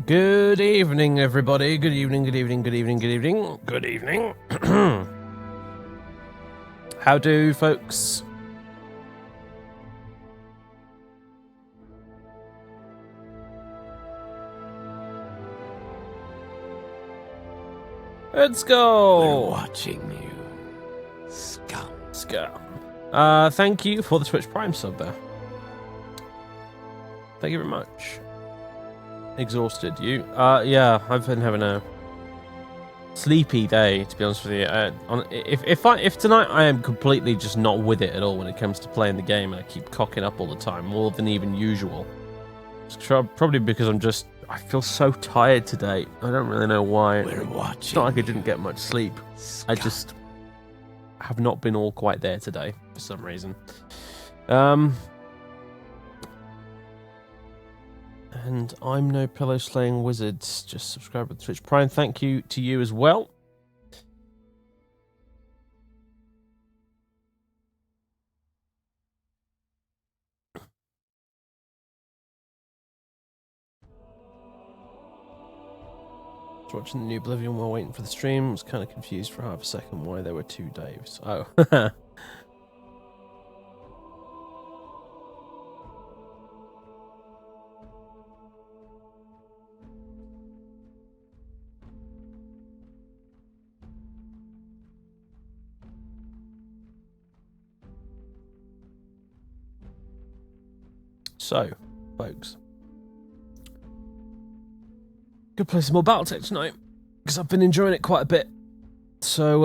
Good evening, everybody. Good evening, good evening, good evening, good evening, good evening. How do, folks? Let's go! We're watching you, scum. Scum. Thank you for the Twitch Prime sub there. Thank you very much. Exhausted, you? Yeah, I've been having a sleepy day, to be honest with you. If tonight I am completely just not with it at all when it comes to playing the game, and I keep cocking up all the time, more than even usual. It's probably because I feel so tired today. I don't really know why. We're watching. It's not like I didn't get much sleep. Scum. I just have not been all quite there today for some reason. And I'm no pillow slaying wizards. Just subscribe with Twitch Prime. Thank you to you as well. Watching the new Oblivion while waiting for the stream. Was kind of confused for half a second why there were two Daves. Oh. So, folks. Gonna play some more Battletech tonight, because I've been enjoying it quite a bit. So,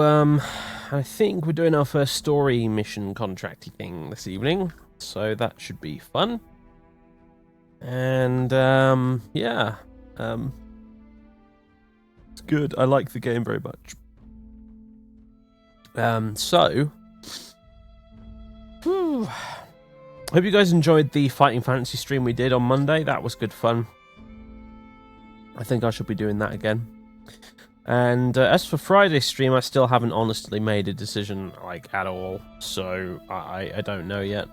I think we're doing our first story mission contracty thing this evening, so that should be fun. And, yeah, it's good. I like the game very much. Whew. Hope you guys enjoyed the Fighting Fantasy stream we did on Monday. That was good fun. I think I should be doing that again. And as for Friday's stream, I still haven't honestly made a decision, like, at all. So, I don't know yet.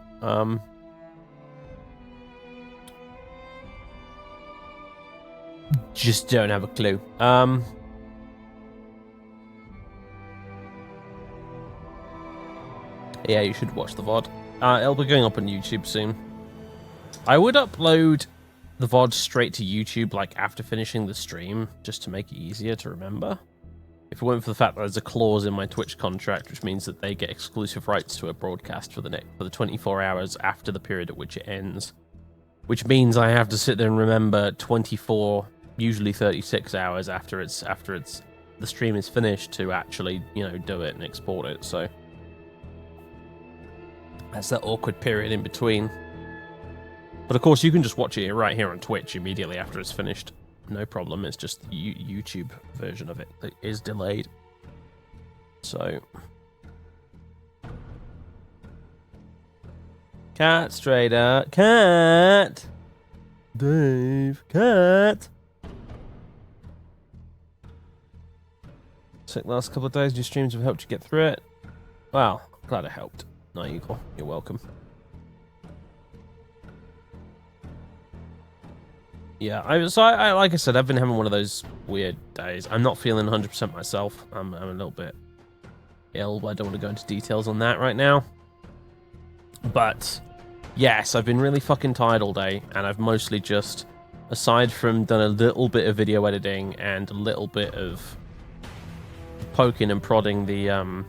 Just don't have a clue. Yeah, you should watch the VOD. It'll be going up on YouTube soon. I would upload the VOD straight to YouTube, like, after finishing the stream, just to make it easier to remember. If it weren't for the fact that there's a clause in my Twitch contract, which means that they get exclusive rights to a broadcast for the 24 hours after the period at which it ends. Which means I have to sit there and remember 24, usually 36 hours after the stream is finished to actually, you know, do it and export it, so that's that awkward period in between. But of course, you can just watch it right here on Twitch immediately after it's finished. No problem. It's just the YouTube version of it that is delayed. So, cat straight up, cat, Dave, cat. So, last couple of days, your streams have helped you get through it. Well, glad it helped. No, Eagle, you're welcome. Yeah, like I said, I've been having one of those weird days. I'm not feeling 100% myself. I'm a little bit ill, but I don't want to go into details on that right now. But yes, I've been really fucking tired all day, and I've mostly just, aside from done a little bit of video editing and a little bit of poking and prodding the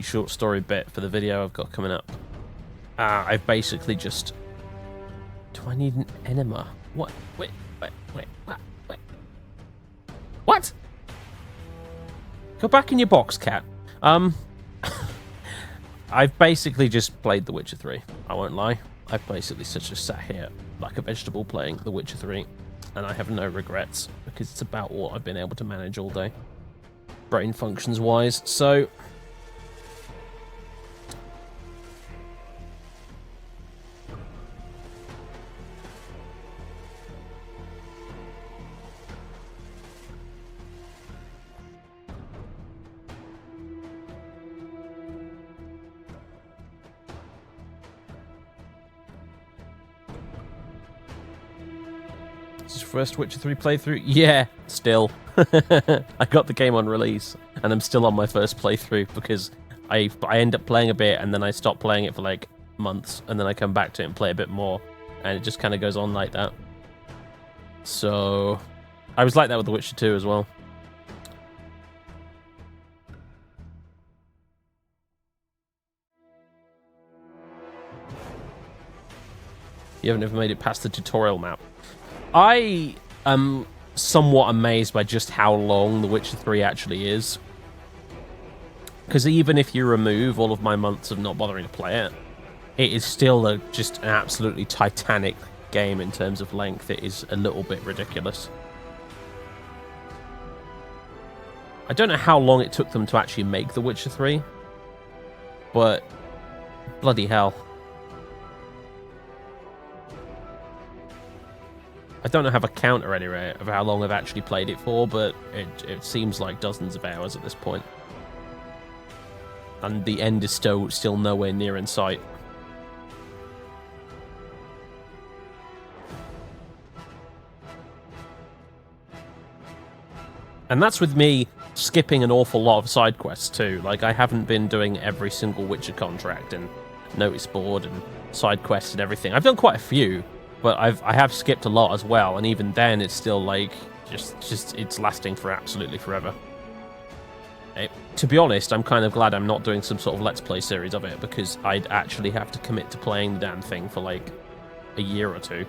short story bit for the video I've got coming up, I've basically just... Do I need an enema? What? Wait. What? Go back in your box, cat. I've basically just played The Witcher 3. I won't lie. I've basically just sat here like a vegetable playing The Witcher 3, and I have no regrets because it's about what I've been able to manage all day, brain functions wise. So. Is this your first Witcher 3 playthrough? Yeah, still. I got the game on release, and I'm still on my first playthrough because I end up playing a bit, and then I stop playing it for like months, and then I come back to it and play a bit more, and it just kind of goes on like that. So I was like that with The Witcher 2 as well. You haven't ever made it past the tutorial map. I am somewhat amazed by just how long The Witcher 3 actually is. Because even if you remove all of my months of not bothering to play it, it is still just an absolutely titanic game in terms of length. It is a little bit ridiculous. I don't know how long it took them to actually make The Witcher 3, but bloody hell. I don't have a counter anyway of how long I've actually played it for, but it seems like dozens of hours at this point. And the end is still nowhere near in sight. And that's with me skipping an awful lot of side quests too. Like, I haven't been doing every single Witcher contract and notice board and side quests and everything. I've done quite a few, but I have skipped a lot as well, and even then it's still like just it's lasting for absolutely forever. To be honest, I'm kind of glad I'm not doing some sort of Let's Play series of it, because I'd actually have to commit to playing the damn thing for like a year or two.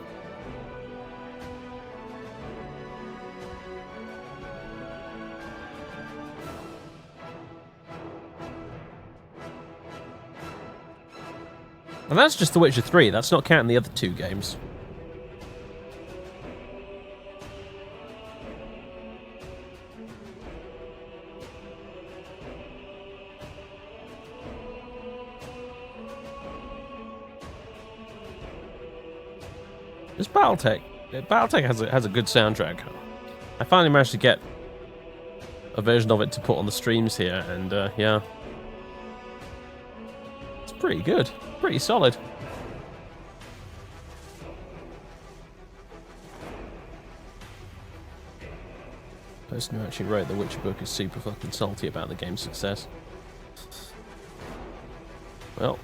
And that's just The Witcher 3, that's not counting the other 2 games. It's Battletech. Battletech has a good soundtrack. I finally managed to get a version of it to put on the streams here, and yeah. It's pretty good. Pretty solid. The person who actually wrote the Witcher book is super fucking salty about the game's success. Well,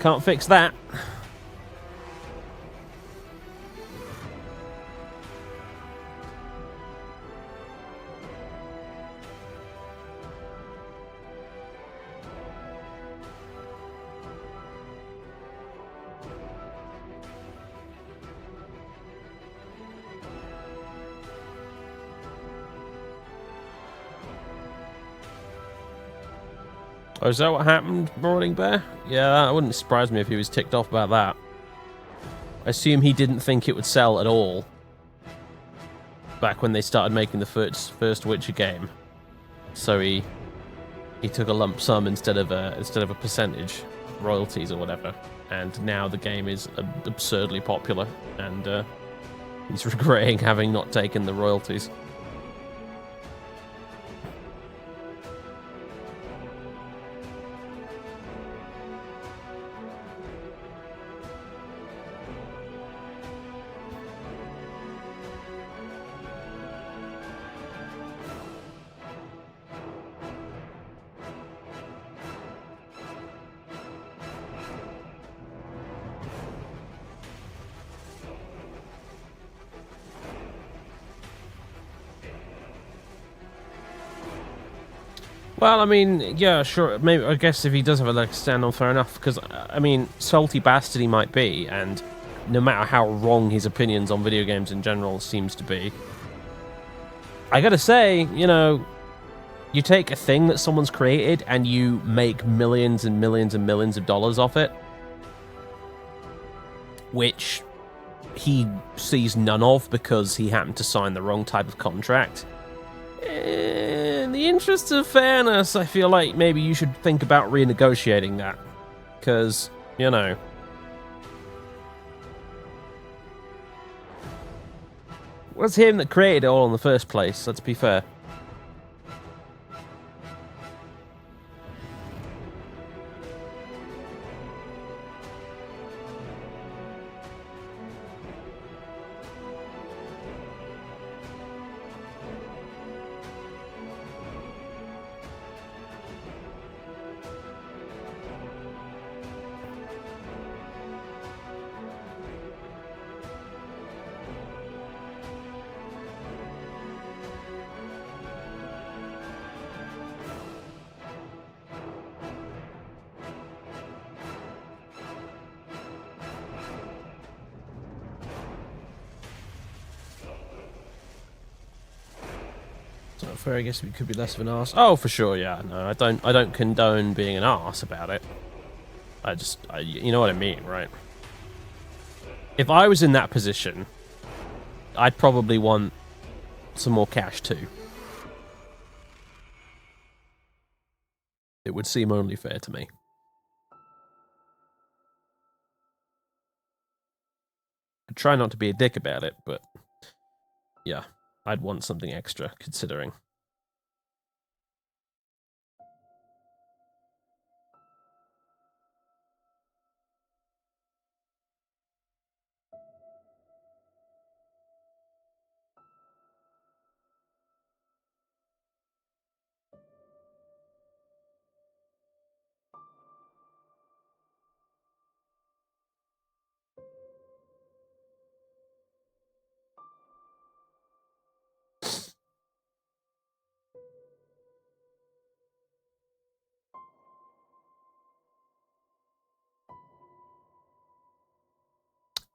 can't fix that. Oh, is that what happened, Morning Bear? Yeah, that wouldn't surprise me if he was ticked off about that. I assume he didn't think it would sell at all back when they started making the first Witcher game. So he took a lump sum instead of a percentage, royalties or whatever. And now the game is absurdly popular, and he's regretting having not taken the royalties. Well, I mean, yeah, sure. Maybe I guess if he does have a leg to stand on, fair enough. Because I mean, salty bastard he might be, and no matter how wrong his opinions on video games in general seems to be, I gotta say, you know, you take a thing that someone's created and you make millions and millions and millions of dollars off it, which he sees none of because he happened to sign the wrong type of contract. In the interest of fairness, I feel like maybe you should think about renegotiating that. Because, you know, it was him that created it all in the first place, let's be fair. fair, I guess we could be less of an arse. Oh, for sure, yeah. No, I don't condone being an arse about it. You know what I mean, right? If I was in that position, I'd probably want some more cash too. It would seem only fair to me. I try not to be a dick about it, but yeah, I'd want something extra, considering.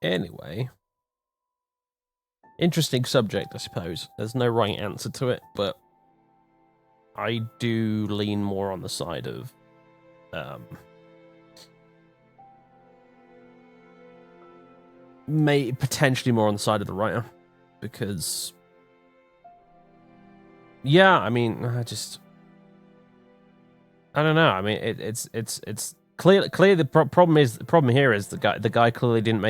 Anyway, interesting subject, I suppose. There's no right answer to it, but I do lean more on the side of potentially more on the side of the writer, because yeah, I mean, I don't know. I mean, it's clear. The problem here is the guy clearly didn't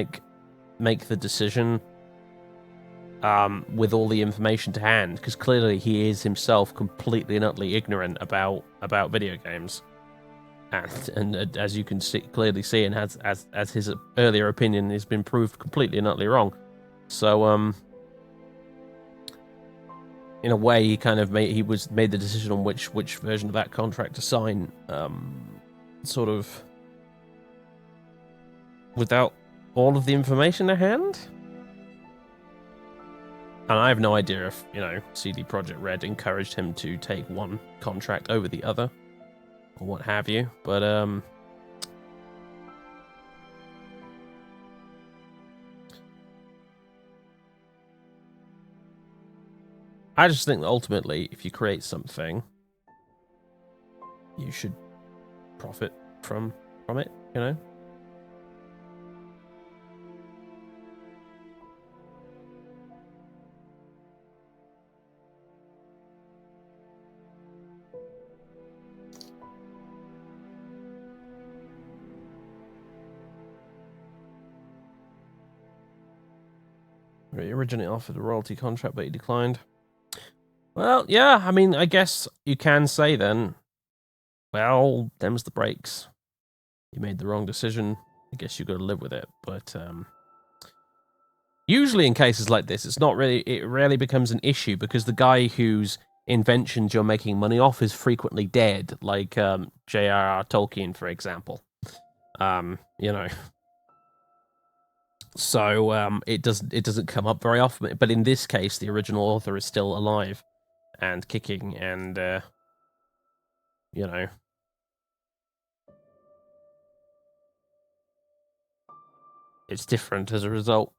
make the decision with all the information to hand, because clearly he is himself completely and utterly ignorant about video games, and as you can clearly see, and as his earlier opinion has been proved completely and utterly wrong. So in a way, he kind of made the decision on which version of that contract to sign, sort of without all of the information at hand. And I have no idea if, CD Projekt Red encouraged him to take one contract over the other, or what have you. But I just think that ultimately, if you create something, you should profit from it, He originally offered a royalty contract, but he declined. Well, yeah, I mean, I guess you can say then, well, them's the breaks. You made the wrong decision. I guess you got to live with it. But usually in cases like this, it rarely becomes an issue, because the guy whose inventions you're making money off is frequently dead, like J.R.R. Tolkien, for example. So it doesn't come up very often. But in this case, the original author is still alive and kicking, and it's different as a result.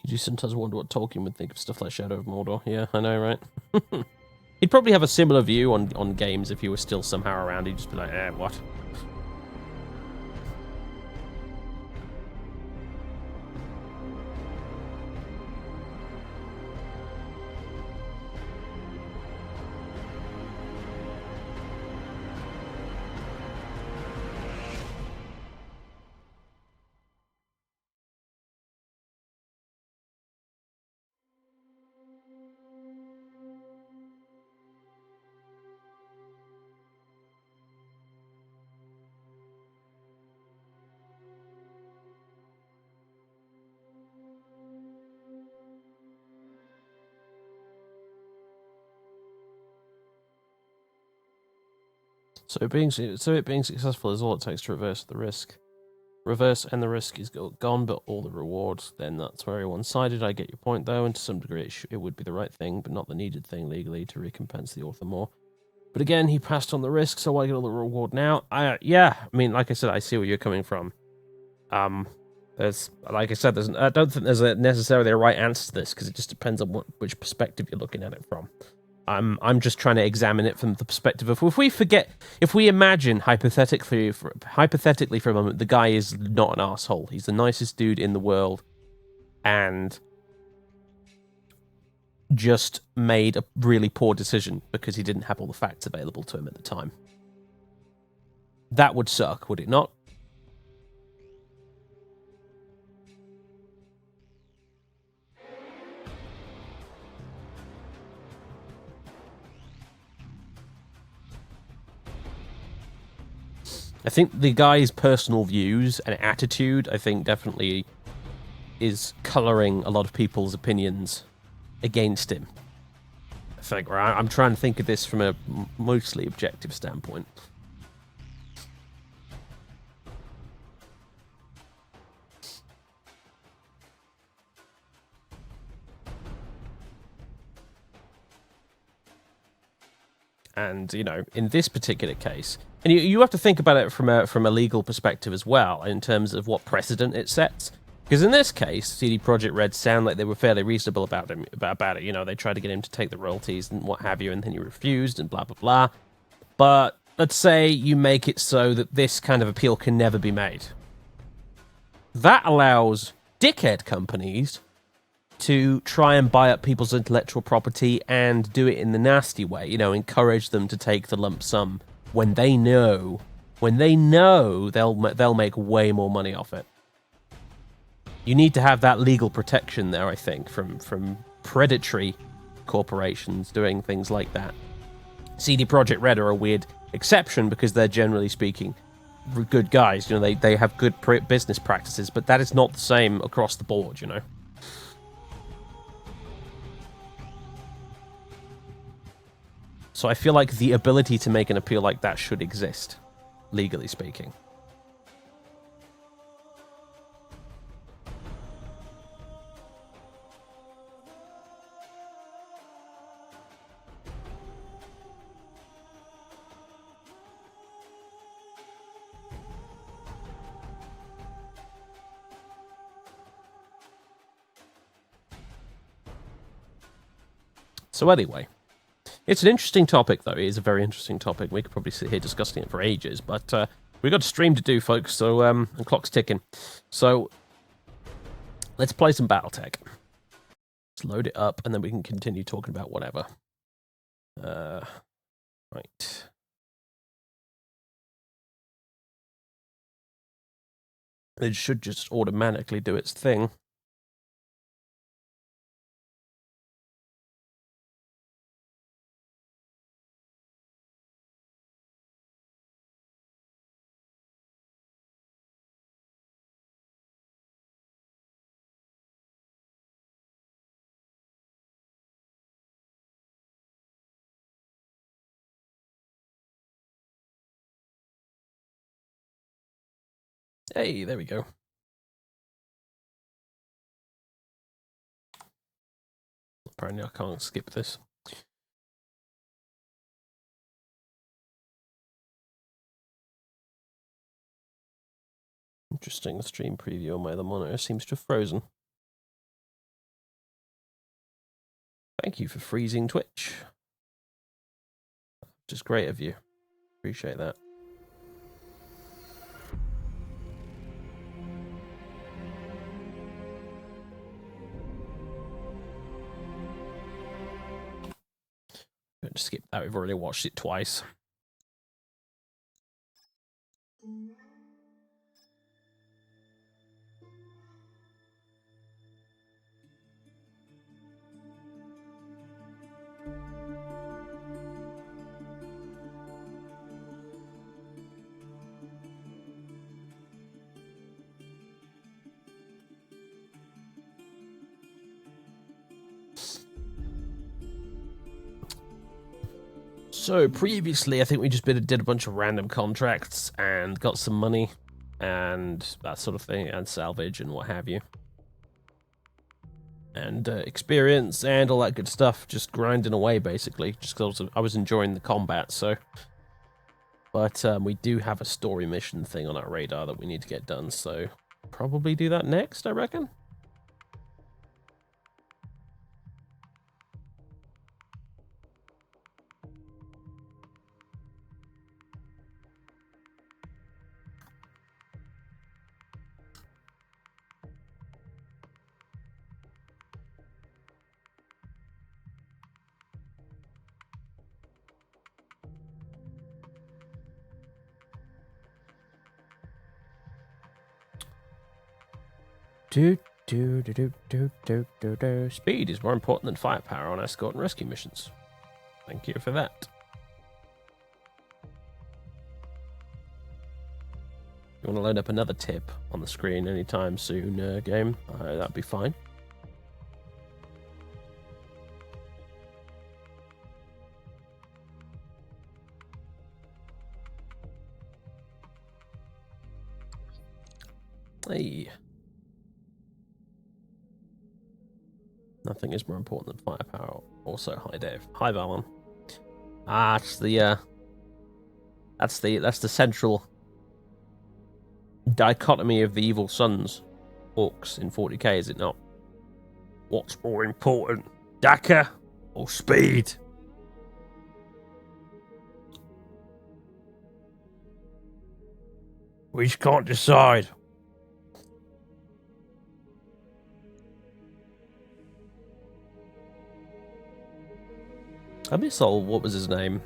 You do sometimes wonder what Tolkien would think of stuff like Shadow of Mordor. Yeah, I know, right? He'd probably have a similar view on games if he was still somehow around. He'd just be like, what? So it being successful is all it takes to reverse the risk. Reverse and the risk is gone, but all the rewards, then that's very one-sided. I get your point, though, and to some degree it would be the right thing, but not the needed thing legally to recompense the author more. But again, he passed on the risk, so I get all the reward now. Yeah, I mean, like I said, I see where you're coming from. There's, like I said, I don't think there's necessarily a right answer to this, because it just depends on which perspective you're looking at it from. I'm just trying to examine it from the perspective of if we imagine hypothetically for a moment, the guy is not an asshole. He's the nicest dude in the world, and just made a really poor decision because he didn't have all the facts available to him at the time. That would suck, would it not? I think the guy's personal views and attitude, I think, definitely is colouring a lot of people's opinions against him. I think, right? I'm trying to think of this from a mostly objective standpoint. And, you know, in this particular case, and you have to think about it from a legal perspective as well, in terms of what precedent it sets. Because in this case, CD Projekt Red sound like they were fairly reasonable about it. You know, they tried to get him to take the royalties and what have you, and then he refused and blah, blah, blah. But let's say you make it so that this kind of appeal can never be made. That allows dickhead companies to try and buy up people's intellectual property and do it in the nasty way, you know, encourage them to take the lump sum when they know they'll make way more money off it. You need to have that legal protection there, I think, from predatory corporations doing things like that. CD Projekt Red are a weird exception because they're generally speaking good guys. You know, they have good business practices, but that is not the same across the board, you know. So I feel like the ability to make an appeal like that should exist, legally speaking. So anyway, it's an interesting topic, though. It is a very interesting topic. We could probably sit here discussing it for ages, but we've got a stream to do, folks, so the clock's ticking. So let's play some Battletech. Let's load it up, and then we can continue talking about whatever. Right. It should just automatically do its thing. Hey, there we go. Apparently I can't skip this. Interesting, the stream preview on my other monitor seems to have frozen. Thank you for freezing Twitch. Just great of you. Appreciate that. I'm going to skip that, we've already watched it twice. So previously, I think we just did a bunch of random contracts and got some money. and that sort of thing, and salvage and what have you. And experience and all that good stuff, just grinding away basically, just because I was enjoying the combat, so. But we do have a story mission thing on our radar that we need to get done, so probably do that next, I reckon. Speed is more important than firepower on escort and rescue missions. Thank you for that. You want to load up another tip on the screen anytime soon, game? That'd be fine. Hey. Nothing is more important than firepower. Also, hi Dave. Hi Valon. That's the central dichotomy of the evil sons, orcs in 40k, is it not? What's more important, Dakar or speed? We just can't decide. I miss old, what was his name?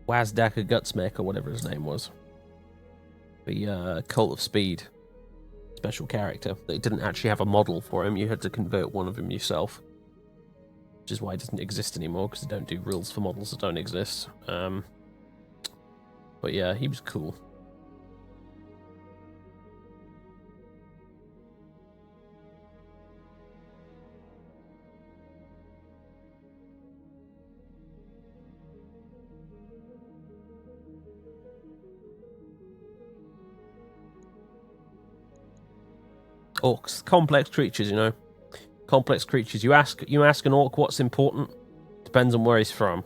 Wazdaka Gutsmech, or whatever his name was. The Cult of Speed special character. They didn't actually have a model for him, you had to convert one of them yourself. Which is why it doesn't exist anymore, because they don't do rules for models that don't exist. But yeah, he was cool. Orcs, complex creatures, you know. Complex creatures. You ask an orc what's important. Depends on where he's from.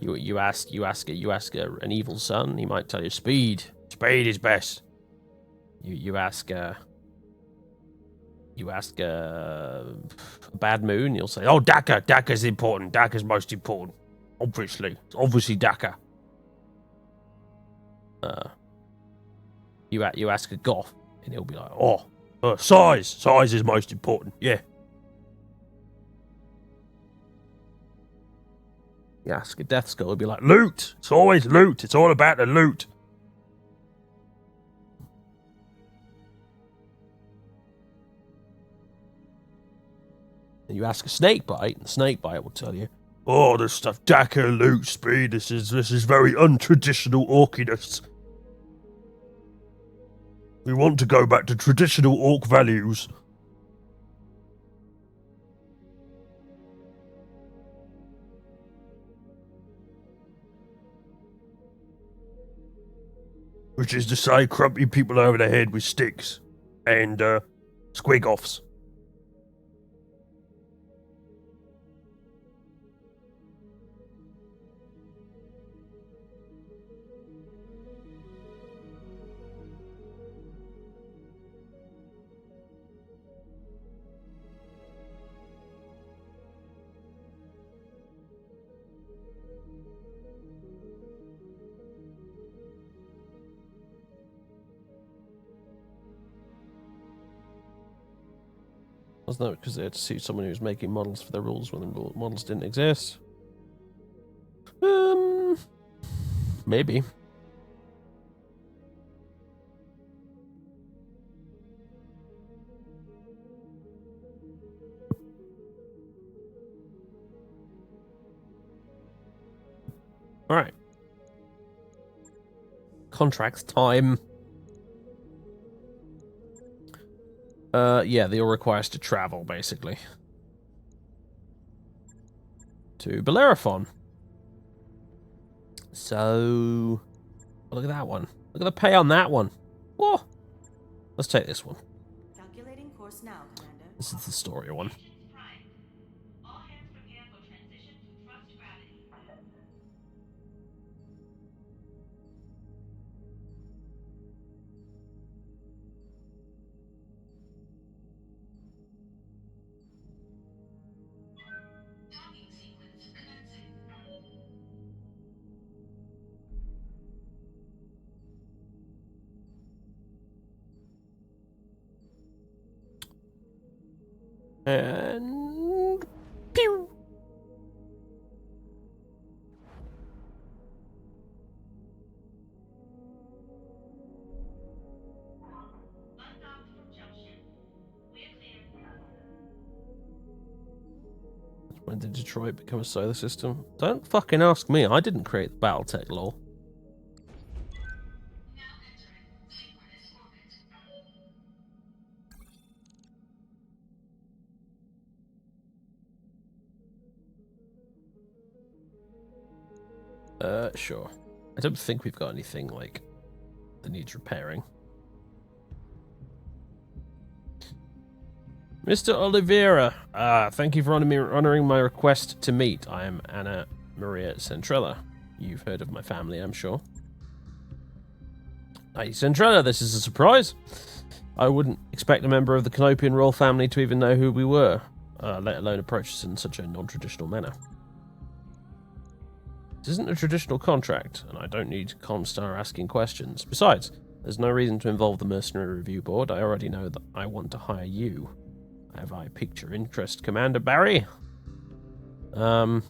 You ask an evil son. He might tell you speed. Speed is best. You ask a bad moon. You'll say, oh, Dakar. Dakar's important. Dakar's most important. Obviously, it's obviously Dakar. You ask a goth, and he'll be like, oh. Size. Size is most important, yeah. You ask a death skull, it'll be like, loot! It's always loot. It's all about the loot. And you ask a snakebite, and the snakebite will tell you, oh, this stuff, Dakar, loot, speed, this is very untraditional orkiness. We want to go back to traditional orc values. Which is to say, crumping people over the head with sticks and squig-offs. Wasn't that because they had to see someone who was making models for their rules when the models didn't exist? Maybe. All right. Contracts time. Yeah, they all require us to travel, basically. To Bellerophon. So, Look at that one. Look at the pay on that one. Whoa. Let's take this one. Calculating course now, Commander. This is the story one. All hands prepare for transition to thrust gravity. Docking sequence commencing. And pew. Undocked from jump ship. We're clear. When did Detroit become a solar system? Don't fucking ask me. I didn't create the Battletech law. Now entering synchronous orbit. Sure. I don't think we've got anything, like, that needs repairing. Mr. Oliveira, thank you for honoring my request to meet. I am Anna Maria Centrella. You've heard of my family, I'm sure. Hey, Centrella, this is a surprise. I wouldn't expect a member of the Canopian royal family to even know who we were, let alone approach us in such a non-traditional manner. This isn't a traditional contract, and I don't need Comstar asking questions. Besides, there's no reason to involve the Mercenary Review Board. I already know that I want to hire you. Have I piqued your interest, Commander Barry? I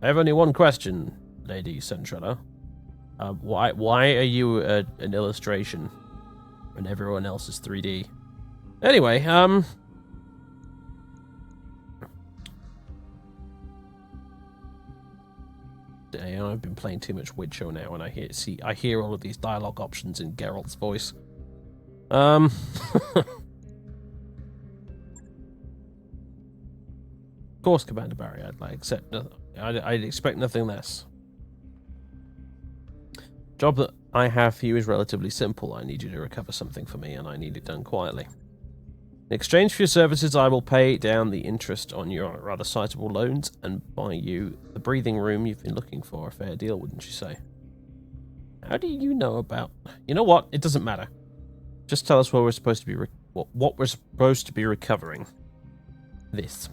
have only one question, Lady Centrella. Why are you an illustration when everyone else is 3D? Anyway, I've been playing too much Witcher now, and I hear all of these dialogue options in Geralt's voice. Of course, Commander Barry, I'd expect nothing less. Job that I have for you is relatively simple. I need you to recover something for me, and I need it done quietly. In exchange for your services, I will pay down the interest on your rather sizable loans and buy you the breathing room you've been looking for. A fair deal, wouldn't you say? How do you know about... You know what? It doesn't matter. Just tell us where we're supposed to be... what we're supposed to be recovering. This.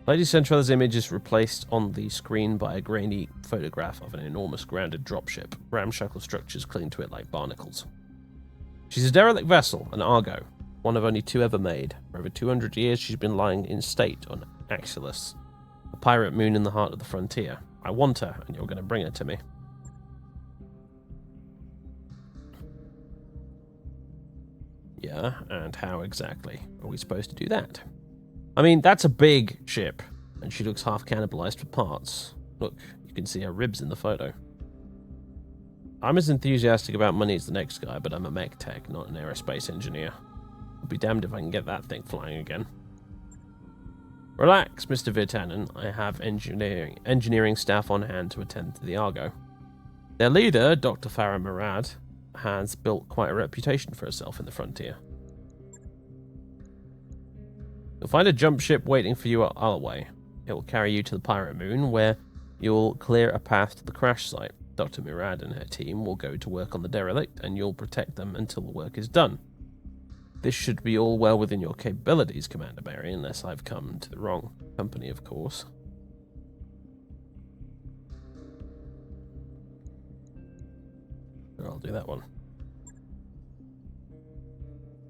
Lady Centrala's image is replaced on the screen by a grainy photograph of an enormous grounded dropship. Ramshackle structures cling to it like barnacles. She's a derelict vessel, an Argo. One of only two ever made. For over 200 years, she's been lying in state on Axilus, a pirate moon in the heart of the frontier. I want her, and you're going to bring her to me. Yeah, and how exactly are we supposed to do that? I mean, that's a big ship, and she looks half cannibalized for parts. Look, you can see her ribs in the photo. I'm as enthusiastic about money as the next guy, but I'm a mech tech, not an aerospace engineer. I'll be damned if I can get that thing flying again. Relax, Mr. Virtanen. I have engineering staff on hand to attend to the Argo. Their leader, Dr. Farah Murad, has built quite a reputation for herself in the frontier. You'll find a jump ship waiting for you at our way. It will carry you to the pirate moon, where you'll clear a path to the crash site. Dr. Murad and her team will go to work on the derelict, and you'll protect them until the work is done. This should be all well within your capabilities, Commander Barry, unless I've come to the wrong company, of course. Sure, I'll do that one.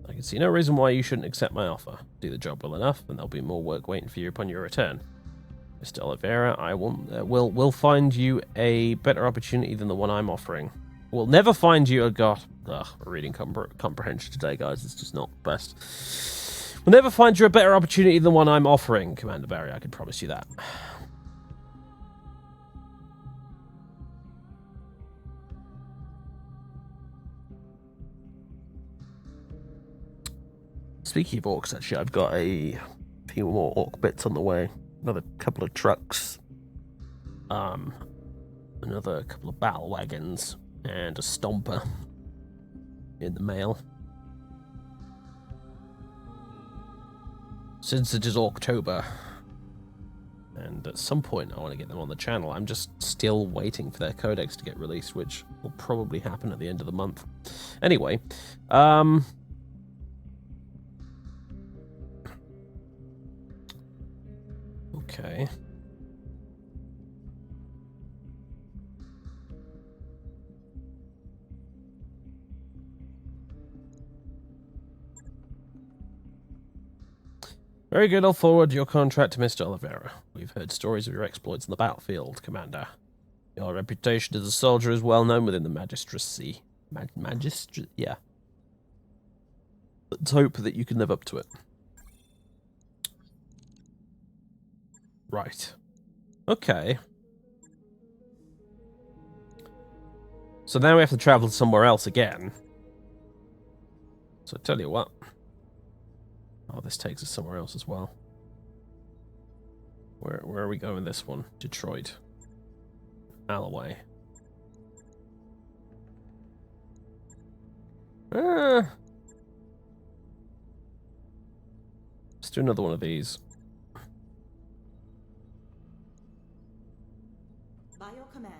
I can see no reason why you shouldn't accept my offer. Do the job well enough, and there'll be more work waiting for you upon your return. Mr. Oliveira, I will find you a better opportunity than the one I'm offering. We'll never find you a reading comprehension today, guys. It's just not the best. We'll never find you a better opportunity than one I'm offering, Commander Barry. I can promise you that. Speaking of orcs, actually, I've got a few more orc bits on the way. Another couple of trucks. Another couple of battle wagons and a stomper in the mail. Since it is October, and at some point I want to get them on the channel, I'm just still waiting for their codex to get released, which will probably happen at the end of the month. Anyway, okay. Very good, I'll forward your contract to Mr. Oliveira. We've heard stories of your exploits on the battlefield, Commander. Your reputation as a soldier is well known within the magistracy. Yeah. Let's hope that you can live up to it. Right. Okay. So now we have to travel somewhere else again. So I tell you what. Oh, this takes us somewhere else as well. Where are we going this one? Detroit. Alloway. Let's do another one of these. By your command.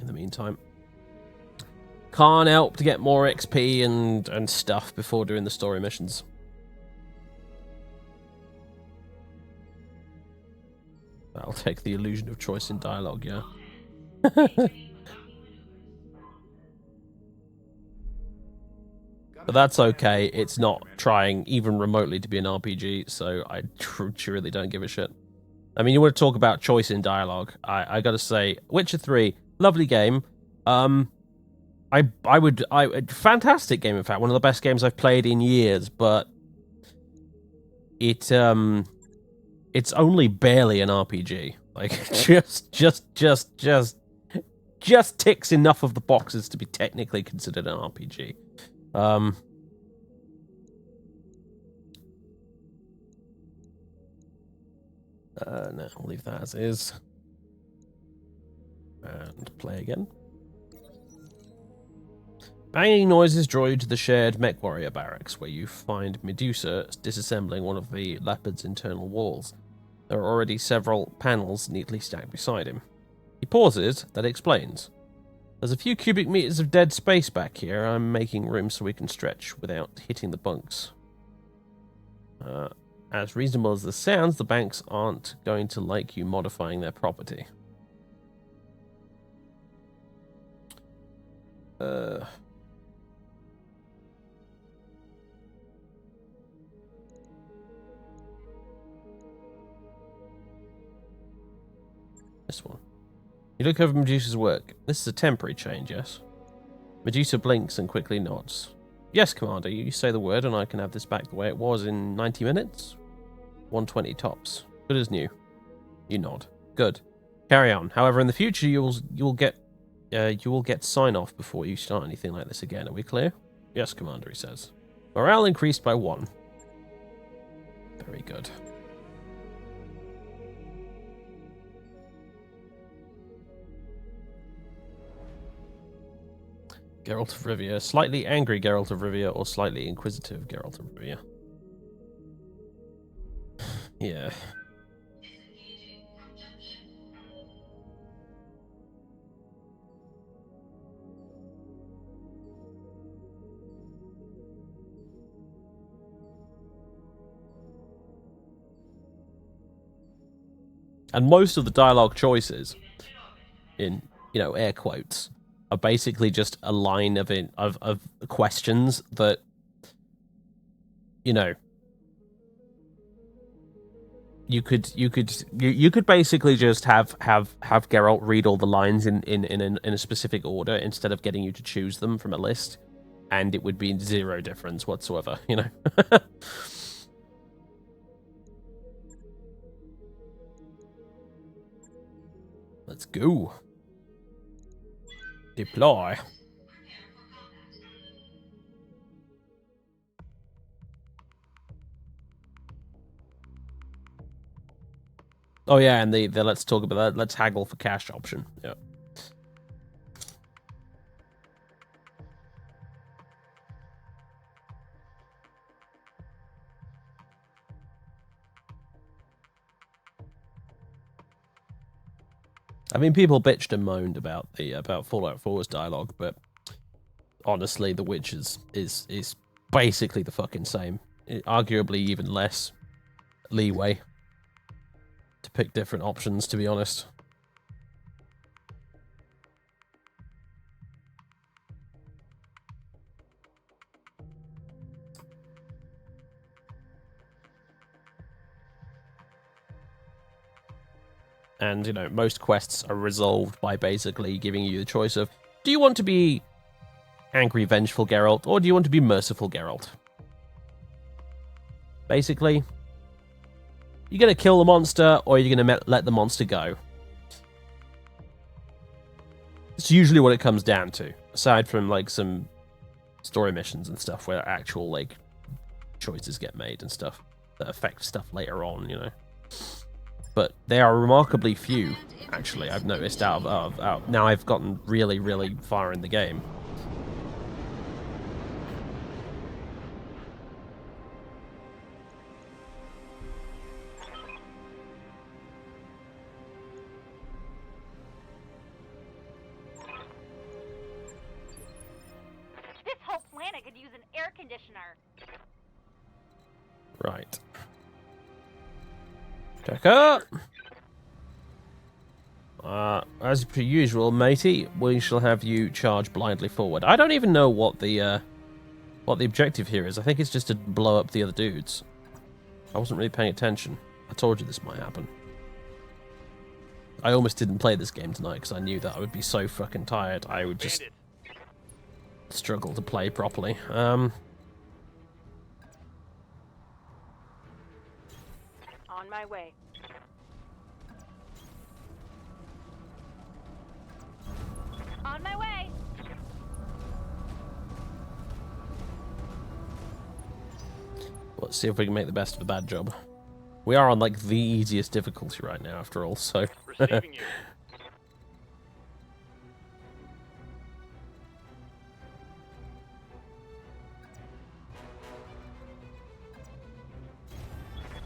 In the meantime. Can't help to get more XP and stuff before doing the story missions. I'll take the illusion of choice in dialogue, yeah. But that's okay, it's not trying even remotely to be an RPG, so I truly don't give a shit. I mean, you want to talk about choice in dialogue, I gotta say, Witcher 3, lovely game. Fantastic game, in fact, one of the best games I've played in years, but it's only barely an RPG. Like, just ticks enough of the boxes to be technically considered an RPG. No, I'll leave that as is. And play again. Banging noises draw you to the shared mech warrior barracks, where you find Medusa disassembling one of the leopard's internal walls. There are already several panels neatly stacked beside him. He pauses, then explains. There's a few cubic meters of dead space back here. I'm making room so we can stretch without hitting the bunks. As reasonable as this sounds, the banks aren't going to like you modifying their property. This one. You look over Medusa's work. This is a temporary change, yes? Medusa blinks and quickly nods. Yes, Commander, you say the word and I can have this back the way it was in 90 minutes? 120 tops. Good as new. You nod. Good. Carry on. However, in the future you will get sign-off before you start anything like this again. Are we clear? Yes, Commander, he says. Morale increased by 1. Very good. Geralt of Rivia. Slightly angry Geralt of Rivia or slightly inquisitive Geralt of Rivia? Yeah. And most of the dialogue choices, in, you know, air quotes, are basically just a line of questions that, you know, you could basically just have Geralt read all the lines in a specific order instead of getting you to choose them from a list, and it would be zero difference whatsoever, you know. Let's go. Deploy. Oh yeah, and the let's talk about that. Let's haggle for cash option. Yeah. I mean, people bitched and moaned about the about Fallout 4's dialogue, but honestly, The Witch is basically the fucking same. Arguably even less leeway to pick different options, to be honest. And, you know, most quests are resolved by basically giving you the choice of, do you want to be angry, vengeful Geralt, or do you want to be merciful Geralt? Basically, you're going to kill the monster, or you're going to let the monster go. It's usually what it comes down to, aside from, like, some story missions and stuff where actual, like, choices get made and stuff that affect stuff later on, you know. But they are remarkably few, actually, I've noticed out of now I've gotten really, really far in the game. This whole planet could use an air conditioner. Right. Checker! As per usual, matey, we shall have you charge blindly forward. I don't even know what the objective here is. I think it's just to blow up the other dudes. I wasn't really paying attention. I told you this might happen. I almost didn't play this game tonight because I knew that I would be so fucking tired. I would just struggle to play properly. On my way. On my way. Let's see if we can make the best of a bad job. We are on, like, the easiest difficulty right now, after all, so... Receiving you.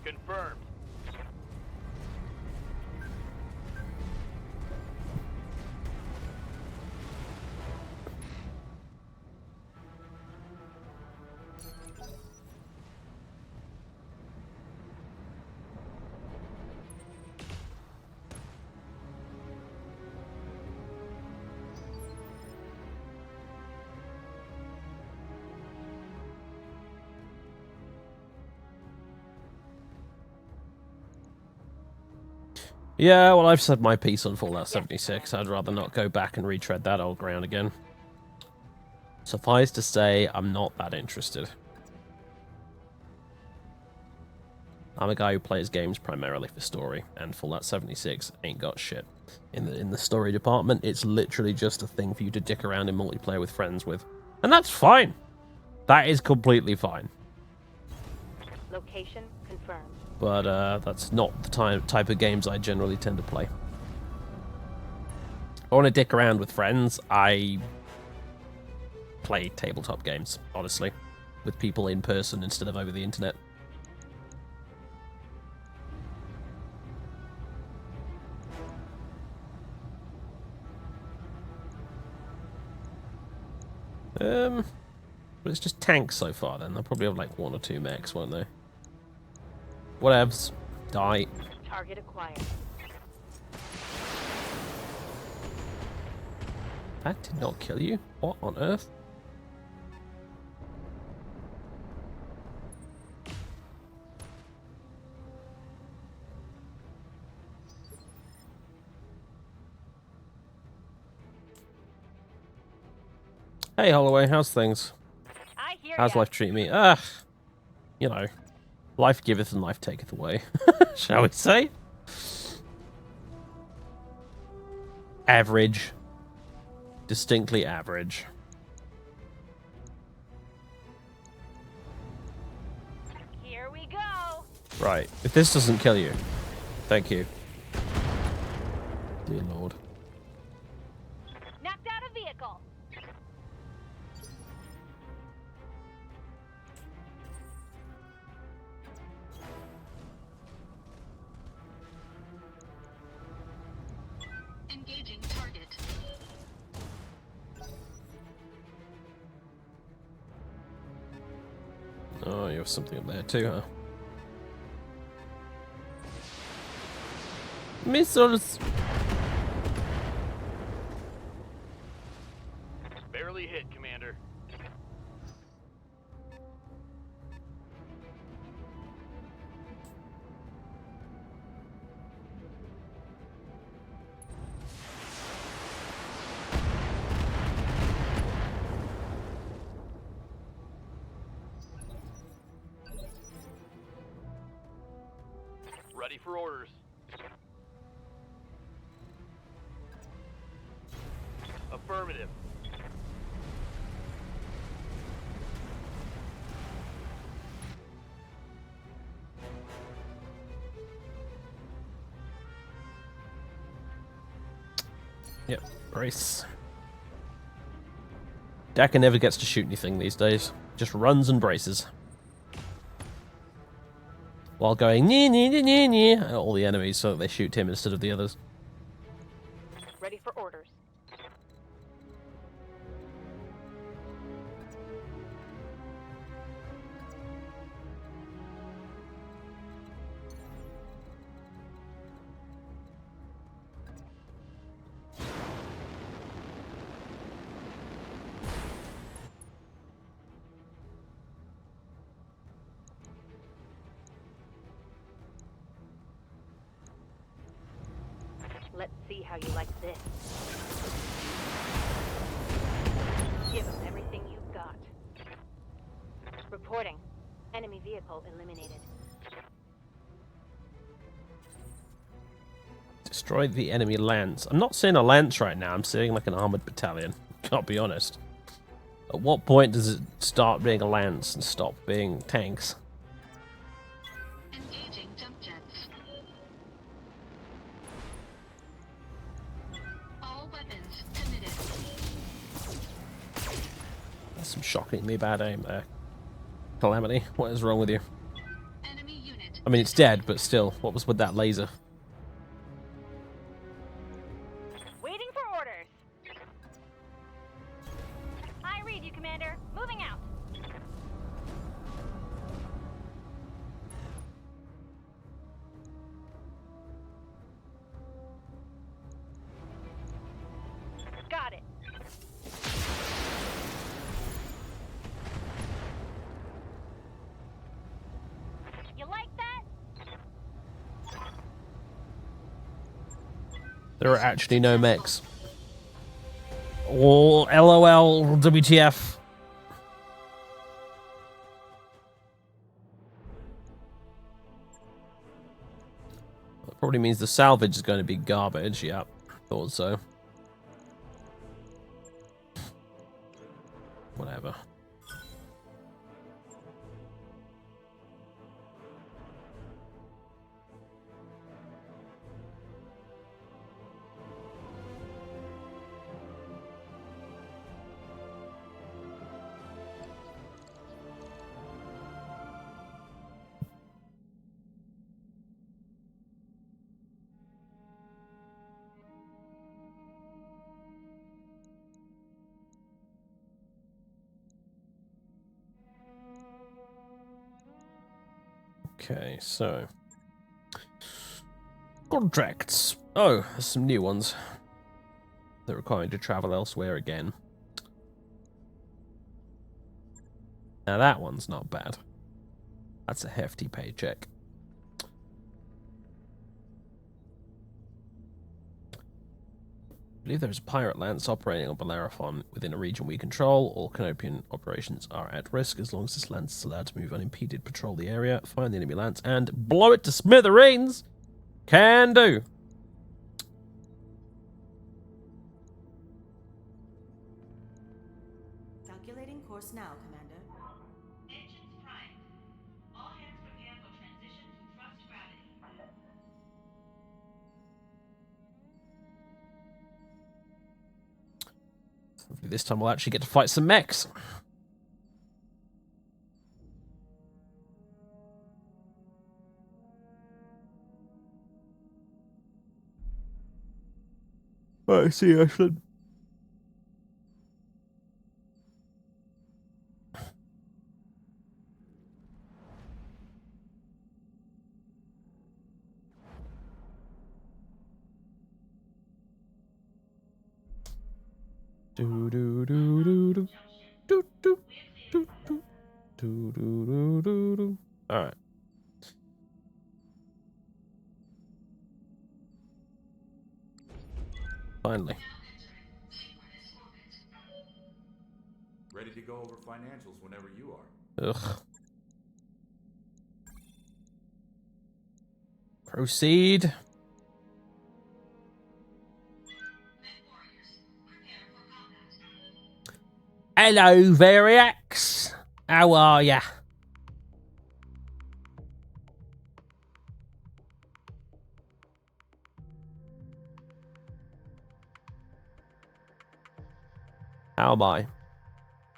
Confirmed. Yeah, well, I've said my piece on Fallout 76. I'd rather not go back and retread that old ground again. Suffice to say, I'm not that interested. I'm a guy who plays games primarily for story, and Fallout 76 ain't got shit. In the story department, it's literally just a thing for you to dick around in multiplayer with friends with. And that's fine! That is completely fine. Location confirmed. But that's not the type of games I generally tend to play. If I want to dick around with friends, I play tabletop games, honestly, with people in person instead of over the internet. But it's just tanks so far then. They'll probably have like 1 or 2 mechs, won't they? Whatevs. Die. Target acquired. That did not kill you? What on earth? Hey Holloway, how's things? I hear How's ya. life treating me? You know, life giveth and life taketh away, shall we say? Average. Distinctly average. Here we go. Right, if this doesn't kill you, thank you. Dear Lord. Knocked out a vehicle. Engaging target. Oh, you have something up there too, huh? Missiles! Barely hit, Commander. Ready for orders. Affirmative. Yep, brace. Daka never gets to shoot anything these days. Just runs and braces. While going nee nee nee nee nee at all the enemies so that they shoot him instead of the others. Ready for orders. Let's see how you like this. Give them everything you've got. Reporting. Enemy vehicle eliminated. Destroy the enemy lance. I'm not seeing a lance right now. I'm seeing like an armored battalion. Can't be honest. At what point does it start being a lance and stop being tanks? Engaging jump jets. All weapons committed. That's some shockingly bad aim there. Calamity, what is wrong with you? Enemy unit. I mean, it's dead, but still, what was with that laser? Waiting for orders. I read you, Commander. Moving out. Got it. You like that? There are actually no mechs. Oh, LOL, WTF. That probably means the salvage is going to be garbage. Yep, thought so. Whatever. Okay, so contracts. Oh, there's some new ones. They're requiring to travel elsewhere again. Now that one's not bad. That's a hefty paycheck. I believe there's a pirate lance operating on Bellerophon within a region we control. All Canopian operations are at risk as long as this lance is allowed to move unimpeded. Patrol the area, find the enemy lance, and blow it to smithereens! Can do! Calculating course now, Commander. Engines primed. All hands prepare for transition to thrust gravity. Hopefully this time we'll actually get to fight some mechs. I see, Ashland. Do do do do do do do do do do do do do. All right. Finally. Ready to go over financials whenever you are. Ugh. Proceed. Hello, Variax. How are ya? How am I?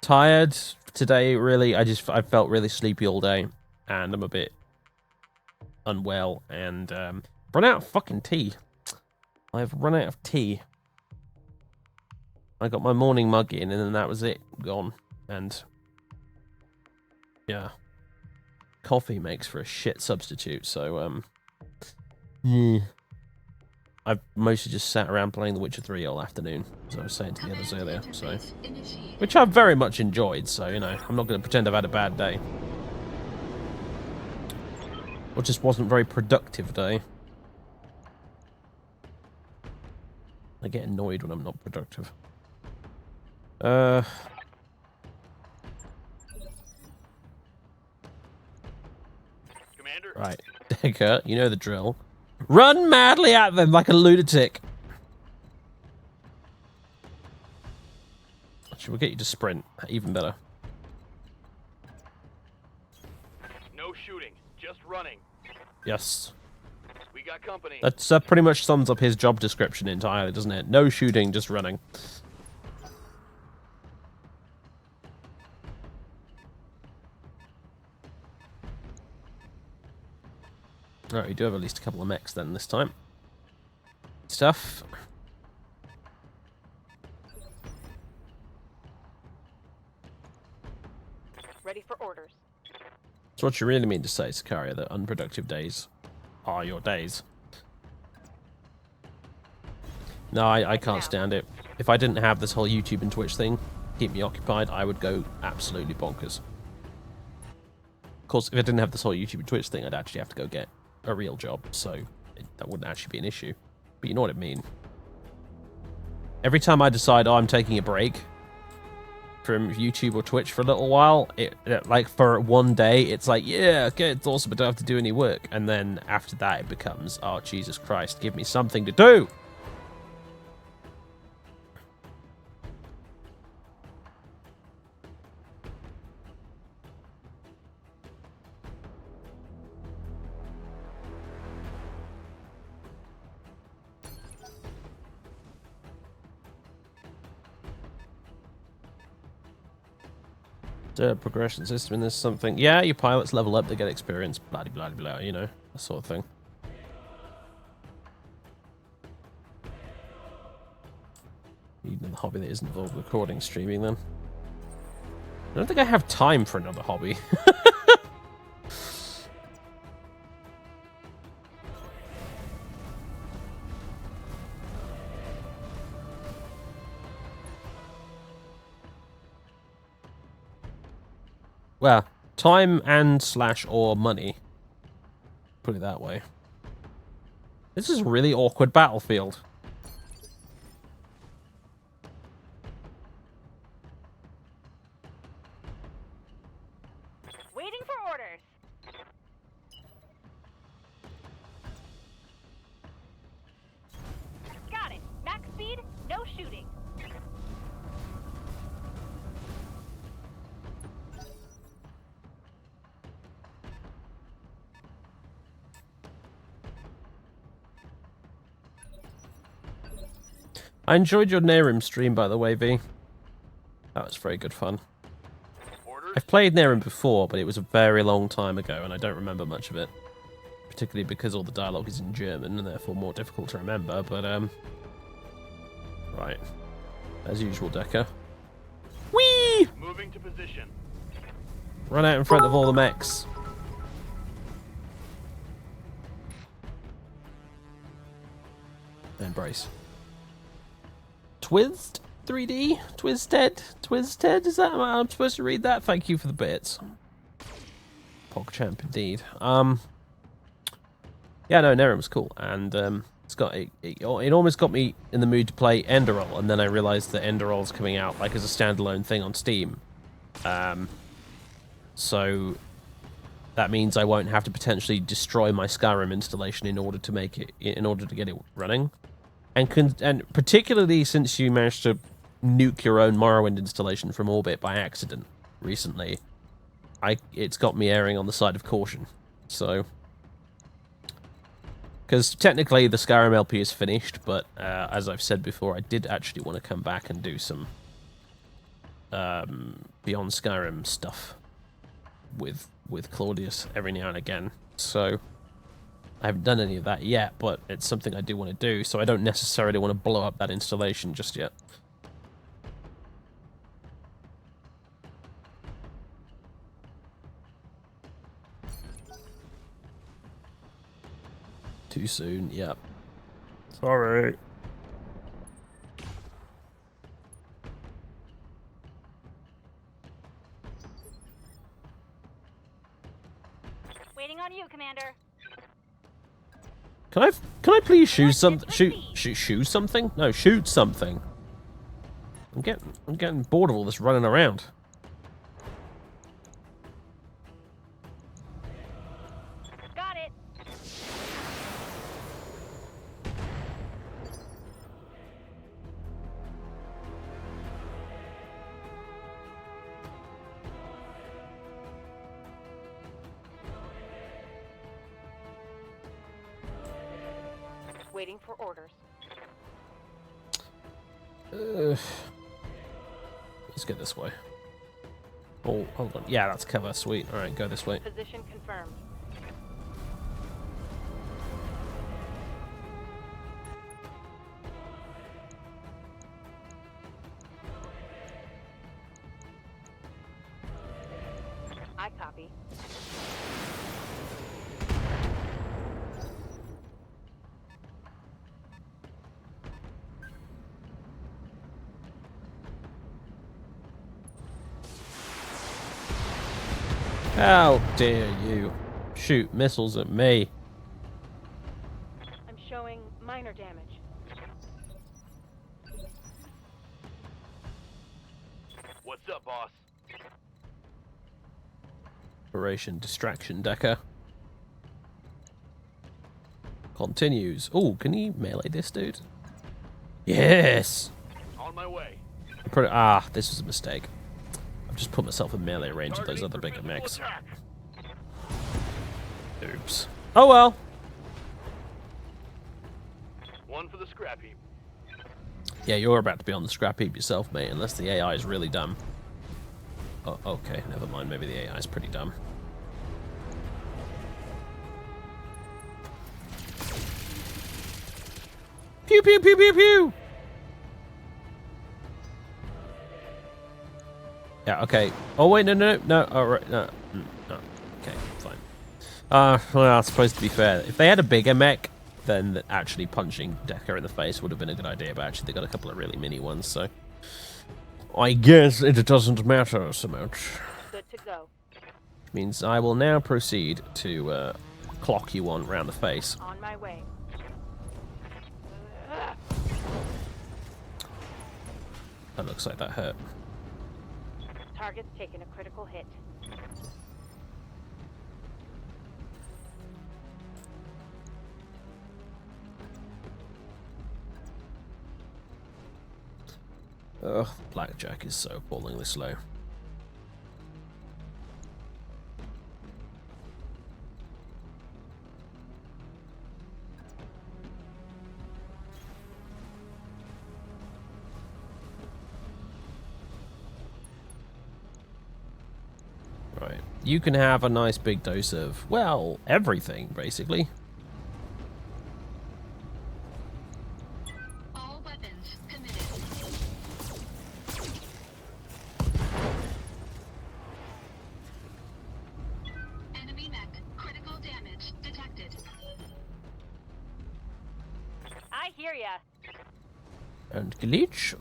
Tired today, really. I felt really sleepy all day, and I'm a bit unwell, and run out of fucking tea. I've run out of tea. I got my morning mug in, and then that was it. Gone. And yeah, coffee makes for a shit substitute. So yeah. I've mostly just sat around playing The Witcher 3 all afternoon, as I was saying to the others earlier, so, which I've very much enjoyed, so, you know, I'm not going to pretend I've had a bad day. Or just wasn't a very productive day. I get annoyed when I'm not productive. Commander? Right. Decker, you know the drill. Run madly at them like a lunatic. Actually, we'll get you to sprint. Even better. No shooting, just running. Yes. We got company. That pretty much sums up his job description entirely, doesn't it? No shooting, just running. Alright, we do have at least a couple of mechs then this time. Stuff. Ready for orders. So what you really mean to say, Sicaria, that unproductive days are your days? No, I can't stand it. If I didn't have this whole YouTube and Twitch thing keep me occupied, I would go absolutely bonkers. Of course, if I didn't have this whole YouTube and Twitch thing, I'd actually have to go get a real job, so that wouldn't actually be an issue. But you know what I mean. Every time I decide, oh, I'm taking a break from YouTube or Twitch for a little while, like for one day, it's like, yeah, okay, it's awesome, but I don't have to do any work. And then after that, it becomes, oh, Jesus Christ, give me something to do. Progression system, and there's something. Yeah, your pilots level up, they get experience, blah blah blah, you know, that sort of thing. Need another hobby that isn't involved with recording, streaming then. I don't think I have time for another hobby. Well, time and / or money. Put it that way. This is a really awkward battlefield. Waiting for orders. Got it. Max speed, no shooting. I enjoyed your Nehrim stream, by the way, V. That was very good fun. Orders? I've played Nehrim before, but it was a very long time ago, and I don't remember much of it. Particularly because all the dialogue is in German, and therefore more difficult to remember, but, Right. As usual, Decker. Whee! Moving to position. Run out in front of all the mechs. Embrace. Twizzed 3D? Twisted? Is that how I'm supposed to read that? Thank you for the bits. PogChamp indeed. Yeah, no, Nerim was cool, and it almost got me in the mood to play Enderroll, and then I realized that Enderroll's coming out like as a standalone thing on Steam. So that means I won't have to potentially destroy my Skyrim installation in order to get it running. And particularly since you managed to nuke your own Morrowind installation from orbit by accident recently, it's got me erring on the side of caution. So, because technically the Skyrim LP is finished, but as I've said before, I did actually want to come back and do some Beyond Skyrim stuff with Claudius every now and again. So I haven't done any of that yet, but it's something I do want to do, so I don't necessarily want to blow up that installation just yet. Too soon, yep. Sorry. Waiting on you, Commander. Can I please shoot something? Shoot something? No, shoot something. I'm getting bored of all this running around. Got it. Waiting for orders. Let's get this way. Oh, hold on. Yeah, that's cover. Sweet. All right, go this way. Position confirmed. I copy. How dare you shoot missiles at me? I'm showing minor damage. What's up, boss? Operation Distraction Decker. Continues. Oh, can you melee this dude? Yes! On my way. This was a mistake. I've just put myself in melee range of those other bigger mechs. Attack. Oops. Oh well. One for the scrap heap. Yeah, you're about to be on the scrap heap yourself, mate, unless the AI is really dumb. Oh, okay, never mind. Maybe the AI is pretty dumb. Pew, pew, pew, pew, pew! Yeah, okay. Oh, wait, no. Oh, right, no. No. Okay, fine. Well, I suppose to be fair, if they had a bigger mech, then actually punching Decker in the face would have been a good idea, but actually they got a couple of really mini ones, so I guess it doesn't matter so much. Good to go. Which means I will now proceed to clock you one round the face. On my way. That looks like that hurt. Target's taken a critical hit. Ugh, Blackjack is so appallingly slow. Right. You can have a nice big dose of, well, everything, basically. All weapons committed. I hear ya. And glitch.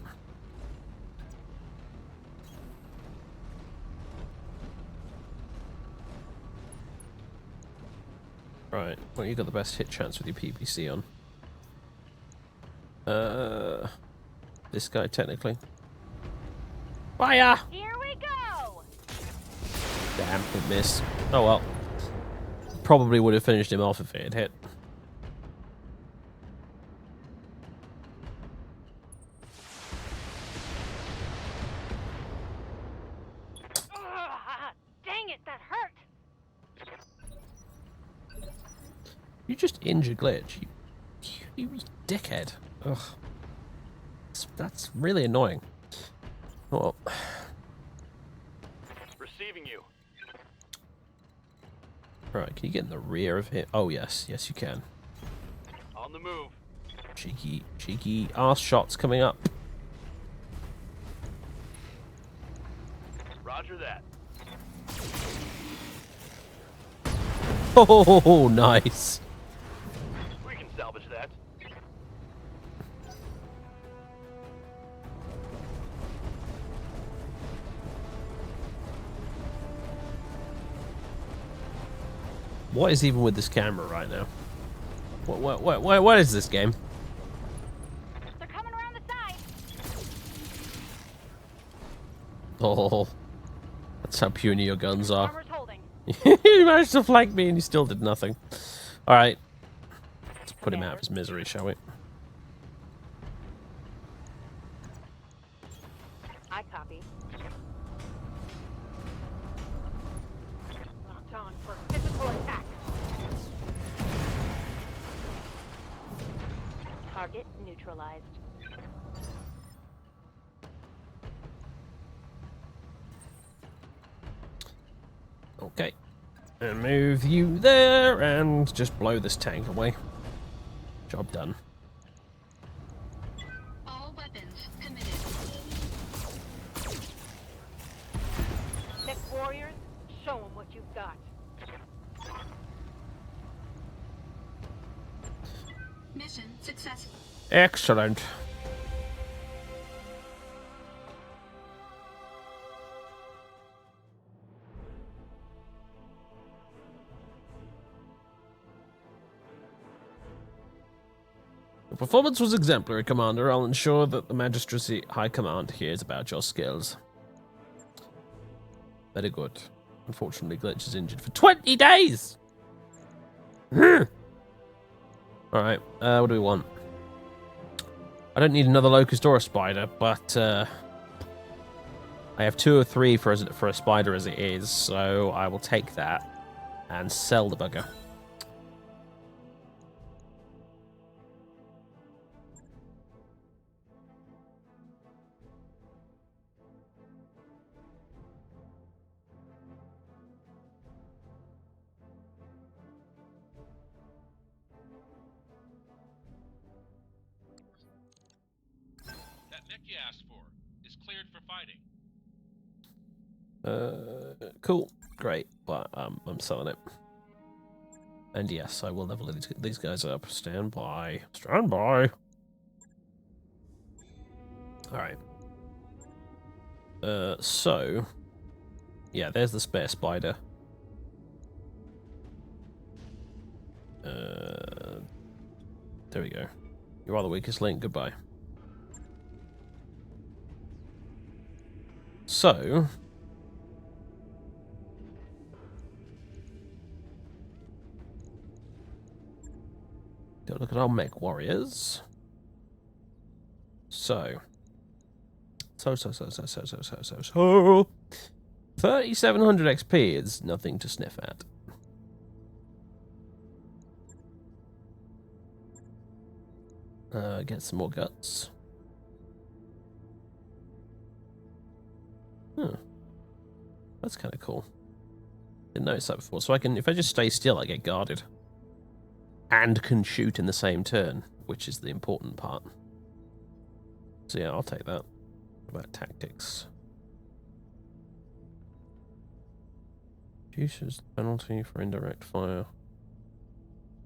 Right, well, you got the best hit chance with your PPC on. This guy, technically. Fire! Here we go. Damn, it missed. Oh well. Probably would have finished him off if it had hit. Dang it, that hurt. You just injured Glitch. You dickhead. Ugh. That's really annoying. Well, Receiving you. right, can you get in the rear of him? Oh, yes. Yes, you can. On the move. Cheeky arse shots coming up. Roger that. Oh, nice. We can salvage that. What is even with this camera right now? What is this game? They're coming around the side. Oh, that's how puny your guns are. Armor's holding. You managed to flank me and you still did nothing. Alright. Let's put him out of his misery, shall we? I copy. Locked on for physical attack. Target neutralized. Okay. And move you there and just blow this tank away. Job done. All weapons committed. Next warriors, show them what you've got. Mission successful. Excellent. Your performance was exemplary, Commander. I'll ensure that the Magistracy High Command hears about your skills. Very good. Unfortunately, Glitch is injured for 20 days! Alright, what do we want? I don't need another Locust or a Spider, but I have 2 or 3 for a Spider as it is, so I will take that and sell the bugger. That mech you asked for is cleared for fighting. Cool, great, but I'm selling it. And yes, I will level these guys up. Stand by. Stand by. Alright. So... yeah, there's the spare spider. There we go. You are the weakest link. Goodbye. So... go look at our mech warriors. So 3,700 XP is nothing to sniff at. Get some more guts. That's kind of cool. Didn't notice that before. So I can, if I just stay still, I get guarded. And can shoot in the same turn, which is the important part. So yeah, I'll take that. What about tactics? Reduces penalty for indirect fire.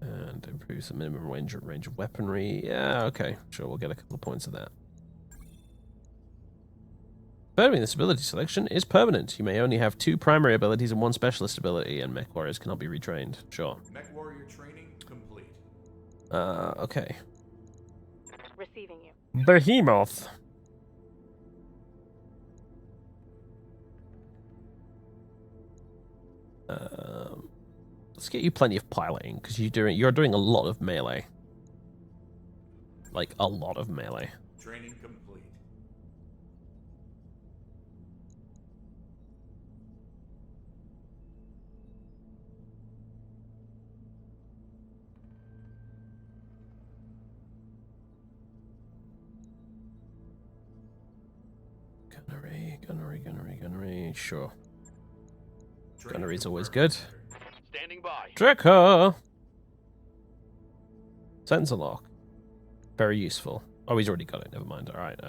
And improves the minimum range of weaponry. Yeah, okay. Sure, we'll get a couple of points of that. Confirming this ability selection is permanent. You may only have 2 primary abilities and 1 specialist ability, and mech warriors cannot be retrained. Sure. Mech warrior training complete. Okay. Receiving you. Behemoth. Let's get you plenty of piloting, because you're doing a lot of melee. Like, a lot of melee. Training complete. Gunnery. Sure. Training Gunnery's always confirmed, good. Commander. Standing by. Draco! Sensor lock. Very useful. Oh, he's already got it. Never mind. All right.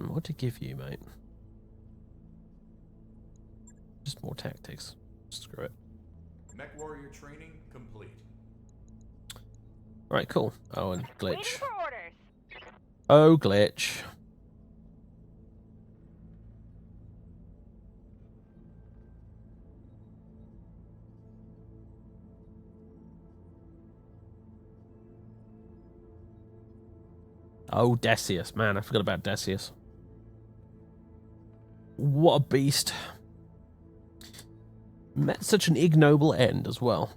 What to give you, mate? Just more tactics. Screw it. Mech warrior training complete. Right, cool. Oh, and Waiting glitch. for orders. Oh, glitch. Oh, Decius. Man, I forgot about Decius. What a beast. Met such an ignoble end as well.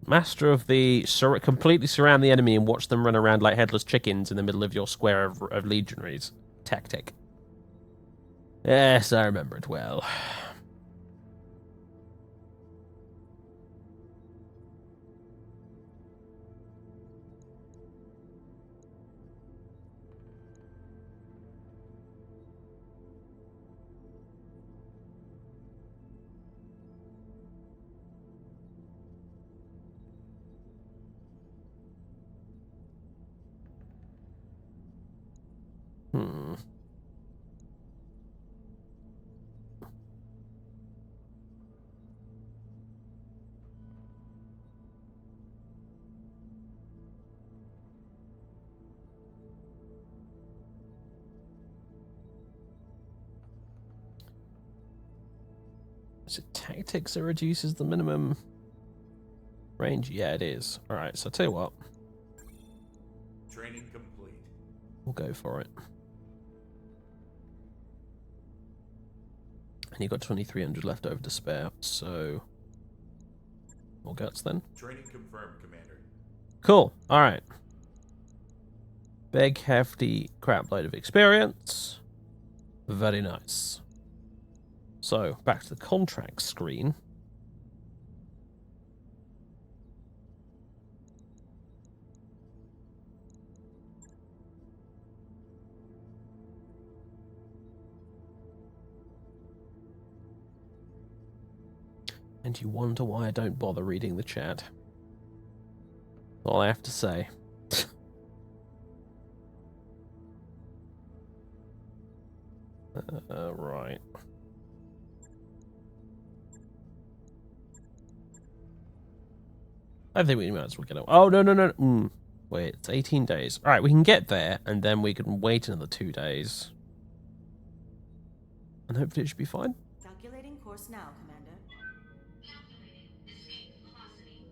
Master of the completely surround the enemy and watch them run around like headless chickens in the middle of your square of legionaries. Tactic. Yes, I remember it well. Is it tactics that reduces the minimum range? Yeah, it is. Alright, so I'll tell you what. Training complete. We'll go for it. And you've got 2,300 left over to spare, so... more guts then. Training confirmed, Commander. Cool, alright. Big, hefty crap load of experience. Very nice. So, back to the contract screen. And you wonder why I don't bother reading the chat. All I have to say. Right. I think we might as well get out. Oh, no. Wait, it's 18 days. Alright, we can get there, and then we can wait another 2 days. And hopefully it should be fine. Calculating course now, Commander. Calculating escape velocity.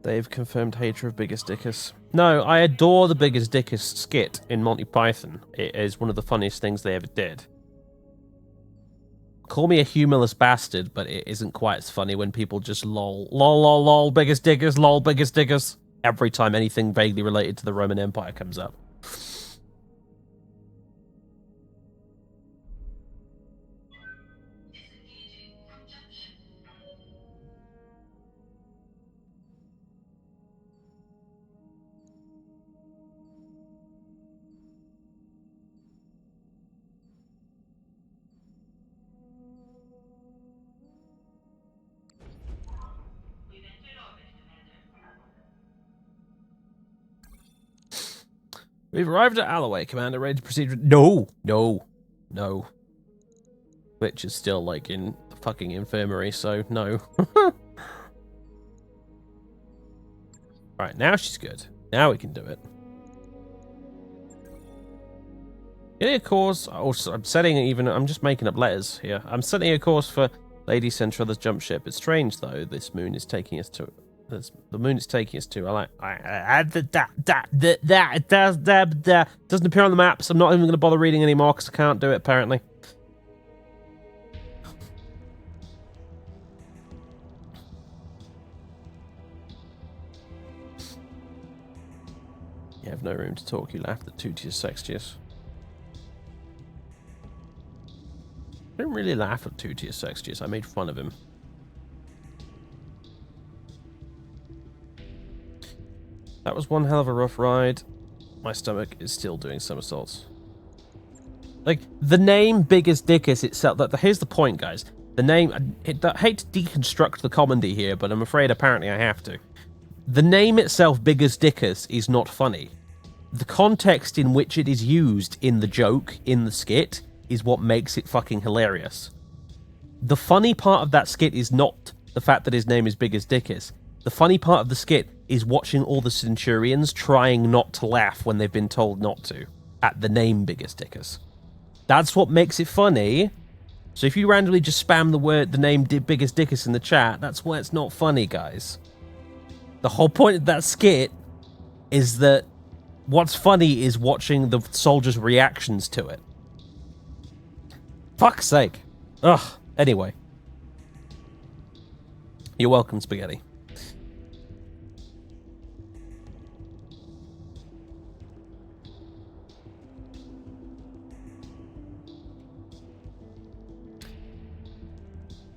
They've confirmed hatred of Biggest Dickus. No, I adore the Biggest Dickus skit in Monty Python. It is one of the funniest things they ever did. Call me a humorless bastard, but it isn't quite as funny when people just lol, Biggest Dickus, lol, Biggest Dickus, every time anything vaguely related to the Roman Empire comes up. Disengaging We've arrived at Alloway, Commander. Ready to proceed with... No! No. No. Glitch is still, like, in the fucking infirmary, so no. Right, now she's good. Now we can do it. Getting a course... Also, I'm setting even... I'm just making up letters here. I'm setting a course for Lady Centralla's jump ship. It's strange, though. This moon is taking us to... The moon is taking us to... Doesn't appear on the maps. I'm not even going to bother reading anymore because I can't do it, apparently. You have no room to talk. You laughed at Tutius Sextius. I didn't really laugh at Tutius Sextius. I made fun of him. That was one hell of a rough ride. My stomach is still doing somersaults. Like, the name Biggest Dickus itself... Here's the point, guys. The name... I hate to deconstruct the comedy here, but I'm afraid apparently I have to. The name itself, Biggest Dickus, is not funny. The context in which it is used in the joke, in the skit, is what makes it fucking hilarious. The funny part of that skit is not the fact that his name is Biggest Dickus. The funny part of the skit is watching all the Centurions trying not to laugh when they've been told not to, at the name Biggest Dickus. That's what makes it funny. So if you randomly just spam the name Biggest Dickus in the chat, that's why it's not funny, guys. The whole point of that skit is that what's funny is watching the soldiers' reactions to it. Fuck's sake. Ugh. Anyway. You're welcome, Spaghetti.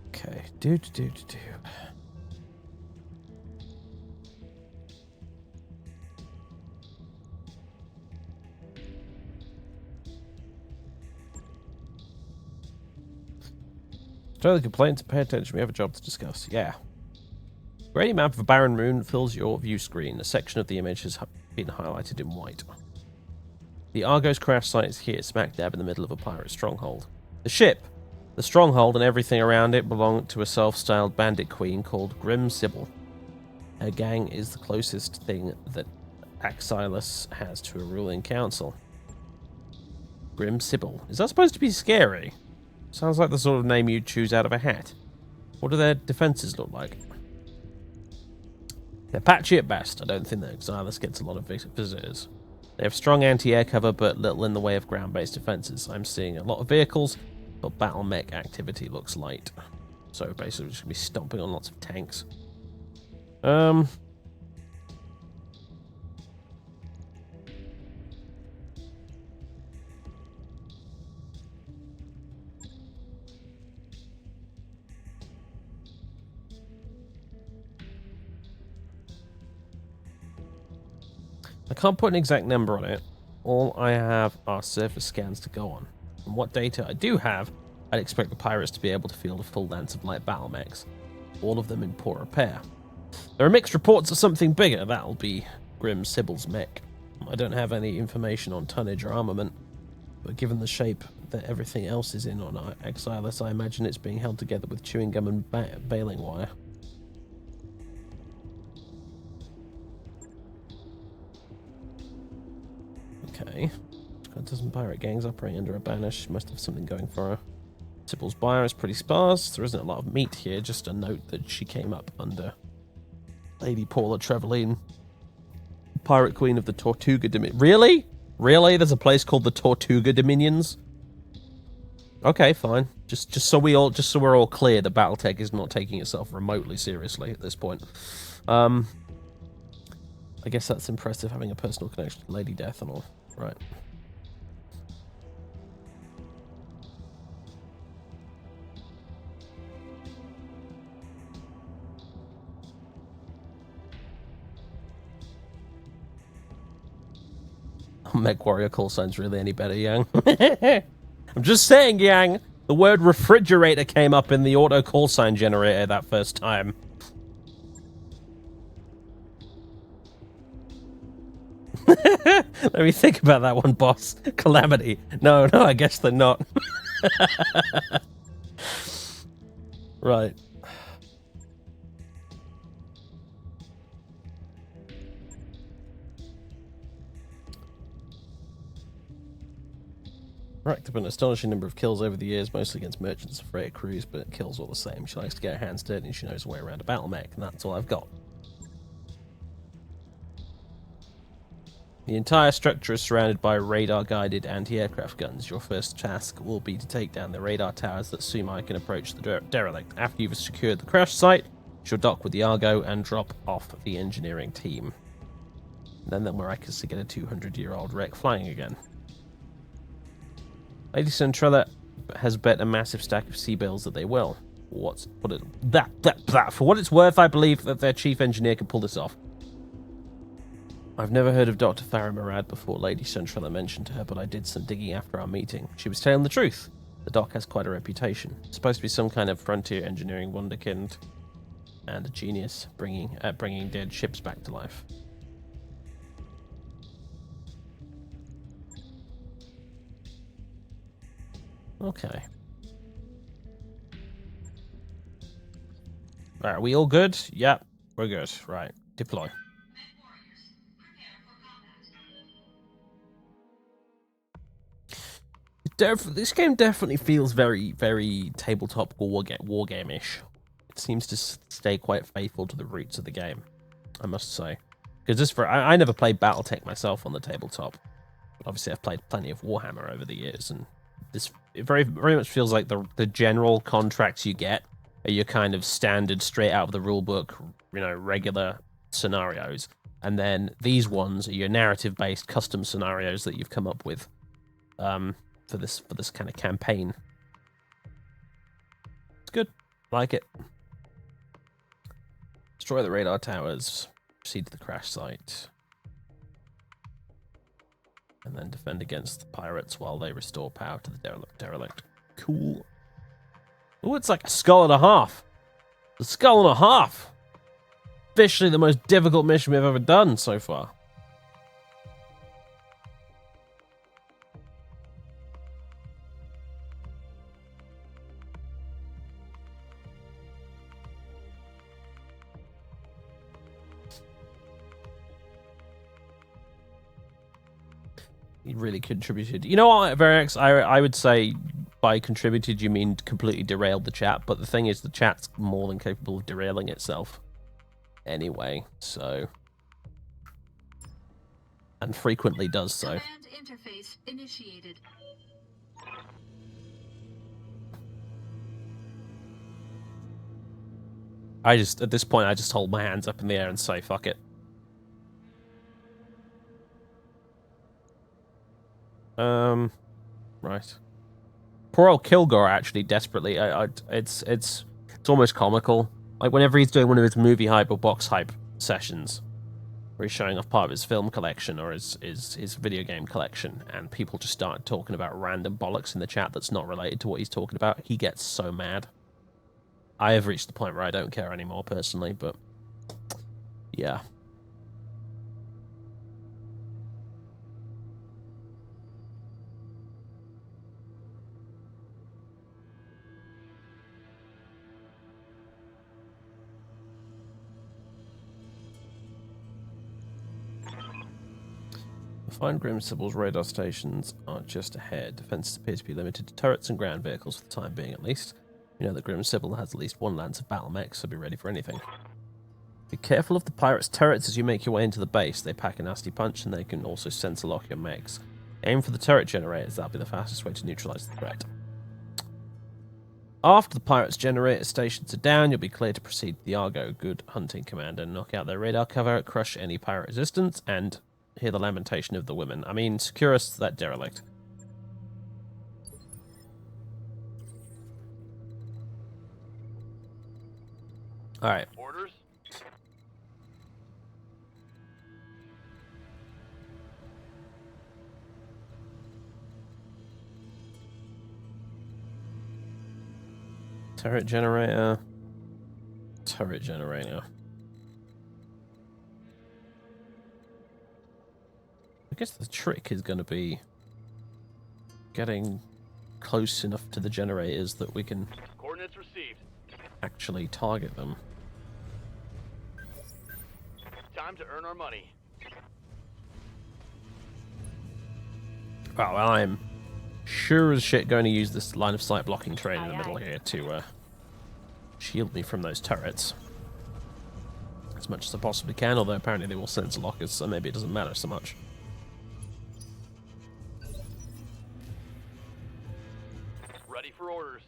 Okay. Do. Try the complaints and pay attention. We have a job to discuss. Yeah. Grainy map of a barren moon fills your view screen. A section of the image has been highlighted in white. The Argos crash site is here, smack dab in the middle of a pirate stronghold. The ship, the stronghold, and everything around it belong to a self-styled bandit queen called Grim Sybil. Her gang is the closest thing that Axylus has to a ruling council. Grim Sybil. Is that supposed to be scary? Sounds like the sort of name you'd choose out of a hat. What do their defenses look like? They're patchy at best. I don't think that Axylus gets a lot of visitors. They have strong anti-air cover, but little in the way of ground-based defenses. I'm seeing a lot of vehicles, but battle mech activity looks light. So basically, we're just going to be stomping on lots of tanks. I can't put an exact number on it. All I have are surface scans to go on. From what data I do have, I'd expect the pirates to be able to field a full lance of light battle mechs, all of them in poor repair. There are mixed reports of something bigger. That'll be Grim Sybil's mech. I don't have any information on tonnage or armament, but given the shape that everything else is in on Axylus, I imagine it's being held together with chewing gum and baling wire. Okay. A dozen pirate gangs operating under a banner. She must have something going for her. Sybil's bio is pretty sparse. There isn't a lot of meat here. Just a note that she came up under Lady Paula Trevelyan, Pirate Queen of the Tortuga Dominions. Really? Really? There's a place called the Tortuga Dominions? Okay, fine. Just so we're all clear, the Battletech is not taking itself remotely seriously at this point. I guess that's impressive, having a personal connection to Lady Death and all. Right. Mech Warrior call sign's really any better, Yang. I'm just saying, Yang. The word refrigerator came up in the auto call sign generator that first time. Let me think about that one, boss. Calamity. No, I guess they're not. Right. Racked up an astonishing number of kills over the years, mostly against merchants and freighter crews, but kills all the same. She likes to get her hands dirty and she knows her way around a battle mech, and that's all I've got. The entire structure is surrounded by radar-guided anti-aircraft guns. Your first task will be to take down the radar towers that Sumai can approach the derelict. After you've secured the crash site, she'll dock with the Argo and drop off the engineering team. And then they'll miraculously get a 200-year-old wreck flying again. Lady Centrella has bet a massive stack of sea bills that they will. For what it's worth, I believe that their chief engineer can pull this off. I've never heard of Dr. Farah Murad before Lady Centrella mentioned her, but I did some digging after our meeting. She was telling the truth. The doc has quite a reputation. It's supposed to be some kind of frontier engineering wunderkind and a genius bringing dead ships back to life. Okay. Alright, are we all good? Yep, we're good. Right, deploy. This game definitely feels very, very tabletop wargame-ish. It seems to stay quite faithful to the roots of the game, I must say. Because I never played Battletech myself on the tabletop. But obviously, I've played plenty of Warhammer over the years, and it very, very much feels like the general contracts you get are your kind of standard, straight out of the rulebook, regular scenarios, and then these ones are your narrative-based custom scenarios that you've come up with. For this kind of campaign. It's good. Like it. Destroy the radar towers. Proceed to the crash site. And then defend against the pirates while they restore power to the derelict. Cool. Oh, it's like a skull and a half. A skull and a half. Officially the most difficult mission we've ever done so far. He really contributed. You know what, Verex? I would say by contributed you mean completely derailed the chat, but the thing is the chat's more than capable of derailing itself anyway, so... And frequently does so. Command interface initiated. At this point, I just hold my hands up in the air and say, fuck it. Right. Poor old Kilgore actually desperately. It's almost comical. Like whenever he's doing one of his movie hype or box hype sessions, where he's showing off part of his film collection or his video game collection, and people just start talking about random bollocks in the chat that's not related to what he's talking about, he gets so mad. I have reached the point where I don't care anymore personally, but yeah. Find Grim Sibyl's radar stations are just ahead. Defenses appear to be limited to turrets and ground vehicles for the time being, at least. You know that Grim Sibyl has at least one lance of battle mechs, so be ready for anything. Be careful of the pirates' turrets as you make your way into the base. They pack a nasty punch, and they can also sensor lock your mechs. Aim for the turret generators. That'll be the fastest way to neutralize the threat. After the pirates' generator stations are down, you'll be clear to proceed to the Argo. Good hunting, Commander. Knock out their radar cover, crush any pirate resistance, and hear the lamentation of the women. I mean, secure us to that derelict. Alright. Orders? Turret generator. Turret generator. guess the trick is going to be getting close enough to the generators that we can Coordinates received. actually target them. Time to earn our money. Well, I'm sure as shit going to use this line of sight blocking terrain in the Aye, middle aye. here to shield me from those turrets. As much as I possibly can, although apparently they will sense lockers, so maybe it doesn't matter so much. Ready for orders.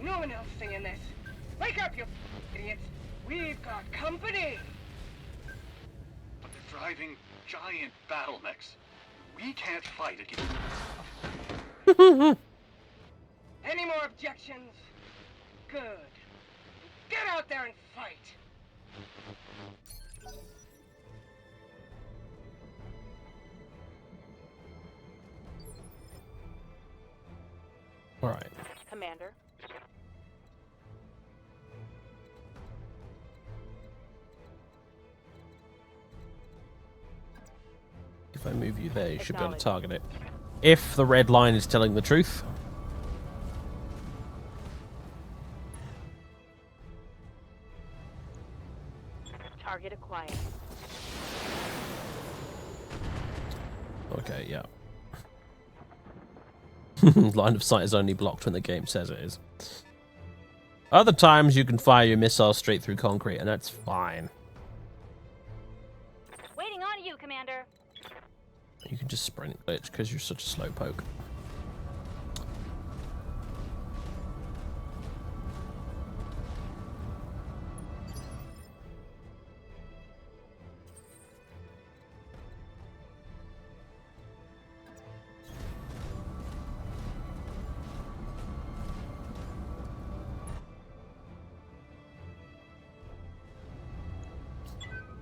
No one else singing this. Wake up, you idiots. We've got company. But they're driving giant battle mechs. We can't fight against. Any more objections? Good. Get out there and fight. All right. Commander. If I move you there, you should be able to target it. If the red line is telling the truth. Target acquired. Okay, yeah. Line of sight is only blocked when the game says it is. Other times you can fire your missiles straight through concrete, and that's fine. Waiting on you, Commander. You can just sprint glitch because you're such a slow poke.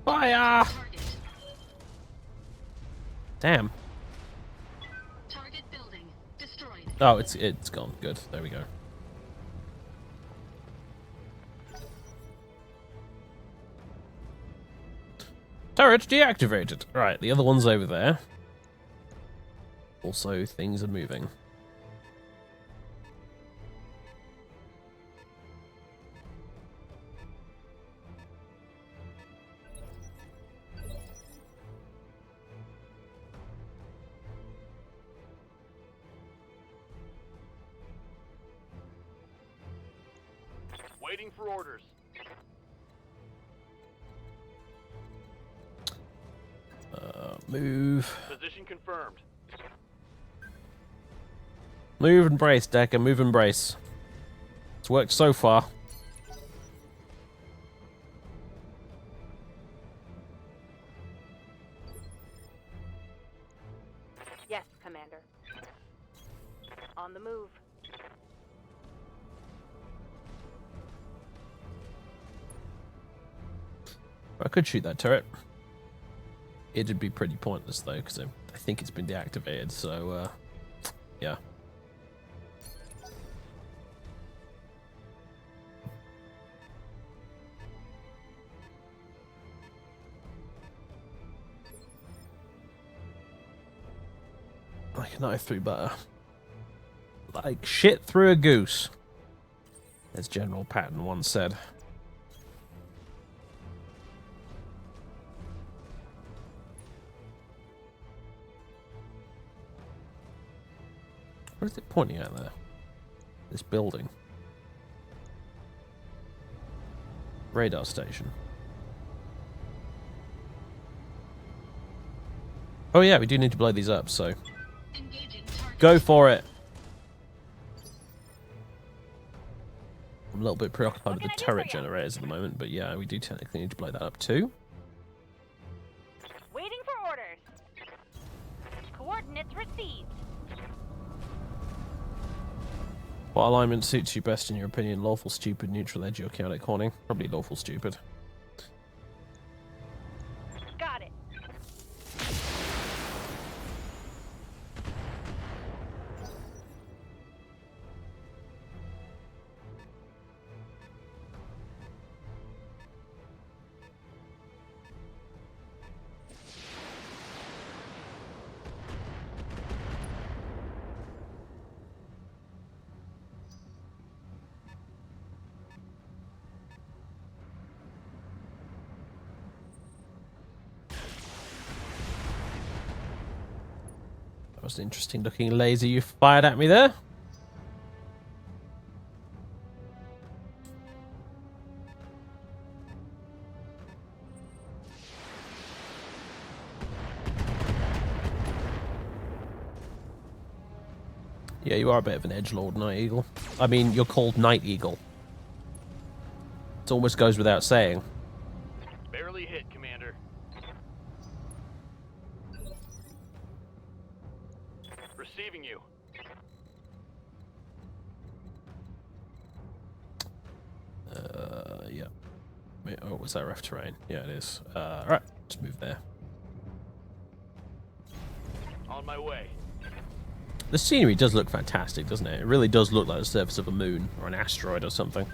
Fire! Target. Damn. Target building. Destroyed. Oh, it's gone. Good. There we go. Turret deactivated. Right, the other one's over there. Also, things are moving. Waiting for orders. Move. Position confirmed. Move and brace, Decker. Move and brace. It's worked so far. Yes, Commander. On the move. I could shoot that turret. It'd be pretty pointless though, because I think it's been deactivated, so yeah. Like a knife through butter. Like shit through a goose, as General Patton once said. What is it pointing at there? This building. Radar station. Oh yeah, we do need to blow these up, so Engaging target. go for it. I'm a little bit preoccupied with the turret generators at the moment, but yeah, we do technically need to blow that up too. Waiting for orders. Coordinates received. What alignment suits you best in your opinion? Lawful, stupid, neutral, edgy, or chaotic horning? Probably lawful, stupid. was an interesting looking laser you fired at me there. Yeah, you are a bit of an edgelord, Night Eagle. I mean, you're called Night Eagle. It almost goes without saying. Barely hit, Commander. Receiving you. Yeah. Wait, oh, was that rough terrain? Yeah, it is. Alright, let's move there. On my way. The scenery does look fantastic, doesn't it? It really does look like the surface of a moon or an asteroid or something.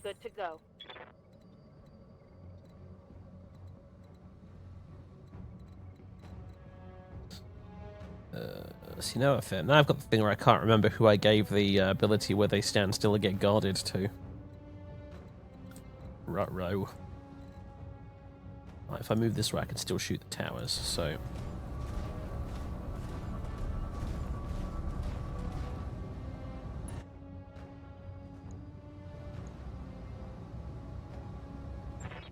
Good to go. See, now I've got the thing where I can't remember who I gave the ability where they stand still and get guarded to. Ruh-roh. Right, if I move this way, I can still shoot the towers, so...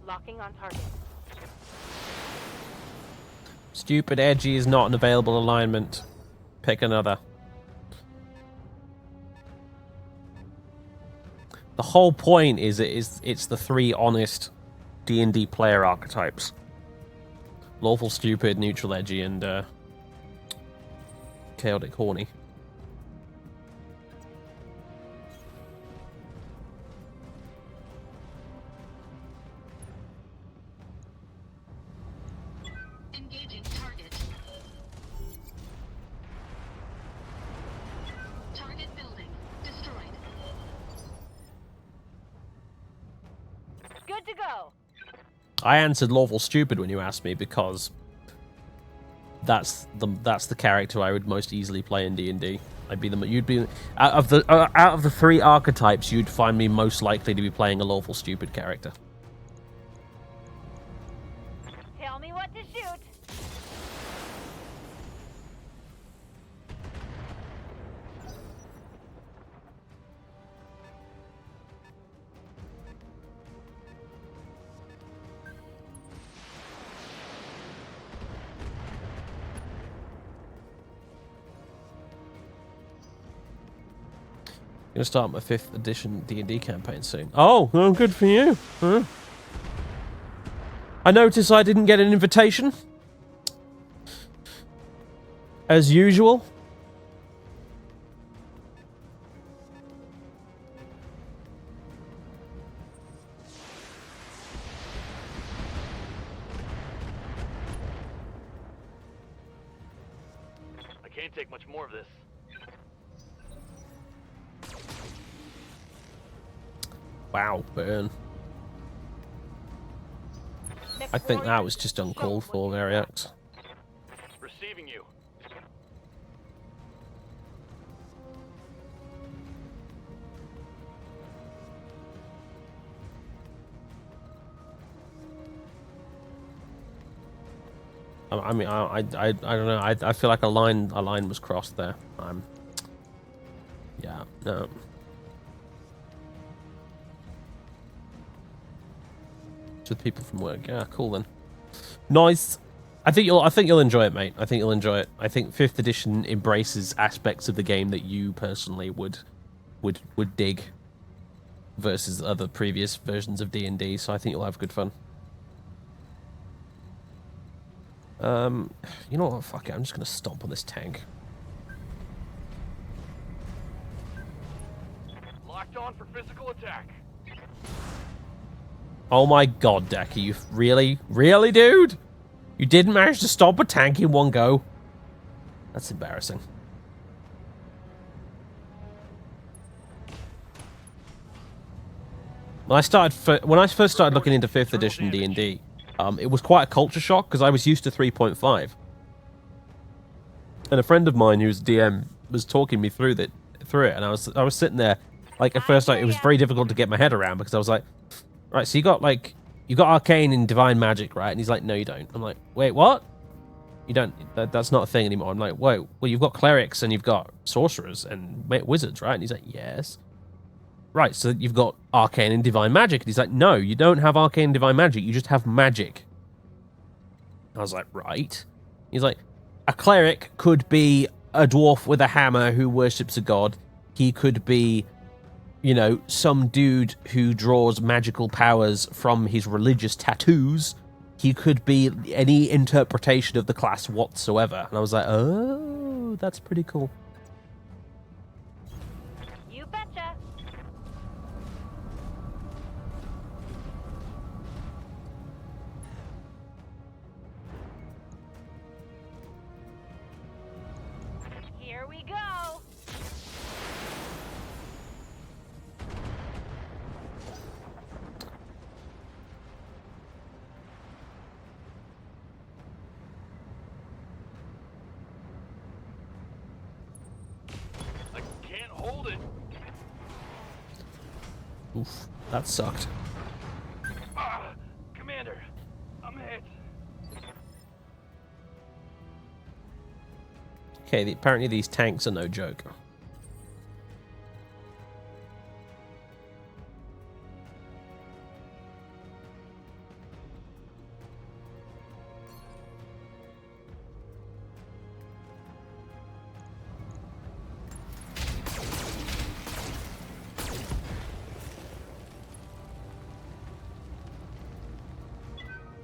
Locking on target. Stupid edgy is not an available alignment. Pick another. The whole point is it's the three honest D&D player archetypes. Lawful stupid, neutral edgy, and chaotic horny. Engaging target. Target building destroyed. Good to go. I answered lawful stupid when you asked me because that's the character I would most easily play in D&D. You'd be out of the three archetypes, you'd find me most likely to be playing a lawful stupid character. Tell me what to shoot. Gonna start my 5th edition D&D campaign soon. Oh, well, good for you. Huh? I notice I didn't get an invitation. As usual. I can't take much more of this. Wow, burn. I think that was just uncalled for, Variax. Receiving you. I mean, I don't know. I feel like a line was crossed there. Yeah, no. With people from work. Yeah, cool then. Nice. I think you'll enjoy it, mate. I think you'll enjoy it. I think 5th edition embraces aspects of the game that you personally would dig versus other previous versions of D&D, so I think you'll have good fun. You know what? Fuck it. I'm just gonna stomp on this tank. Locked on for physical attack. Oh my god, Decker, you really, dude? You didn't manage to stop a tank in one go? That's embarrassing. When I first started looking into 5th edition D&D, it was quite a culture shock because I was used to 3.5. And a friend of mine who's DM was talking me through it, and I was sitting there, like at first, like it was very difficult to get my head around because I was like, right, so you got arcane and divine magic, right? And he's like, no, you don't. I'm like, wait, what? You don't. That's not a thing anymore. I'm like, whoa, well, you've got clerics and you've got sorcerers and wizards, right? And he's like, yes. Right, so you've got arcane and divine magic. And he's like, no, you don't have arcane and divine magic. You just have magic. I was like, right. He's like, a cleric could be a dwarf with a hammer who worships a god. He could be, you know, some dude who draws magical powers from his religious tattoos. He could be any interpretation of the class whatsoever. And I was like, oh, that's pretty cool. You betcha. Here we go. I can't hold it. Oof, that sucked. Commander, I'm hit. Okay, apparently these tanks are no joke.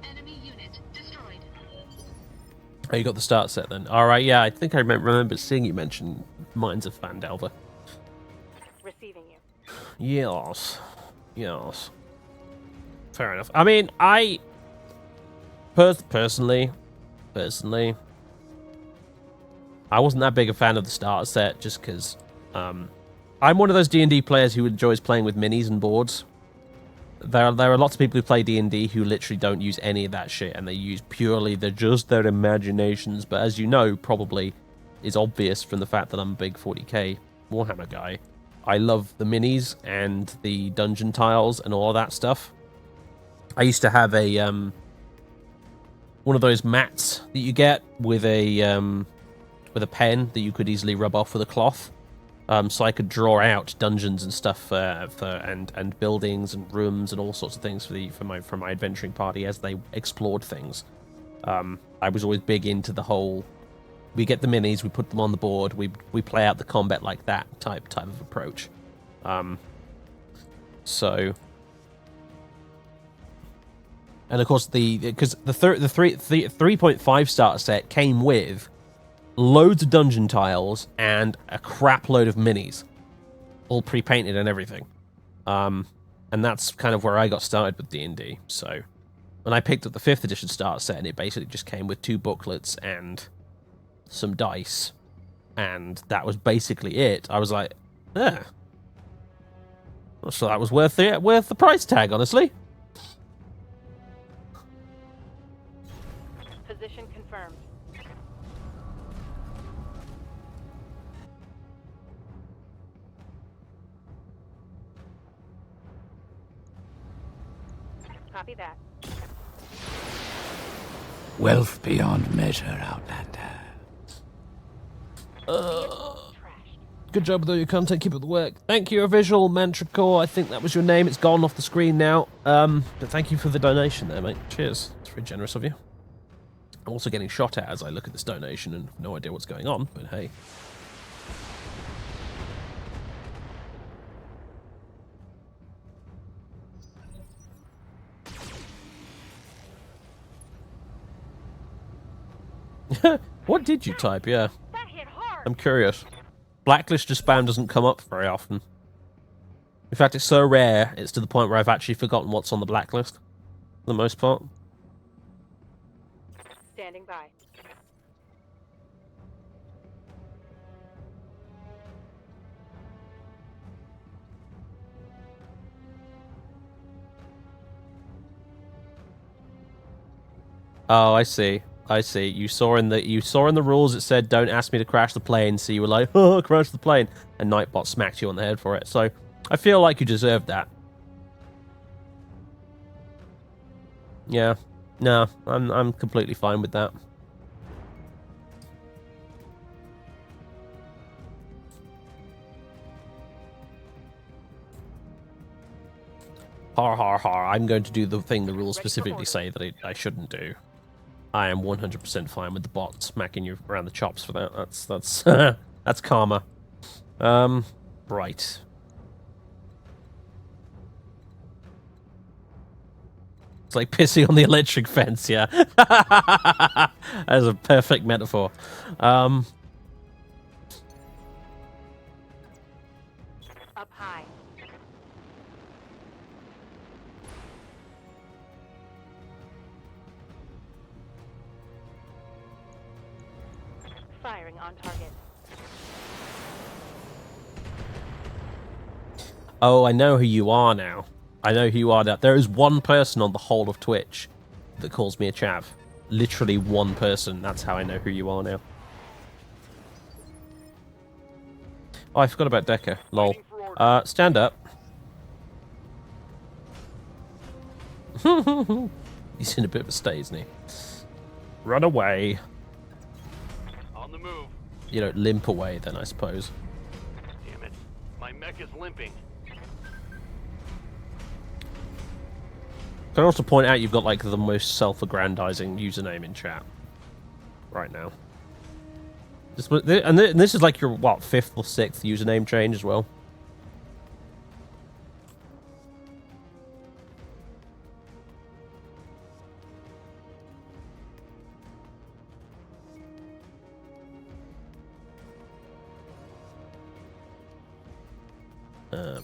Enemy unit destroyed. Oh, you got the start set then. All right, yeah, I think I remember seeing you mention Mines of Phandelver. Receiving you. Yes. Yes. Fair enough. I mean, I... Personally, I wasn't that big a fan of the starter set just because I'm one of those D&D players who enjoys playing with minis and boards. There are lots of people who play D&D who literally don't use any of that shit, and they use purely just their imaginations. But as you know, probably is obvious from the fact that I'm a big 40k Warhammer guy. I love the minis and the dungeon tiles and all of that stuff. I used to have a one of those mats that you get with a pen that you could easily rub off with a cloth. So I could draw out dungeons and stuff and buildings and rooms and all sorts of things for my adventuring party as they explored things. I was always big into the whole. We get the minis, we put them on the board, we play out the combat like that type of approach. So, and of course because the 3.5 starter set came with loads of dungeon tiles and a crap load of minis, all pre-painted and everything. And that's kind of where I got started with D&D. So when I picked up the 5th edition starter set, and it basically just came with 2 booklets and some dice, and that was basically it. I was like, yeah, not sure that was worth the price tag, honestly. Position confirmed. Copy that. Wealth beyond measure, Outlander. Good job with all your content. Keep up the work. Thank you, Visual Mantracore. I think that was your name. It's gone off the screen now. But thank you for the donation there, mate. Cheers. It's very generous of you. I'm also getting shot at as I look at this donation and have no idea what's going on, but hey. What did you type? Yeah. That hit hard. I'm curious. Blacklisted spam doesn't come up very often. In fact, it's so rare, it's to the point where I've actually forgotten what's on the blacklist, for the most part. Standing by. Oh, I see. I see. You saw in the rules it said don't ask me to crash the plane, so you were like, oh, crash the plane, and Nightbot smacked you on the head for it. So I feel like you deserved that. Yeah. No, I'm completely fine with that. Har har har, I'm going to do the thing the rules specifically say that I shouldn't do. I am 100% fine with the bot smacking you around the chops for that. That's that's karma. Right. It's like pissing on the electric fence, yeah. That's a perfect metaphor. Up high. Firing on target. Oh, I know who you are now. I know who you are now. There is one person on the whole of Twitch that calls me a chav. Literally one person. That's how I know who you are now. Oh, I forgot about Decker. Lol. Stand up. He's in a bit of a state, isn't he? Run away. On the move. You know, limp away then, I suppose. Damn it. My mech is limping. Can I also point out you've got like the most self-aggrandizing username in chat right now. And this is like your what, 5th or 6th username change as well.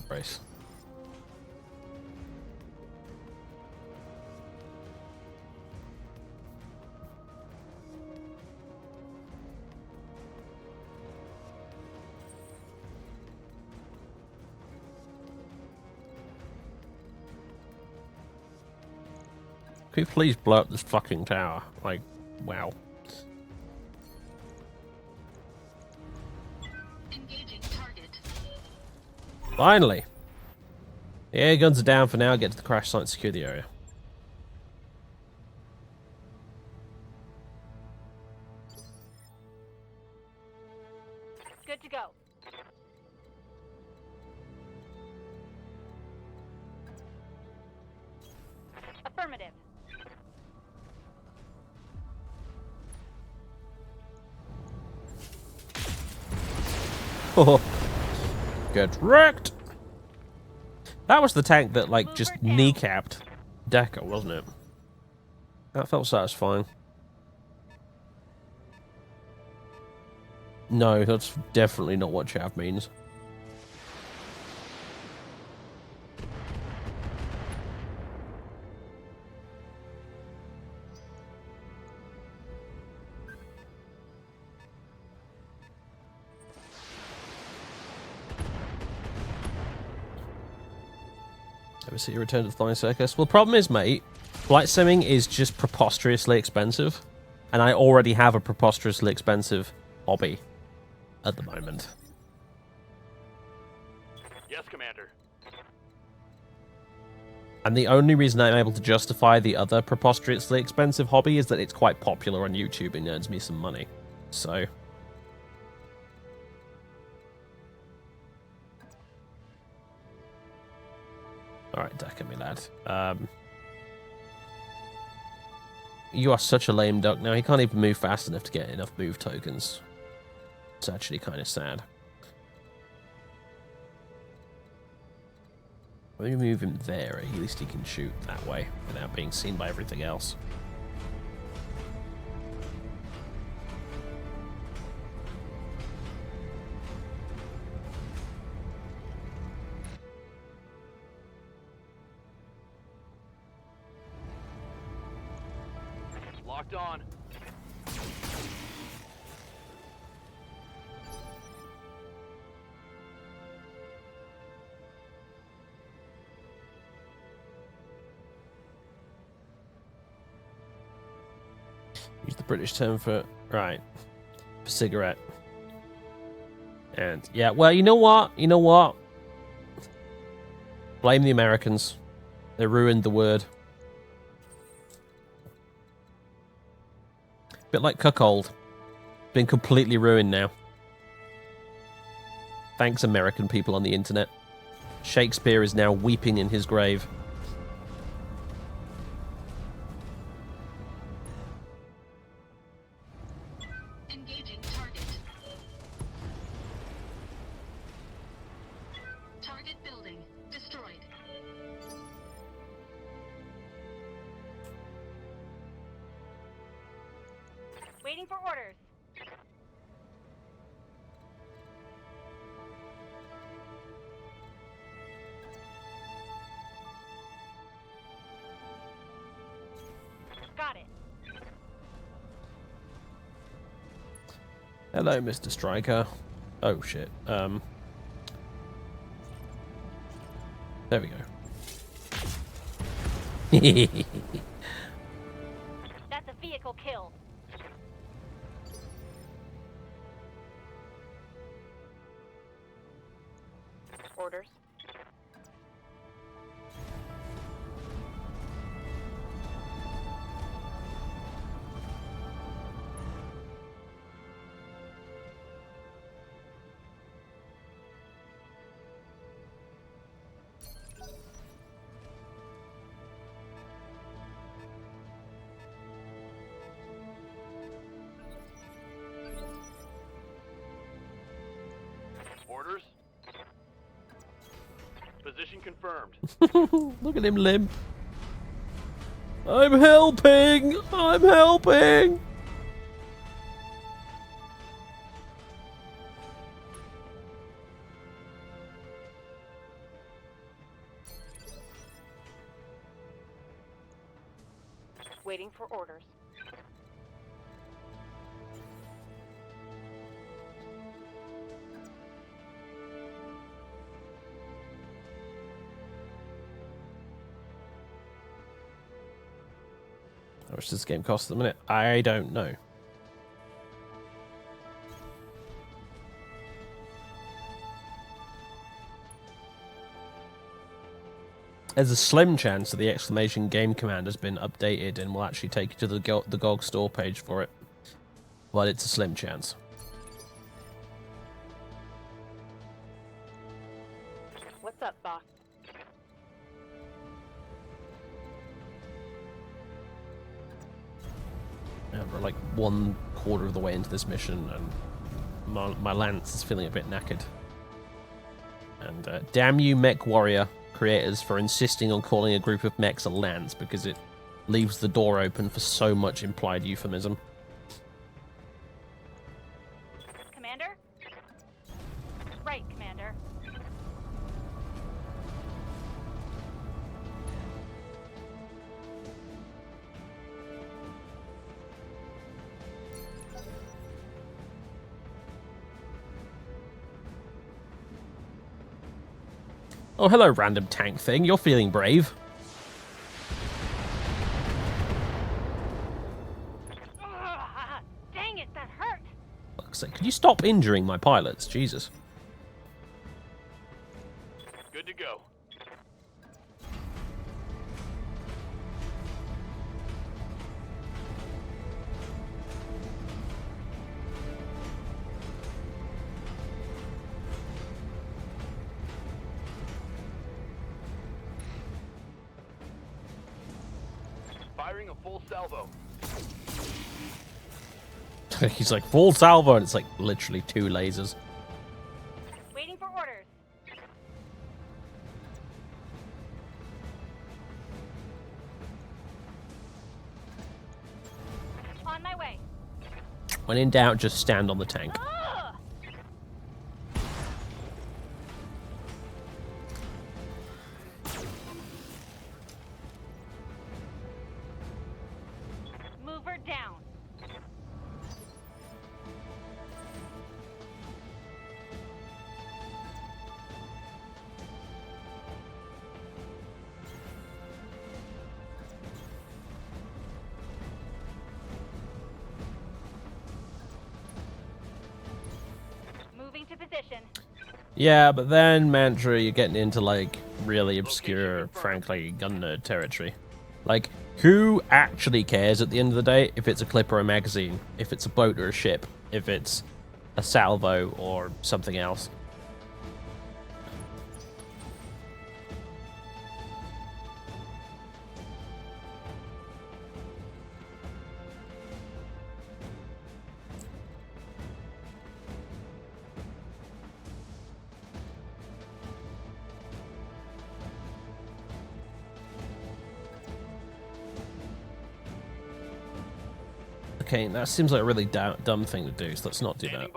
Brace. Can you please blow up this fucking tower? Like, wow. Engaging target. Finally! The air guns are down for now. Get to the crash site and secure the area. Good to go. Affirmative. Oh, get wrecked! That was the tank that, like, just kneecapped Decker, wasn't it? That felt satisfying. No, that's definitely not what chav means. Ever see a return to the flying circus? Well, the problem is, mate, flight simming is just preposterously expensive. And I already have a preposterously expensive hobby at the moment. Yes, Commander. And the only reason I'm able to justify the other preposterously expensive hobby is that it's quite popular on YouTube and earns me some money. So... Alright, Decker, me lad. You are such a lame duck now. He can't even move fast enough to get enough move tokens. It's actually kind of sad. When you move him there, at least he can shoot that way without being seen by everything else. Locked on. Use the British term for cigarette. And yeah, well, you know what? Blame the Americans. They ruined the word. Bit like cuckold. Been completely ruined now. Thanks, American people on the internet. Shakespeare is now weeping in his grave. Engaging target. Target building destroyed. Waiting for orders. Got it. Hello, Mr. Striker. Oh, shit. There we go. That's a vehicle kill. Orders. Orders? Position confirmed. Look at him limp. I'm helping! I'm helping! Waiting for orders. How much does this game cost at the minute? I don't know. There's a slim chance that the exclamation game command has been updated and will actually take you to the GOG store page for it. But it's a slim chance. What's up, boss? Yeah, we're like 1/4 of the way into this mission, and my lance is feeling a bit knackered. And damn you, Mech Warrior creators, for insisting on calling a group of mechs a lance, because it leaves the door open for so much implied euphemism. Commander? Right, Commander. Oh, hello, random tank thing. You're feeling brave. Dang it, that hurt! Fuck's sake, could you stop injuring my pilots? Jesus. Good to go. Firing a full salvo. He's like, full salvo, and it's like literally 2 lasers. Waiting for orders. On my way. When in doubt, just stand on the tank. Ugh! Move her down. Yeah, but then, Mantra, you're getting into, like, really obscure, frankly, gun nerd territory. Like, who actually cares at the end of the day if it's a clip or a magazine, if it's a boat or a ship, if it's a salvo or something else? Okay, that seems like a really dumb thing to do, so let's not do that.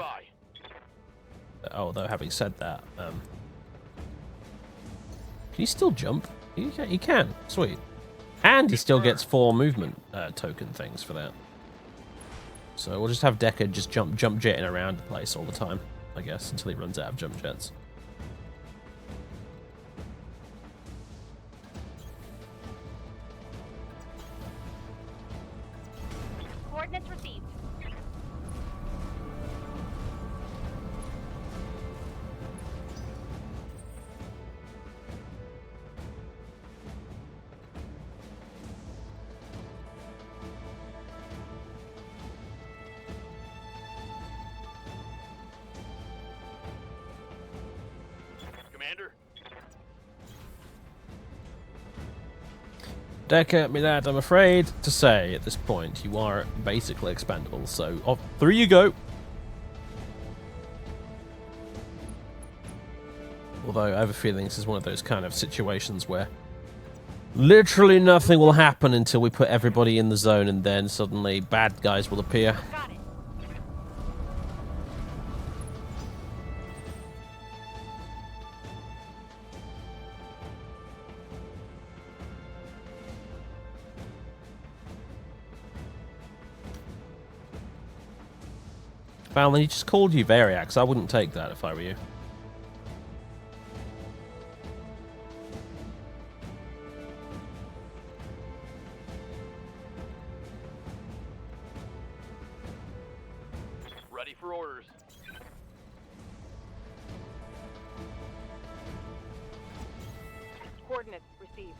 Although, having said that, can he still jump? He can. Sweet. And he still gets 4 movement token things for that. So we'll just have Deckard just jump jetting around the place all the time, I guess, until he runs out of jump jets. Coordinates received. Commander? Deckard, me lad, I'm afraid to say at this point you are basically expendable, so off through you go. Although I have a feeling this is one of those kind of situations where literally nothing will happen until we put everybody in the zone, and then suddenly bad guys will appear. Got it. Fallon, he just called you Variax. I wouldn't take that if I were you. Ready for orders. Coordinates received.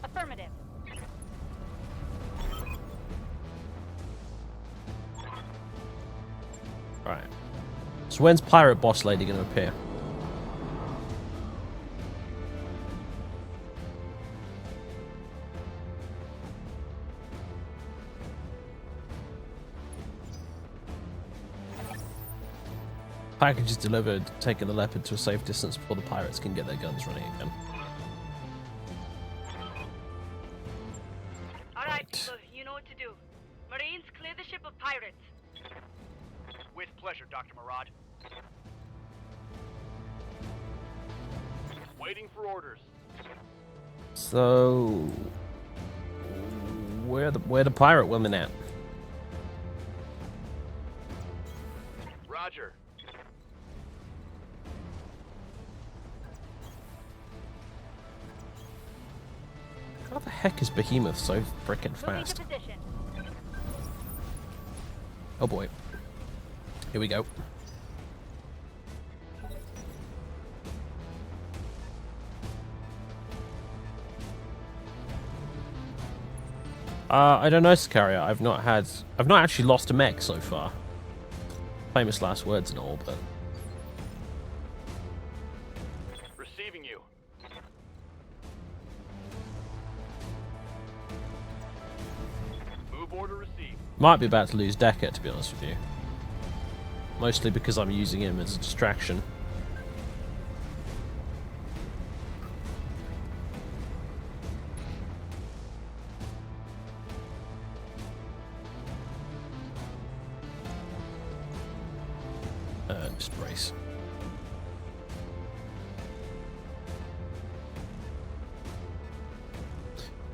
Affirmative. Right. So when's Pirate Boss Lady going to appear? Package is delivered, taking the Leopard to a safe distance before the pirates can get their guns running again. Alright, people, you know what to do. Marines, clear the ship of pirates. With pleasure, Dr. Murad. Waiting for orders. So, where the pirate women at? Roger. How the heck is Behemoth so frickin' Moving fast? to position. Oh boy. Here we go. I don't know, Sicaria. I've not actually lost a mech so far. Famous last words and all, but Receiving you. Move order received. might be about to lose Deckard, to be honest with you. Mostly because I'm using him as a distraction. Just brace.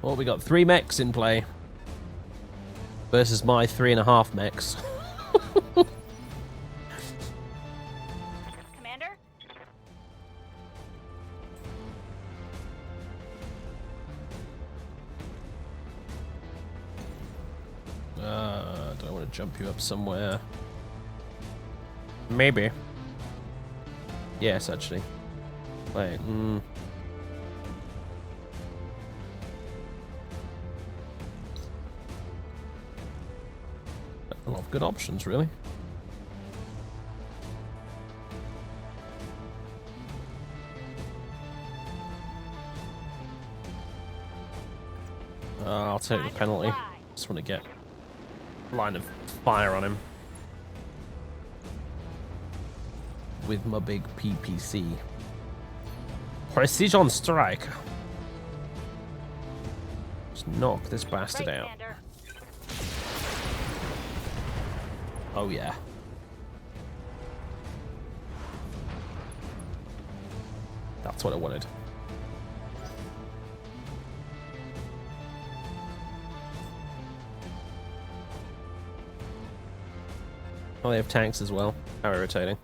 Well, we got 3 mechs in play versus my 3.5 mechs. Commander? Don't want to Gotta jump you up somewhere. Maybe. Yes, actually. Wait, a lot of good options, really. I'll take the penalty. Just want to get line of fire on him with my big PPC. Precision strike. Just knock this bastard out. Commander. Oh yeah. That's what I wanted. Oh, they have tanks as well. How irritating.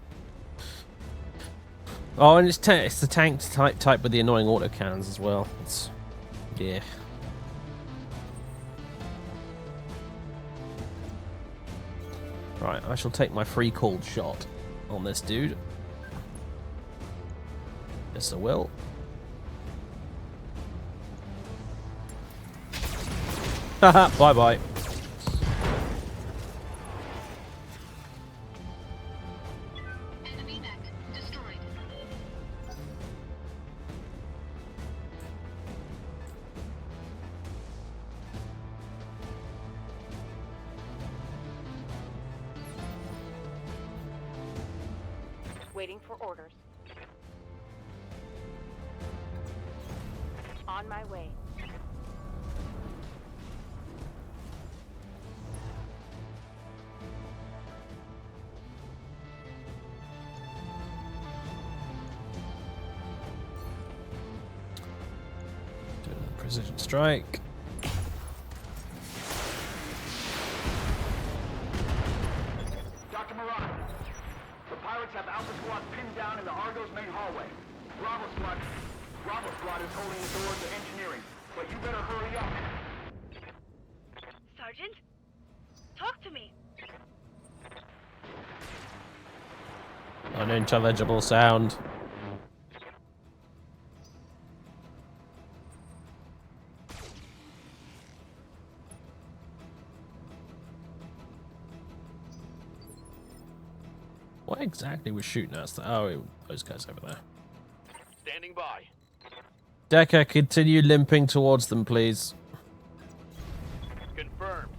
Oh, and it's the tank type with the annoying autocannons as well. It's... yeah. Right, I shall take my free called shot on this dude. Yes, I will. Haha, bye-bye. Enemy mech destroyed. Waiting for orders. On my way. Doing a precision strike. Dr. Murad, the pirates have Alpha Squad pinned down in the Argo's main hallway. Bravo Squad is holding the door to engineering, but you better hurry up. Sergeant? Talk to me. Unintelligible sound. What exactly was shooting at us? Oh, those guys over there. Standing by. Decker, continue limping towards them, please. Confirmed.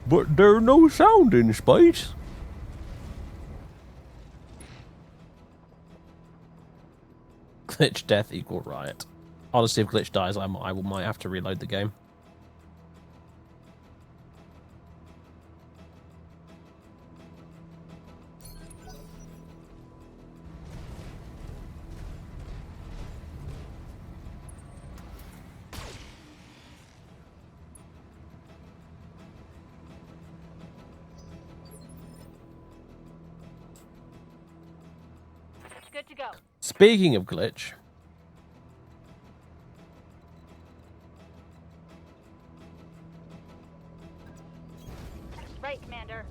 But there's no sound in space. Glitch death equal riot. Honestly, if Glitch dies, might have to reload the game. Good to go. Speaking of Glitch, Right, Commander.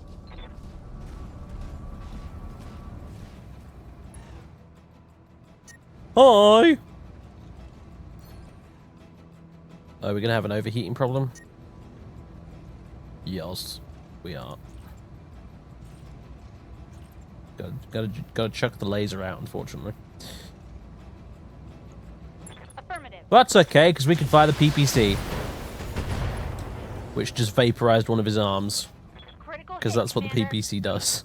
hi. Are we gonna have an overheating problem? Yes, we are. Gotta chuck the laser out, unfortunately. Affirmative. That's okay, because we can fire the PPC, which just vaporized one of his arms, Critical because hit, that's what the Commander. PPC does.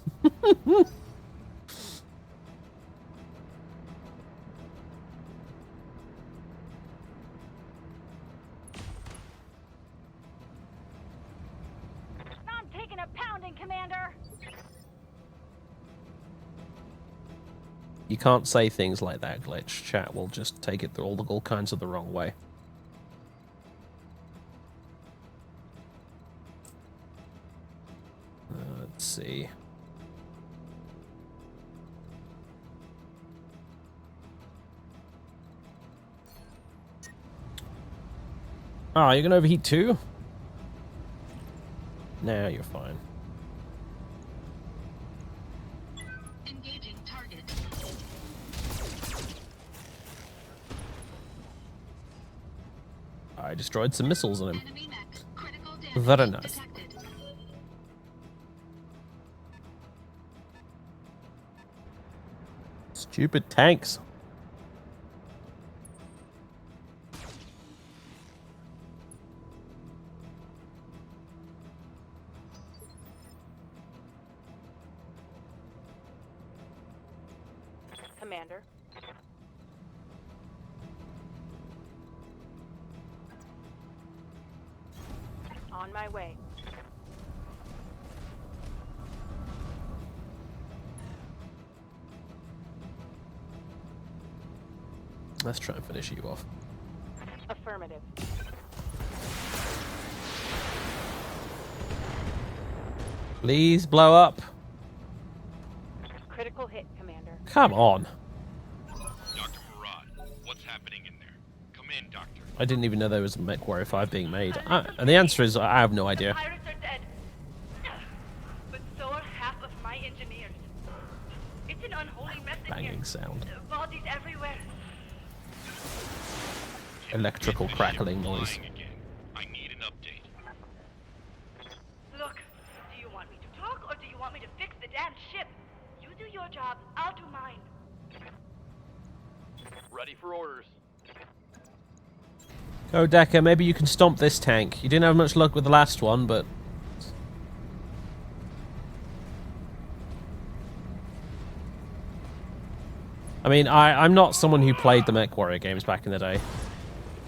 I'm taking a pounding, Commander. You can't say things like that, Glitch. Chat will just take it all kinds of the wrong way. Let's see. Oh, you're gonna overheat too? Nah, you're fine. Engaging target. I destroyed some missiles on him. Enemy mech. Critical damage Very nice. detected. Stupid tanks. Commander. On my way. Let's try and finish you off. Affirmative. Please blow up. Critical hit, Commander. Come on. Dr. Murad, what's happening in there? Come in, Doctor. I didn't even know there was a MechWarrior 5 being made. And the answer is I have no idea. The pirates are dead. But so are half of my engineers. It's an unholy mess in here. Banging sound. Bodies everywhere. Electrical crackling noise. Flying again. I need an update. Look, do you want me to talk or do you want me to fix the damn ship? You do your job, I'll do mine. Ready for orders. Go, Decker, maybe you can stomp this tank. You didn't have much luck with the last one, but... I mean, I'm not someone who played the MechWarrior games back in the day.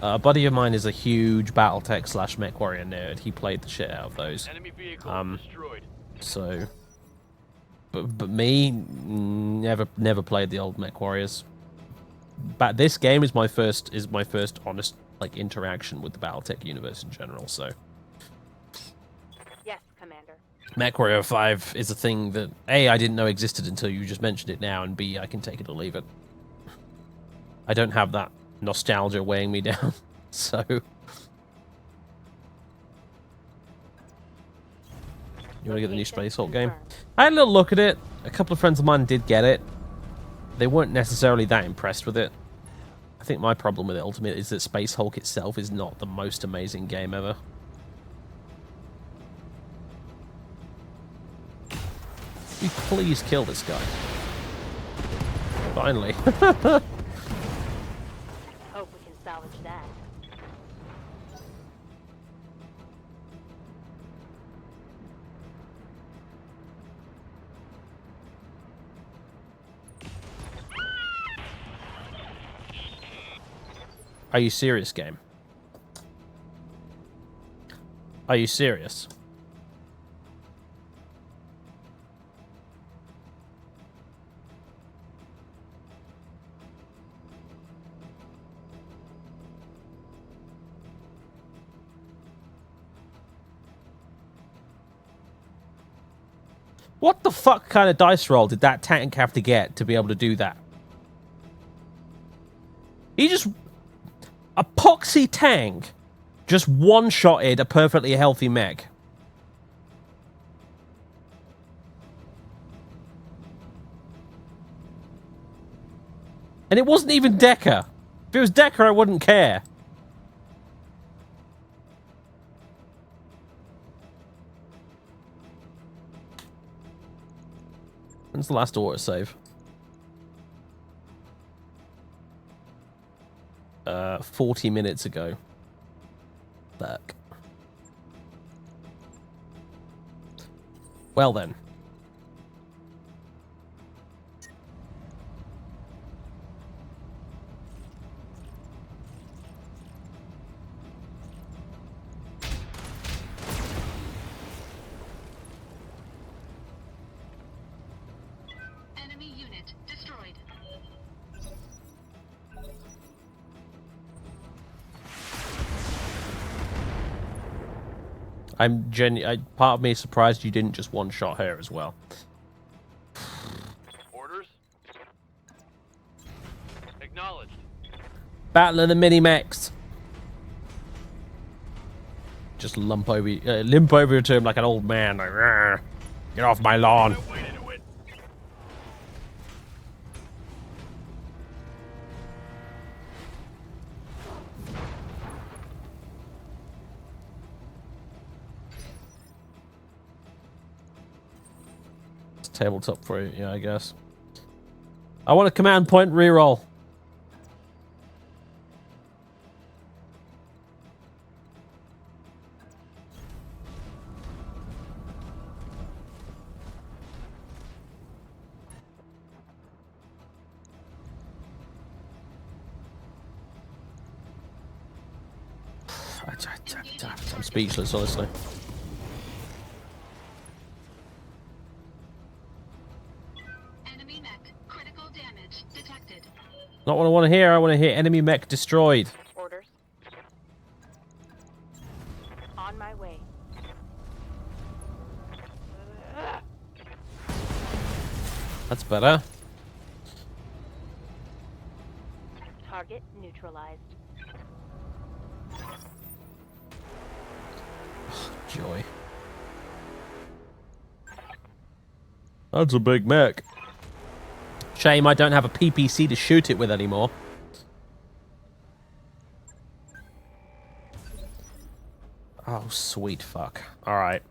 A buddy of mine is a huge Battletech / MechWarrior nerd. He played the shit out of those. Enemy vehicle destroyed. So... But me, never played the old MechWarriors. But this game is my first honest like interaction with the Battletech universe in general. So Yes, Commander. MechWarrior 5 is a thing that A, I didn't know existed until you just mentioned it now, and B, I can take it or leave it. I don't have that nostalgia weighing me down. So you want to get the new Space Hulk game? I had a little look at it. A couple of friends of mine did get it. They weren't necessarily that impressed with it. I think my problem with it ultimately is that Space Hulk itself is not the most amazing game ever. Will you please kill this guy? Finally. Hope we can salvage that. Are you serious, game? Are you serious? What the fuck kind of dice roll did that tank have to get to be able to do that? He just... A poxy tank just one-shotted a perfectly healthy mech. And it wasn't even Decker. If it was Decker, I wouldn't care. When's the last autosave? 40 minutes ago. Fuck. Well then. Enemy unit destroyed. Part of me is surprised you didn't just one-shot her as well. Orders. Acknowledged. Battle of the mini-mechs. just limp over to him like an old man. Like, "Rrr, get off my lawn." It's tabletop for you, yeah, I guess. I want a command point reroll. I'm speechless, honestly. Enemy mech. Critical damage detected. Not what I want to hear. I want to hear enemy mech destroyed. Orders. On my way. That's better. Target neutralized. Joy. That's a big mech. Shame I don't have a PPC to shoot it with anymore. Oh, sweet fuck. Alright.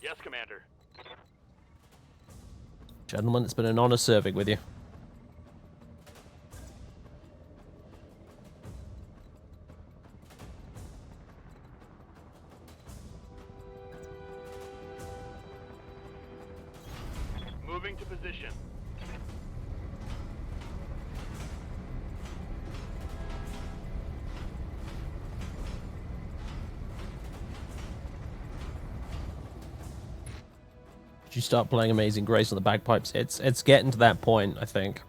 Yes, Commander. Gentlemen, it's been an honor serving with you. Moving to position. Did you start playing Amazing Grace on the bagpipes? It's getting to that point, I think.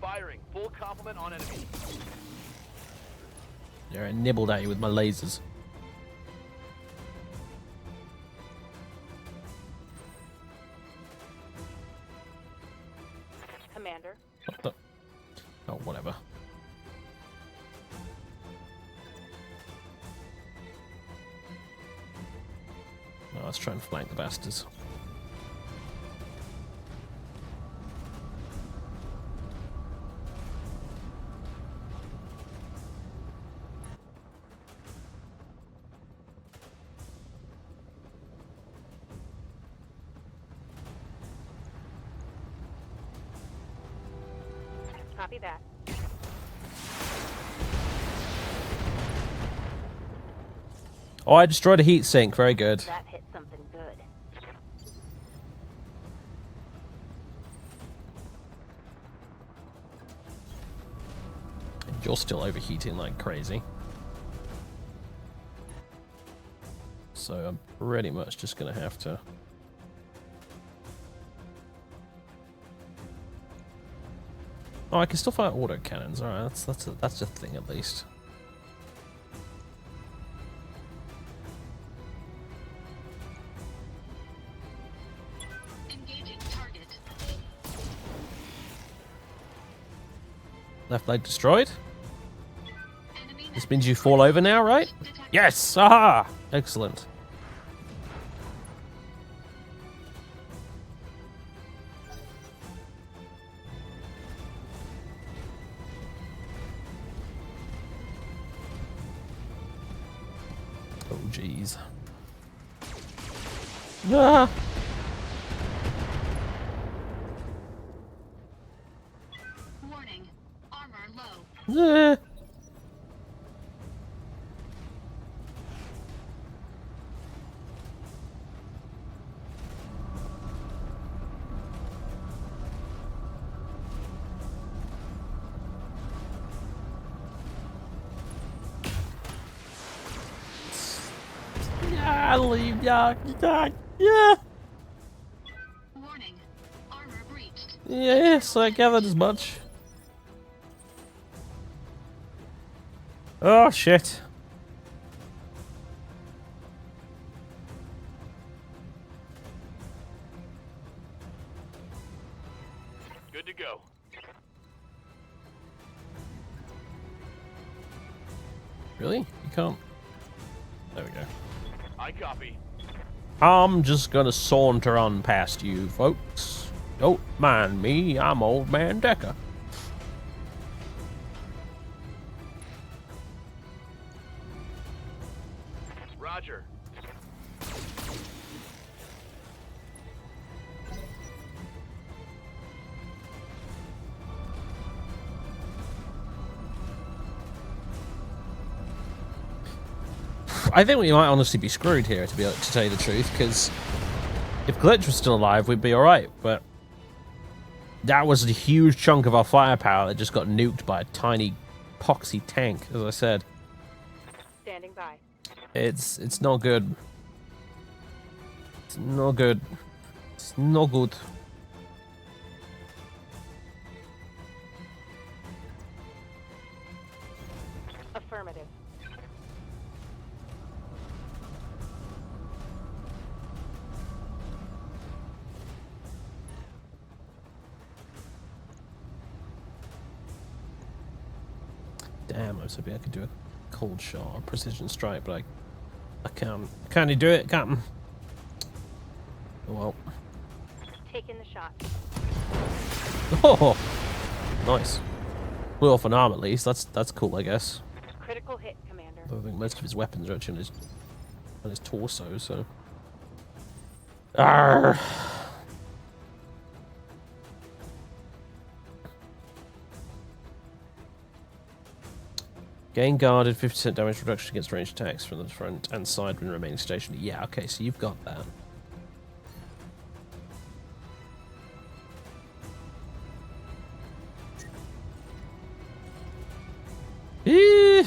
Firing. Full complement on enemy. Yeah, I nibbled at you with my lasers. Commander. What the? Oh, whatever. Oh, let's try and flank the bastards. Copy that. Oh, I destroyed a heat sink. Very good. That hit something good. And you're still overheating like crazy. So I'm pretty much just gonna have to. Oh, I can still fire auto cannons. All right, that's a thing at least. Engaging target. Left leg destroyed. Enemy This mech. means you fall over now, right? Detected. Yes! Aha! Excellent. Oh, jeez. Ah! Warning. Armor low. Eh. Yeah, leave, yeah. Warning. Armor breached. Yes, I gathered as much. Oh, shit. Good to go. Really? You can't... There we go. I copy. I'm just gonna saunter on past you, folks. Don't mind me, I'm Old Man Decker. Roger. I think we might honestly be screwed here, to tell you the truth, because if Glitch was still alive, we'd be alright, but that was a huge chunk of our firepower that just got nuked by a tiny poxy tank, as I said. Standing by. It's not good. It's not good. It's not good. Affirmative. Damn, I was hoping I could do a cold shot or precision strike, but I can't. Can you do it, Captain? Oh, well. Taking the shot. Oh, nice. Blew off an arm at least. That's cool, I guess. Critical hit, Commander. I think most of his weapons are actually on his torso, so. Arrgh. Gain guarded, 50% damage reduction against ranged attacks from the front and side when remaining stationary. Yeah, okay, so you've got that. Eh.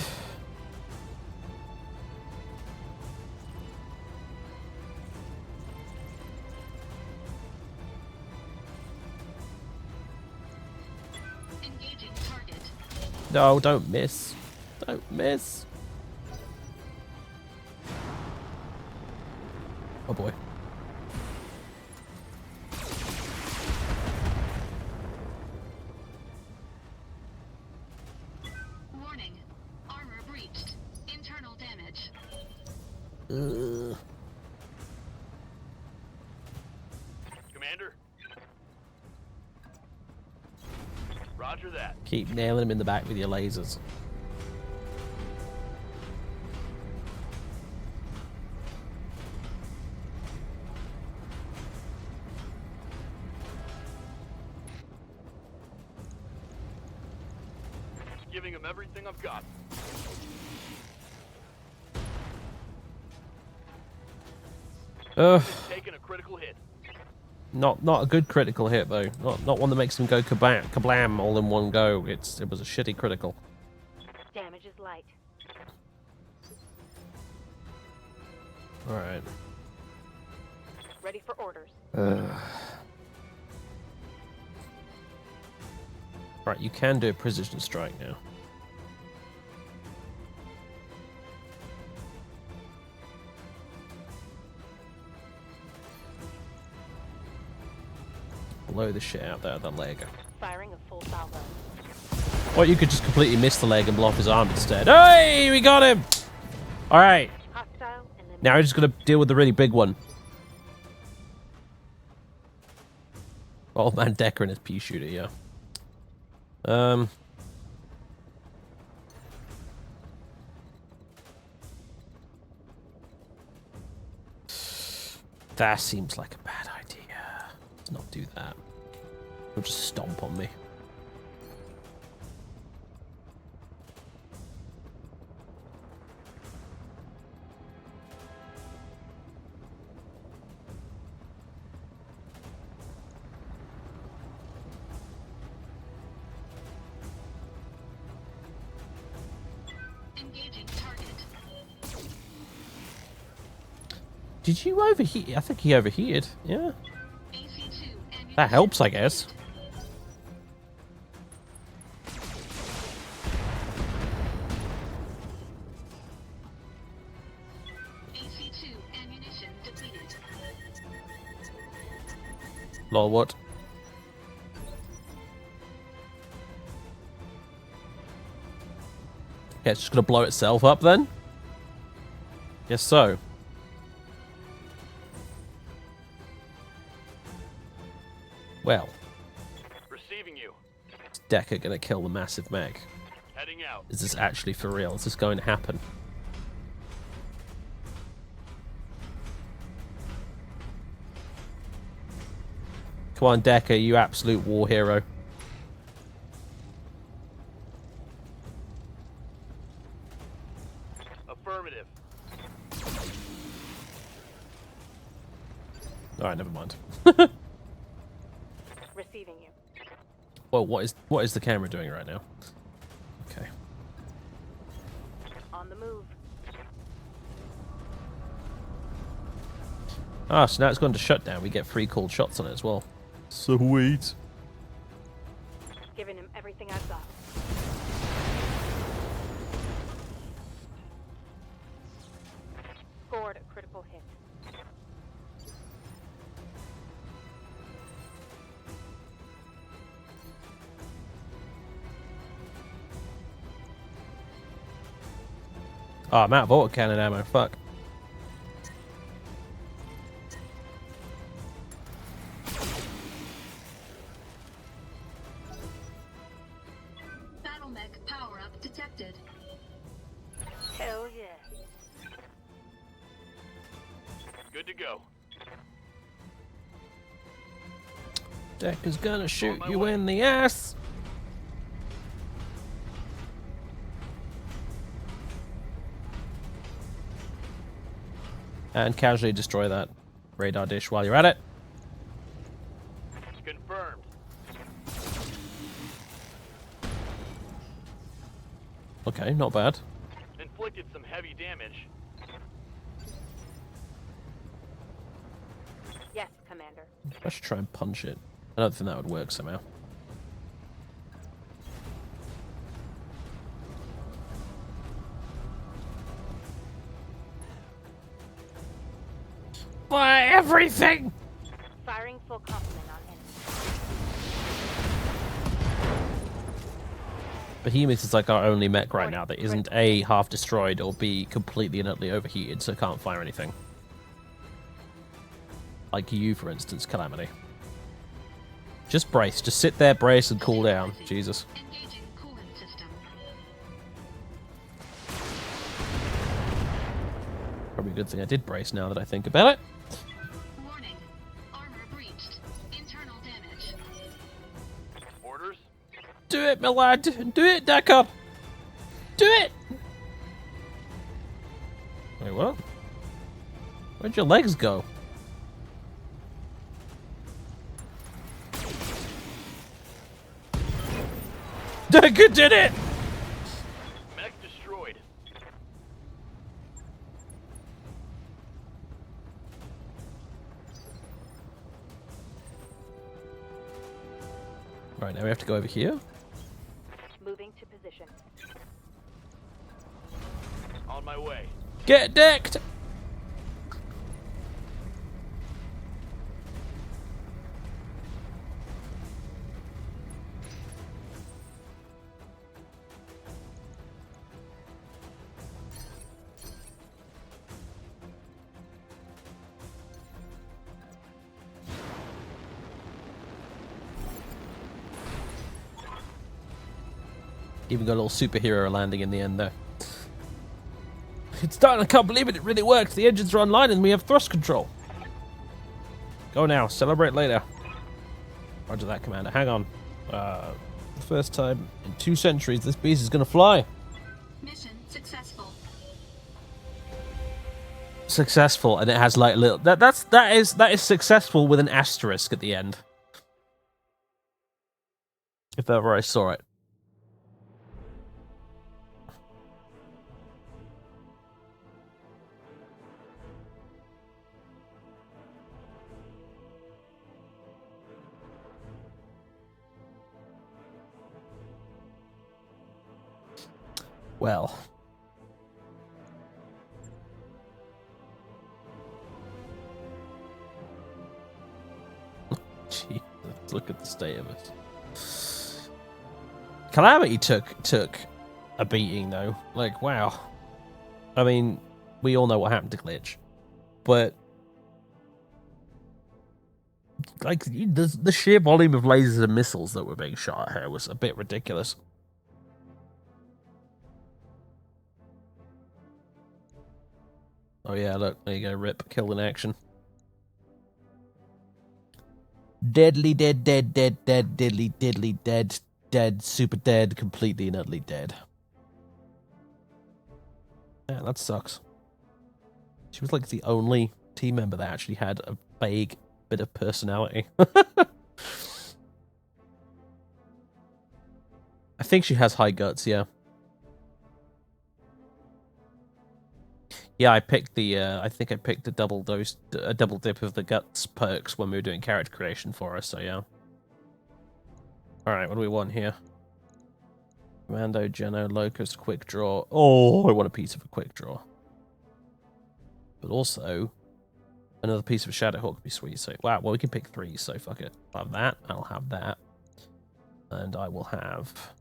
Engaging target. No, don't miss. Don't miss. Oh boy. Warning. Armor breached. Internal damage. Commander? Roger that. Keep nailing him in the back with your lasers. Giving him everything I've got. Taking a critical hit. Not a good critical hit though. Not one that makes him go kablam all in one go. It was a shitty critical. Damage is light. All right. Ready for orders. Right, you can do a precision strike now. Blow the shit out there of the leg. Firing a full salvo. Or you could just completely miss the leg and blow off his arm instead. Hey, we got him! Alright, Hostile and then now we're just gonna deal with the really big one. Old Man Decker and his pea shooter, yeah. That seems like a bad idea. Let's not do that. He'll just stomp on me. Engaging target. Did you overheat? I think he overheated. Yeah. AC2 ammunition. That helps, I guess. Lol, what? Okay, it's just gonna blow itself up then? Guess so. Well. Receiving you. Is Decker gonna kill the massive mech? Heading out. Is this actually for real? Is this going to happen? Come on, Decker, you absolute war hero. Affirmative. Alright, never mind. Receiving you. Well, what is the camera doing right now? Okay. On the move. Ah, so now it's gone to shutdown. We get free called shots on it as well. Sweet. Giving him everything I've got. Scored a critical hit. Oh, I'm out of autocannon ammo. Fuck. Battletech power-up detected. Hell yeah. Good to go. Decker's gonna shoot you in the ass. And casually destroy that radar dish while you're at it. Confirmed. Okay, not bad. Inflicted some heavy damage. Yes, Commander. I should try and punch it. I don't think that would work somehow. Fire everything! Firing full complement on enemy. Behemoth is like our only mech right now that isn't A, half destroyed, or B, completely and utterly overheated, so can't fire anything. Like you, for instance, Calamity. Just brace. Just sit there, brace, and cool down. Jesus. Engaging coolant system. Probably a good thing I did brace now that I think about it. Warning. Armor breached. Internal damage. Orders? Do it, my lad. Do it, Decker. Do it. Wait, what? Where'd your legs go? Decker did it! Mech destroyed. Right, now we have to go over here. Moving to position. On my way. Get decked! Even got a little superhero landing in the end there. It's done, I can't believe it, it really worked. The engines are online and we have thrust control. Go now, celebrate later. Roger that, Commander. Hang on. First time in 2 centuries this beast is gonna fly. Mission successful. Successful, and it has like little that is successful with an asterisk at the end. If ever I saw it. Well. look at the state of us. Calamity took a beating though. Like, wow. I mean, we all know what happened to Glitch, but like the sheer volume of lasers and missiles that were being shot at her was a bit ridiculous. Oh yeah, look, there you go, Rip, killed in action. Deadly dead, dead, dead, dead, diddly, diddly, dead, dead, super dead, completely and utterly dead. Yeah, that sucks. She was like the only team member that actually had a vague bit of personality. I think she has high guts, yeah. Yeah, I picked the. I think I picked a double dip of the guts perks when we were doing character creation for us. So yeah. All right, what do we want here? Commando, Geno, Locust, Quick Draw. Oh, I want a piece of a Quick Draw. But also, another piece of Shadowhawk would be sweet. So wow, well we can pick 3. So fuck it. I'll have that. I'll have that, and I will have.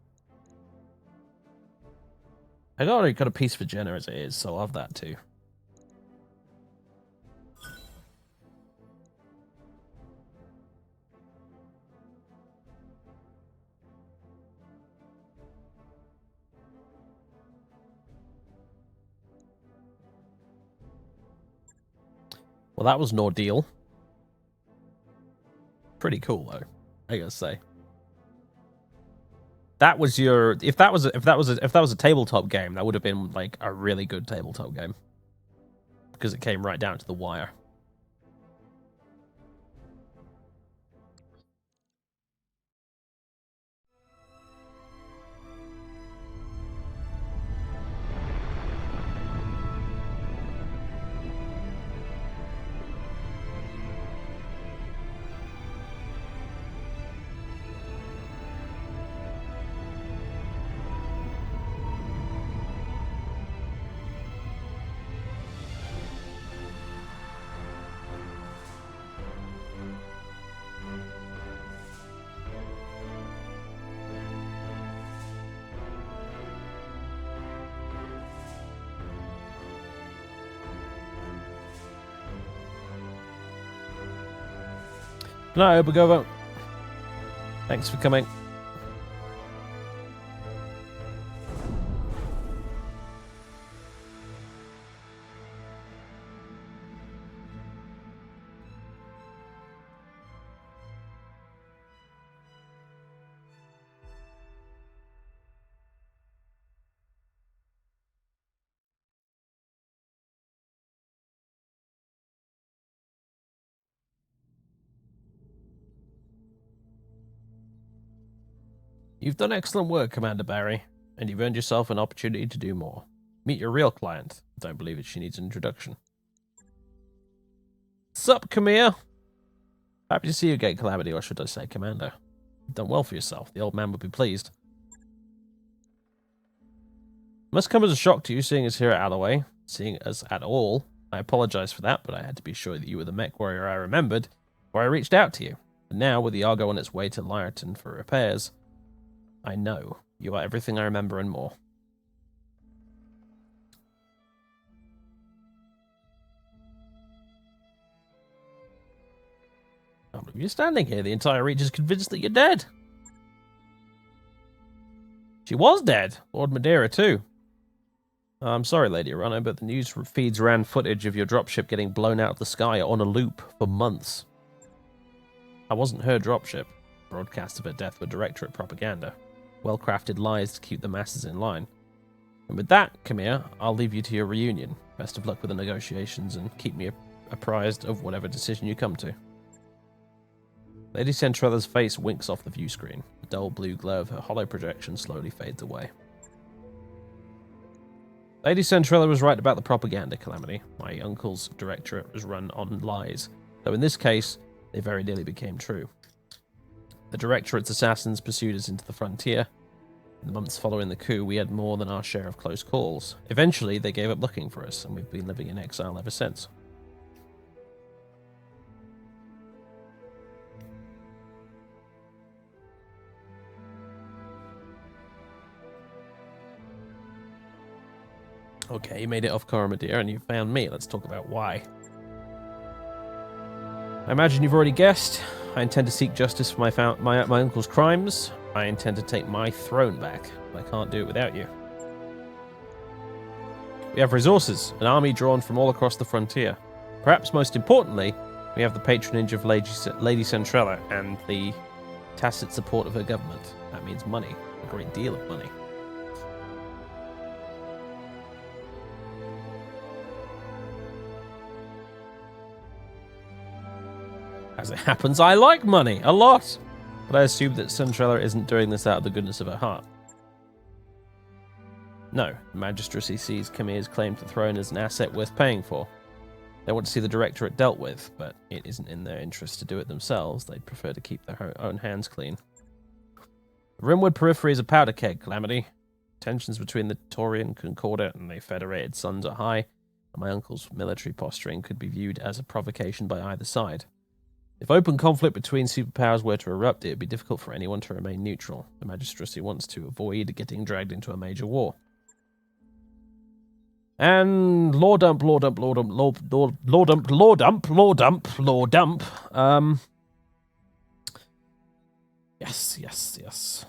I already got a piece for Jenna as it is, so I'll have that too. Well, that was an ordeal. Pretty cool though, I gotta say. That was your if that was a tabletop game, that would have been like a really good tabletop game. Because it came right down to the wire. Good night, Obagova. Thanks for coming. You've done excellent work, Commander Barry, and you've earned yourself an opportunity to do more. Meet your real client. Don't believe it, she needs an introduction. Sup, Camille? Happy to see you again, Calamity, or should I say Commander. You've done well for yourself. The old man would be pleased. Must come as a shock to you seeing us here at Alloway. Seeing us at all. I apologize for that, but I had to be sure that you were the mech warrior I remembered before I reached out to you. And now, with the Argo on its way to Lyreton for repairs, I know you are everything I remember and more. You're standing here. The entire Reach is convinced that you're dead. She was dead. Lord Madeira, too. I'm sorry, Lady Arano, but the news feeds ran footage of your dropship getting blown out of the sky on a loop for months. I wasn't her dropship. Broadcasts of her death were Directorate propaganda. Well-crafted lies to keep the masses in line. And with that, Camille, I'll leave you to your reunion. Best of luck with the negotiations and keep me apprised of whatever decision you come to. Lady Centrella's face winks off the view screen. The dull blue glow of her hollow projection slowly fades away. Lady Centrella was right about the propaganda, Calamity. My uncle's directorate was run on lies, though in this case, they very nearly became true. The Directorate's assassins pursued us into the frontier. In the months following the coup, we had more than our share of close calls. Eventually, they gave up looking for us, and we've been living in exile ever since. Okay, you made it off Coromedia and you found me. Let's talk about why. I imagine you've already guessed. I intend to seek justice for my uncle's crimes. I intend to take my throne back. I can't do it without you. We have resources, an army drawn from all across the frontier. Perhaps most importantly, we have the patronage of Lady Centrella and the tacit support of her government. That means money, a great deal of money. As it happens, I like money, a lot. But I assume that Centrella isn't doing this out of the goodness of her heart. No, the Magistracy sees Camir's claim to the throne as an asset worth paying for. They want to see the Directorate dealt with, but it isn't in their interest to do it themselves. They'd prefer to keep their own hands clean. The Rimwood periphery is a powder keg, Calamity. Tensions between the Taurian Concordat and the Federated Sons are high, and my uncle's military posturing could be viewed as a provocation by either side. If open conflict between superpowers were to erupt, it would be difficult for anyone to remain neutral. The Magistracy wants to avoid getting dragged into a major war. And law dump. Yes.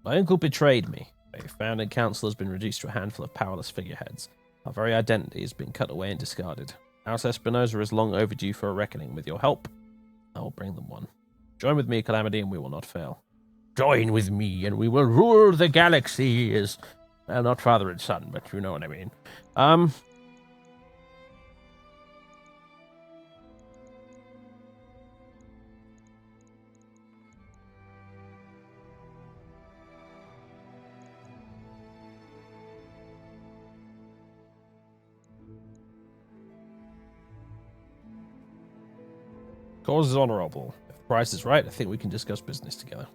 My uncle betrayed me. A founding council has been reduced to a handful of powerless figureheads. Our very identity has been cut away and discarded. House Espinosa is long overdue for a reckoning. With your help, I will bring them one. Join with me, Calamity, and we will not fail. Join with me, and we will rule the galaxies. Well, not father and son, but you know what I mean. Cause is honorable. If the price is right, I think we can discuss business together.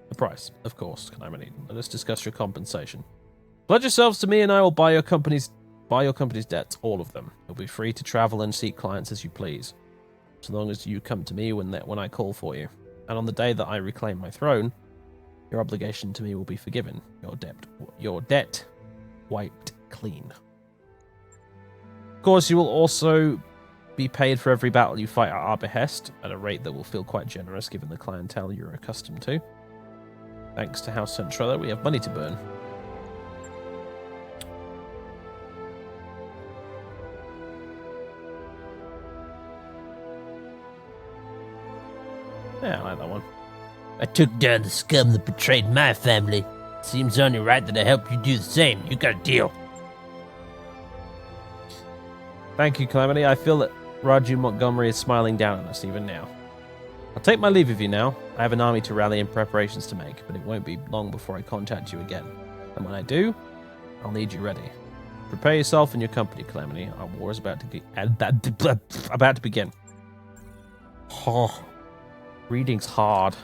The price, of course, Calamity. Let us discuss your compensation. Pledge yourselves to me and I will buy your company's debts, all of them. You'll be free to travel and seek clients as you please, so long as you come to me when I call for you. And on the day that I reclaim my throne, your obligation to me will be forgiven. Your debt wiped clean. Of course, you will also be paid for every battle you fight at our behest, at a rate that will feel quite generous given the clientele you're accustomed to. Thanks to House Centrella, we have money to burn. Yeah, I like that one. I took down the scum that betrayed my family. Seems only right that I help you do the same. You got a deal. Thank you, Calamity. I feel that Raju Montgomery is smiling down on us even now. I'll take my leave of you now. I have an army to rally and preparations to make, but it won't be long before I contact you again. And when I do, I'll need you ready. Prepare yourself and your company, Calamity. Our war is about to begin. Oh, reading's hard.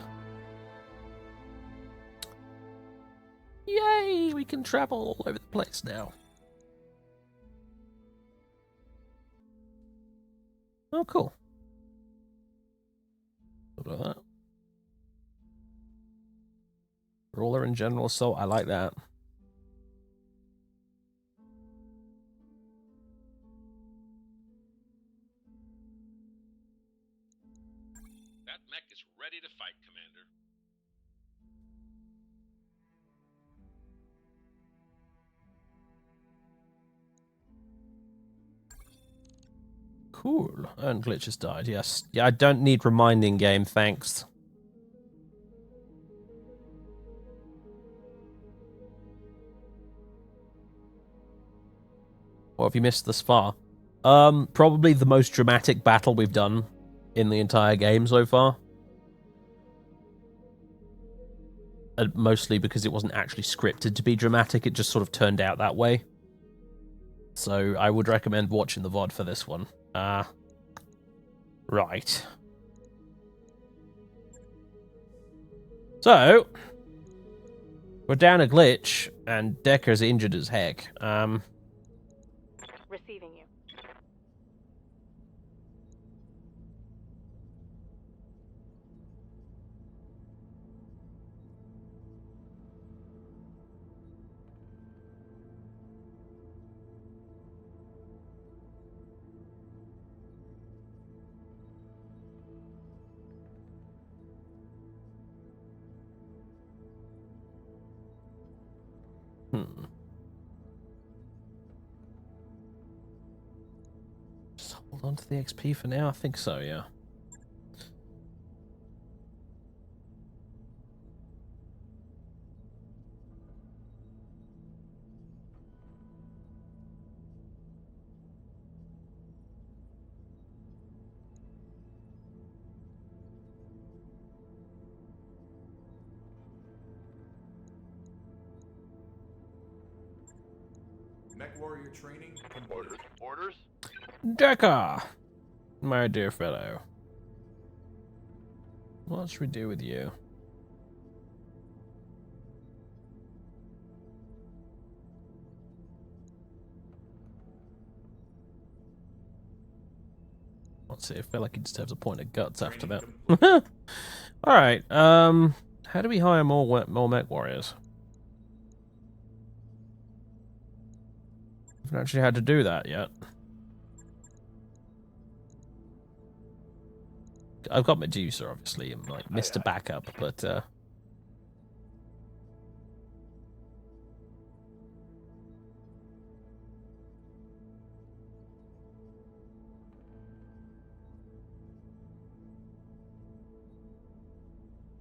Yay! We can travel all over the place now. Oh, cool. What about that? Ruler and General Assault. I like that. That mech is ready to fight, Commander. Cool. And Glitch has died, yes. Yeah, I don't need reminding game, thanks. What have you missed thus far? Probably the most dramatic battle we've done in the entire game so far. And mostly because it wasn't actually scripted to be dramatic, it just sort of turned out that way. So I would recommend watching the VOD for this one. Right. So, we're down a Glitch, and Decker's injured as heck. Receiving you. Hold on to the XP for now. I think so, yeah. Mech warrior training complete. Orders? Decker! My dear fellow. What should we do with you? Let's see, I feel like he deserves a point of guts after that. Alright, how do we hire more mech warriors? I haven't actually had to do that yet. I've got Medusa, obviously, and like Mr. Backup, but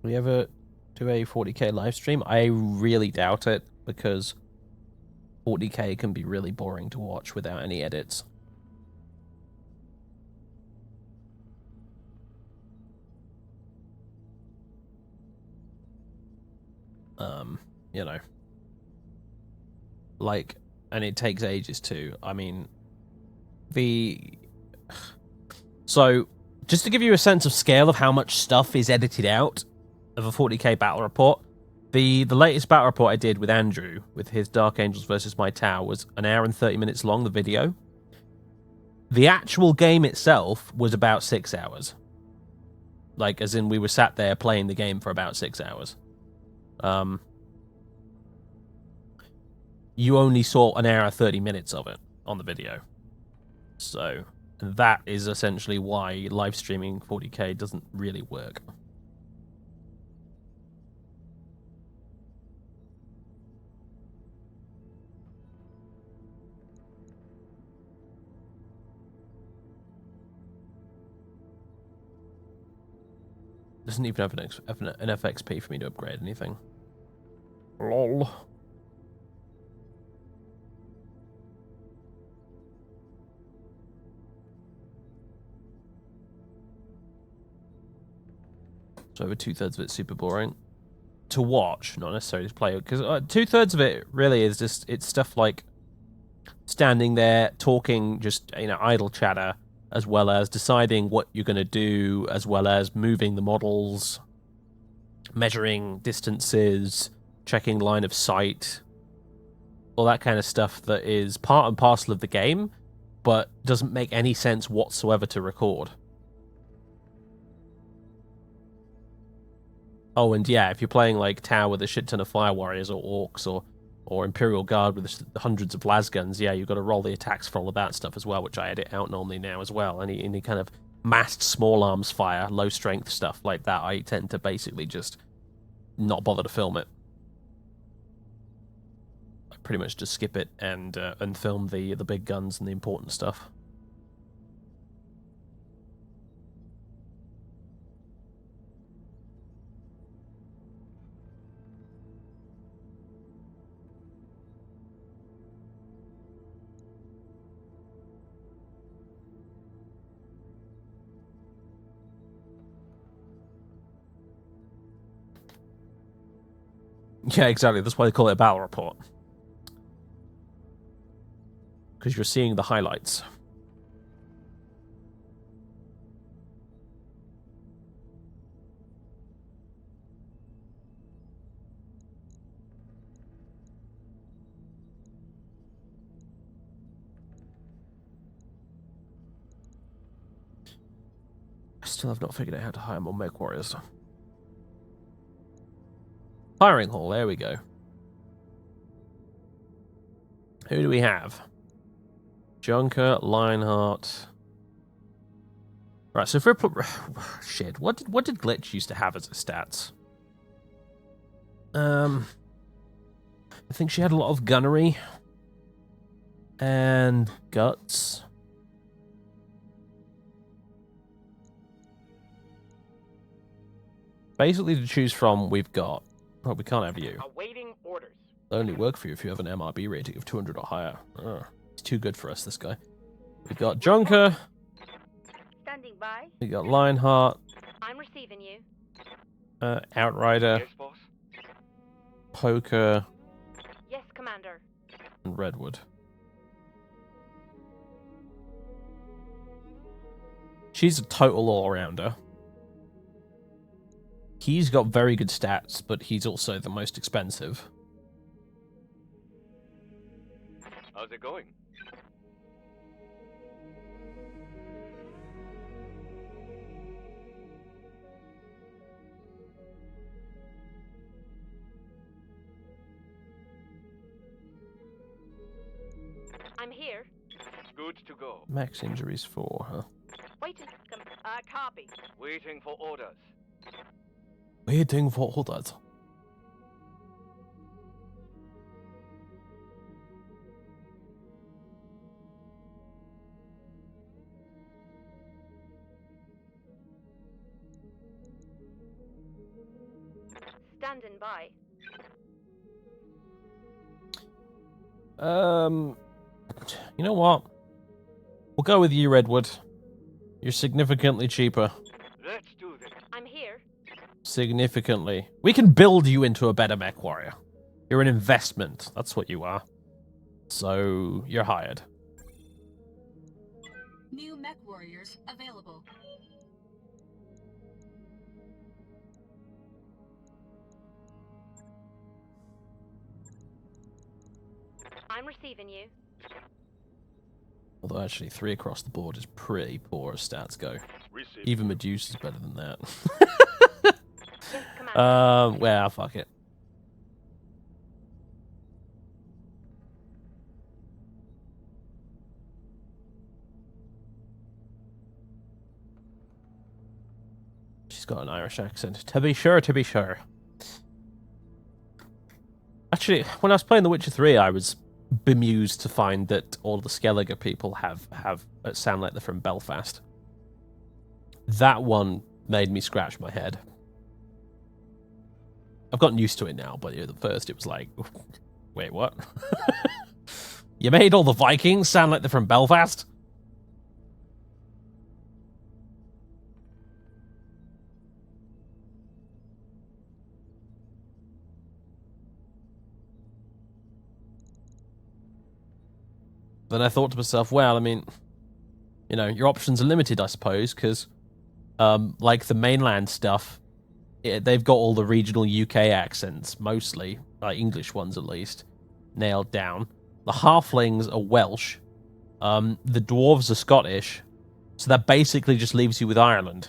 we ever do a 40k live stream? I really doubt it, because 40k can be really boring to watch without any edits. You know, like, and it takes ages too. I mean, so just to give you a sense of scale of how much stuff is edited out of a 40k battle report, the latest battle report I did with Andrew with his Dark Angels versus My Tower was 1 hour and 30 minutes long, the video. The actual game itself was about 6 hours. Like, as in we were sat there playing the game for about 6 hours. You only saw 1 hour 30 minutes of it on the video. So that is essentially why live streaming 40k doesn't really work. Doesn't even have enough XP for me to upgrade anything. LOL. So over 2/3 of it's super boring to watch, not necessarily to play. Because 2/3 of it really is just, it's stuff like standing there talking, just, you know, idle chatter, as well as deciding what you're going to do, as well as moving the models, measuring distances, checking line of sight, all that kind of stuff that is part and parcel of the game, but doesn't make any sense whatsoever to record. Oh, and yeah, if you're playing like Tower with a shit ton of Fire Warriors or Orcs or Imperial Guard with hundreds of lasguns, yeah, you've got to roll the attacks for all of that stuff as well, which I edit out normally now as well. Any kind of massed small arms fire, low strength stuff like that, I tend to basically just not bother to film it. I pretty much just skip it and film the big guns and the important stuff. Yeah, exactly. That's why they call it a battle report. Because you're seeing the highlights. I still have not figured out how to hire more mech warriors. Hiring hall, there we go. Who do we have? Junker, Lionheart. Right, so if we're shit, what did Glitch used to have as a stats? I think she had a lot of gunnery and guts. Basically, to choose from, we've got... Well, we can't have you. Awaiting orders. They'll only work for you if you have an MRB rating of 200 or higher. He's too good for us, this guy. We've got Junker. Standing by. We got Lionheart. I'm receiving you. Outrider. Yes, boss? Poker. Yes, Commander. And Redwood. She's a total all-rounder. He's got very good stats, but he's also the most expensive. How's it going? I'm here. Good to go. Max injuries 4, huh? Waiting. Copy. Waiting for orders. Waiting for orders. Standing by. You know what? We'll go with you, Redwood. You're significantly cheaper. Let's do this. I'm here. Significantly. We can build you into a better mech warrior. You're an investment. That's what you are. So, you're hired. New mech warriors available. I'm receiving you. Although actually 3 across the board is pretty poor as stats go. Receive. Even Medusa's better than that. Yes, Commander. Well, fuck it. She's got an Irish accent. To be sure, to be sure. Actually, when I was playing The Witcher 3, I was bemused to find that all the Skellige people have sound like they're from Belfast. That one made me scratch my head. I've gotten used to it now, but at first it was like, wait, what? You made all the Vikings sound like they're from Belfast? Then I thought to myself, well, I mean, you know, your options are limited, I suppose, because, like the mainland stuff, they've got all the regional UK accents, mostly, like English ones at least, nailed down. The halflings are Welsh. The dwarves are Scottish. So that basically just leaves you with Ireland.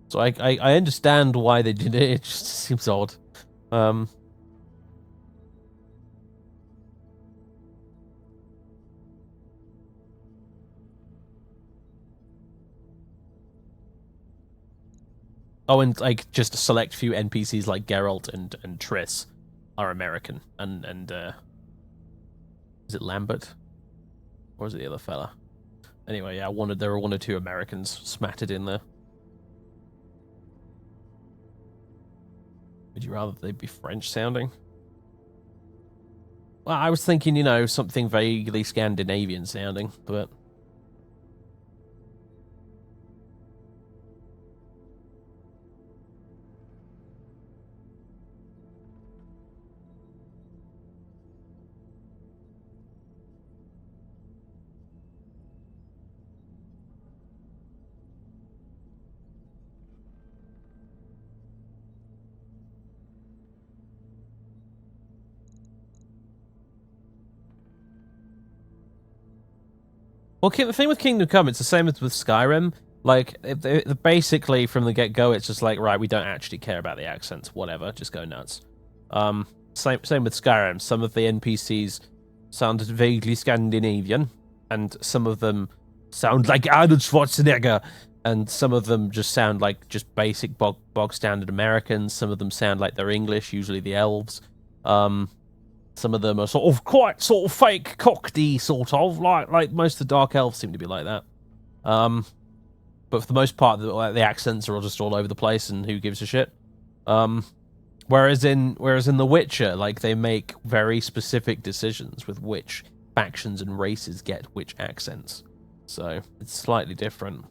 So I understand why they did it. It just seems odd. Oh, and like just a select few NPCs like Geralt and Triss are American, and is it Lambert, or is it the other fella? Anyway, yeah, there were 1 or 2 Americans smattered in there. Would you rather they be French sounding? Well, I was thinking, you know, something vaguely Scandinavian sounding, but. Well, the thing with Kingdom Come, it's the same as with Skyrim. Like, basically, from the get-go, it's just like, right, we don't actually care about the accents, whatever, just go nuts. Same with Skyrim. Some of the NPCs sounded vaguely Scandinavian, and some of them sound like Arnold Schwarzenegger, and some of them just sound like just basic bog-standard Americans. Some of them sound like they're English, usually the elves. Some of them are quite fake Cockney, like most of the Dark Elves seem to be like that. but for the most part, the accents are all just all over the place, and who gives a shit? Whereas in The Witcher, like, they make very specific decisions with which factions and races get which accents, so it's slightly different.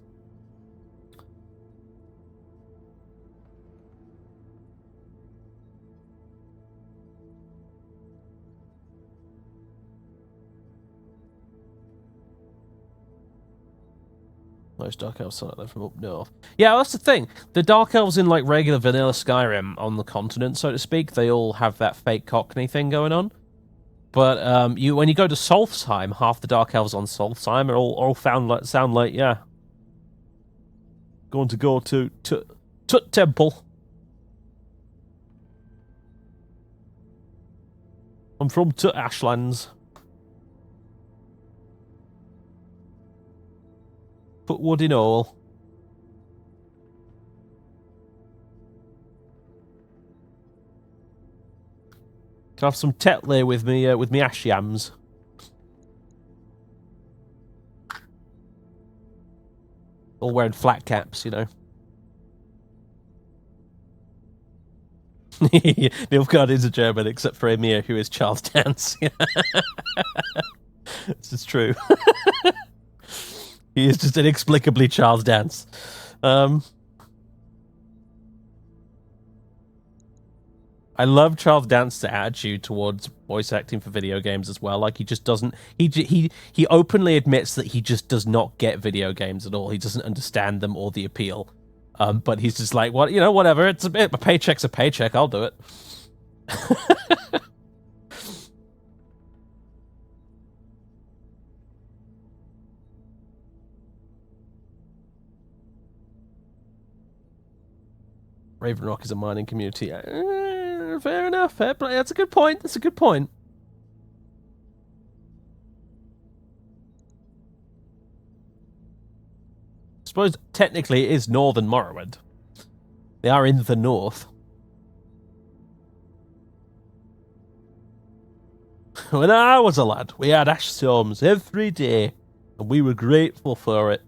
Most Dark Elves sound like they're from up north. Yeah, that's the thing. The Dark Elves in, like, regular vanilla Skyrim on the continent, so to speak, they all have that fake Cockney thing going on. But when you go to Solstheim, half the Dark Elves on Solstheim are all sound like, yeah, going to go to Tut Temple. I'm from Tut Ashlands. Put wood in all. Can I have some Tetley with me ash yams? All wearing flat caps, you know. Nilfgaard is a German, except for Emir, who is Charles Dance. This is true. He is just inexplicably Charles Dance. I love Charles Dance's attitude towards voice acting for video games as well. Like, he just doesn't... He openly admits that he just does not get video games at all. He doesn't understand them or the appeal. But he's just like, what, you know, whatever. It's a paycheck's a paycheck. I'll do it. Raven Rock is a mining community. Fair enough. Fair play. That's a good point. That's a good point. I suppose technically it is Northern Morrowind. They are in the north. When I was a lad, we had ash storms every day, and we were grateful for it.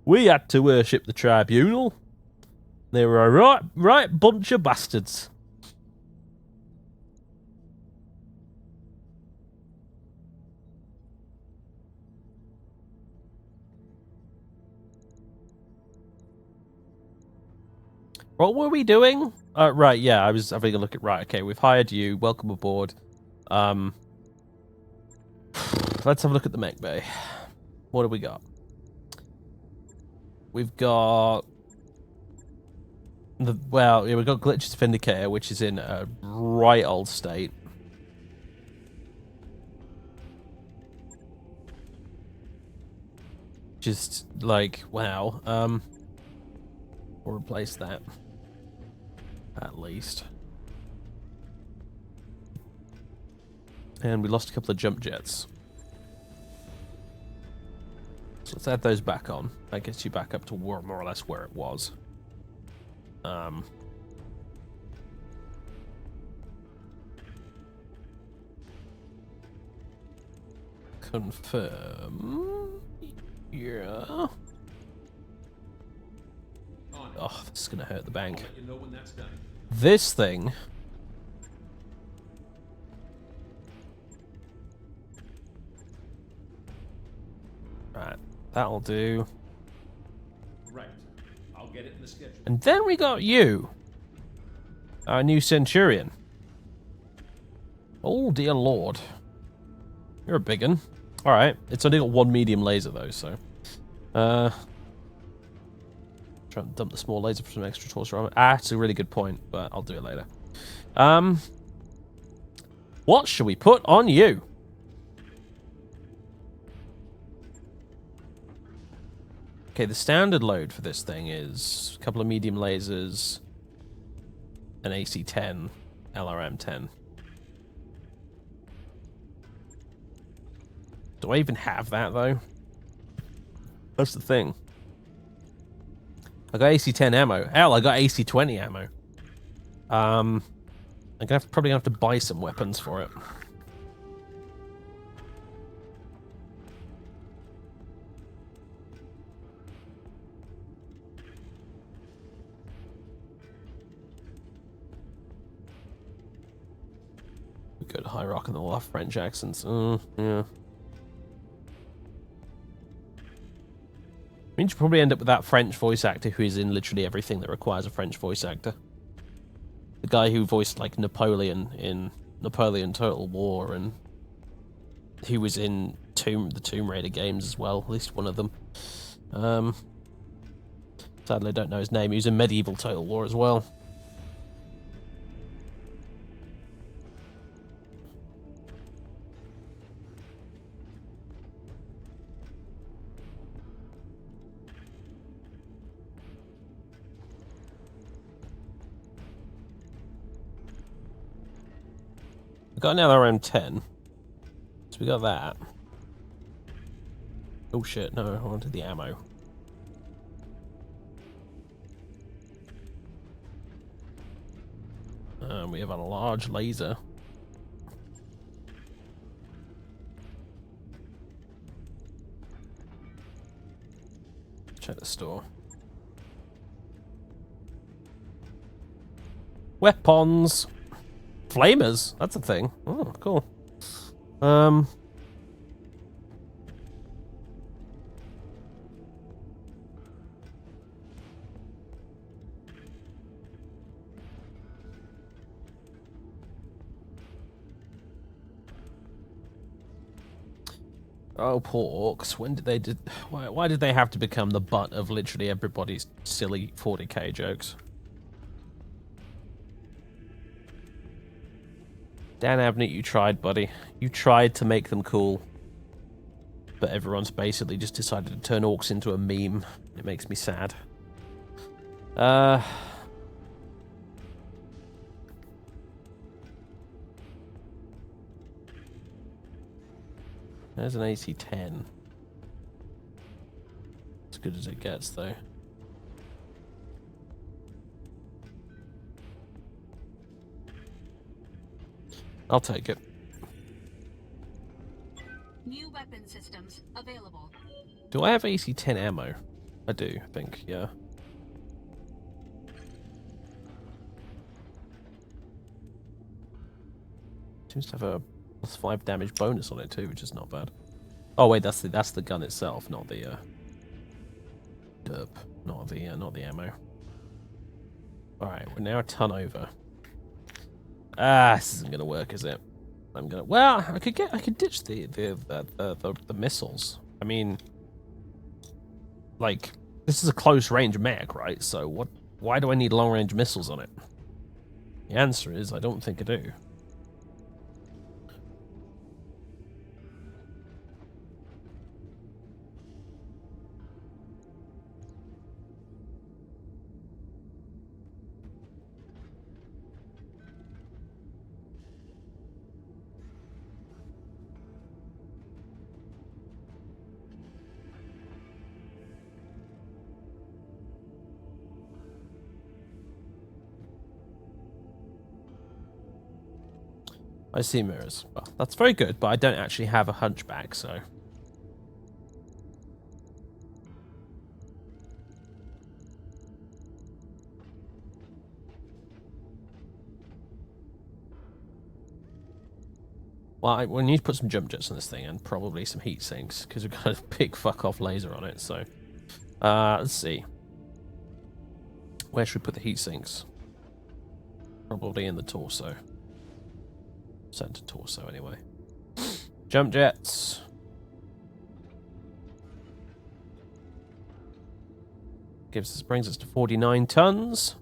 We had to worship the tribunal. They were a right bunch of bastards. What were we doing? Right, yeah, I was having a look at... Right, okay, we've hired you. Welcome aboard. Let's have a look at the mech bay. What do we got? We've got... we've got Glitch's Vindicator, which is in a right old state. Just, like, wow. We'll replace that. At least. And we lost a couple of jump jets. So let's add those back on. That gets you back up to more or less where it was. Confirm. Yeah. Oh, this is gonna hurt the bank. You know when that's done. This thing. Right, that'll do. Right. I'll get it in the schedule. And then we got you. Our new Centurion. Oh, dear Lord. You're a big one. Alright, it's only got one medium laser, though, so... try and dump the small laser for some extra torso armor. Ah, it's a really good point, but I'll do it later. What should we put on you? Okay, the standard load for this thing is a couple of medium lasers, an AC-10, LRM-10. Do I even have that, though? That's the thing. I got AC-10 ammo. Hell, I got AC-20 ammo. I'm probably gonna have to buy some weapons for it. Good high rock and all French accents. Yeah. I mean, you probably end up with that French voice actor who is in literally everything that requires a French voice actor. The guy who voiced like Napoleon in Napoleon Total War, and he was in the Tomb Raider games as well, at least one of them. Sadly, I don't know his name. He was in Medieval Total War as well. We got another M10. So we got that. Oh shit, no, I wanted the ammo. We have a large laser. Check the store. Weapons! Flamers? That's a thing. Oh, cool. Oh, poor orcs. When did they why did they have to become the butt of literally everybody's silly 40k jokes? Dan Abnett, you tried, buddy. You tried to make them cool. But everyone's basically just decided to turn orcs into a meme. It makes me sad. There's an AC-10. As good as it gets, though. I'll take it. New weapon systems available. Do I have AC-10 ammo? I do, I think, yeah. Seems to have a +5 damage bonus on it too, which is not bad. Oh wait, that's the gun itself, not the derp, not the ammo. All right, we're now a ton over. This isn't gonna work, is it? Well, I could ditch the missiles. I mean, like, this is a close range mech, right? So why do I need long range missiles on it? The answer is I don't think I do. I see mirrors. Well, that's very good, but I don't actually have a hunchback, so... Well, we need to put some jump jets on this thing, and probably some heat sinks, because we've got a big fuck-off laser on it, so... let's see. Where should we put the heat sinks? Probably in the torso. Center torso, anyway. Jump jets. Brings us to 49 tons.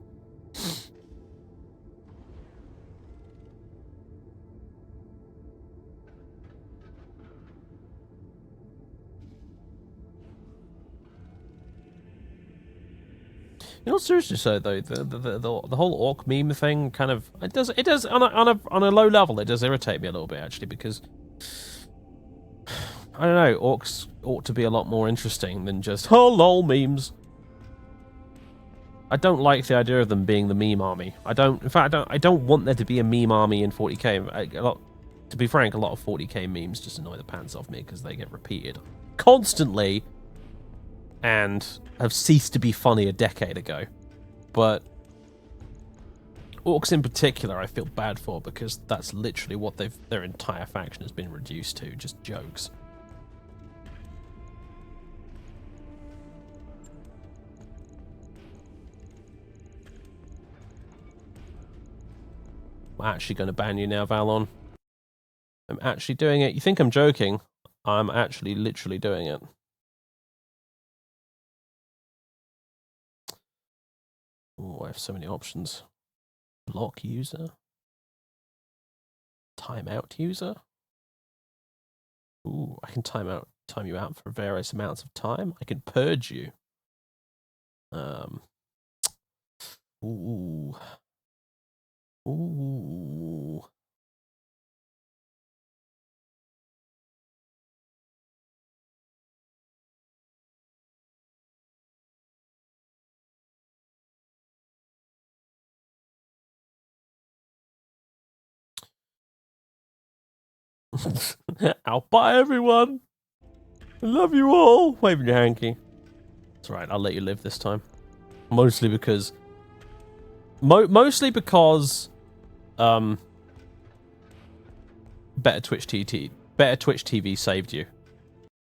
You know, seriously, so though the whole orc meme thing kind of it does on a low level it does irritate me a little bit actually, because I don't know, orcs ought to be a lot more interesting than just lol memes. I don't like the idea of them being the meme army. I don't want there to be a meme army in 40k. To be frank, a lot of 40k memes just annoy the pants off me because they get repeated constantly and have ceased to be funny a decade ago. But orcs in particular, I feel bad for because that's literally what their entire faction has been reduced to, just jokes. I'm actually going to ban you now, Valon. I'm actually doing it. You think I'm joking? I'm actually literally doing it. Oh, I have so many options. Block user. Timeout user. Ooh, I can time you out for various amounts of time. I can purge you. Ooh. Ooh. I'll buy everyone. I love you all. Waving your hanky. It's alright, I'll let you live this time. Mostly because Better Twitch TV saved you.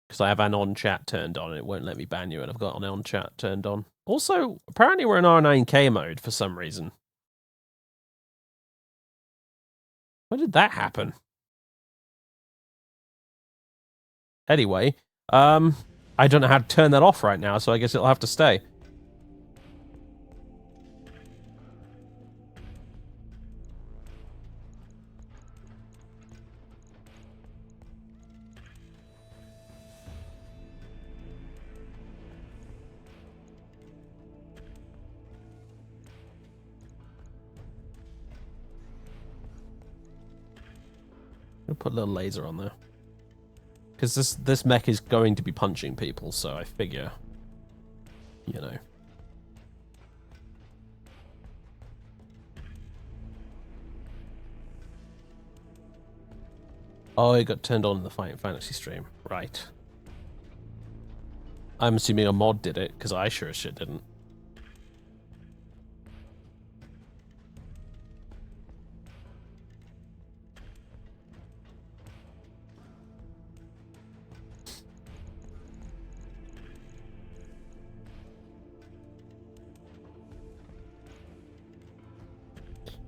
Because I have an on-chat turned on and it won't let me ban you, and I've got an on-chat turned on. Also, apparently we're in R9K mode for some reason. When did that happen? Anyway, I don't know how to turn that off right now, so I guess it'll have to stay. I'll put a little laser on there. Because this mech is going to be punching people, so I figure, you know. Oh, it got turned on in the Fighting Fantasy stream. Right. I'm assuming a mod did it, because I sure as shit didn't.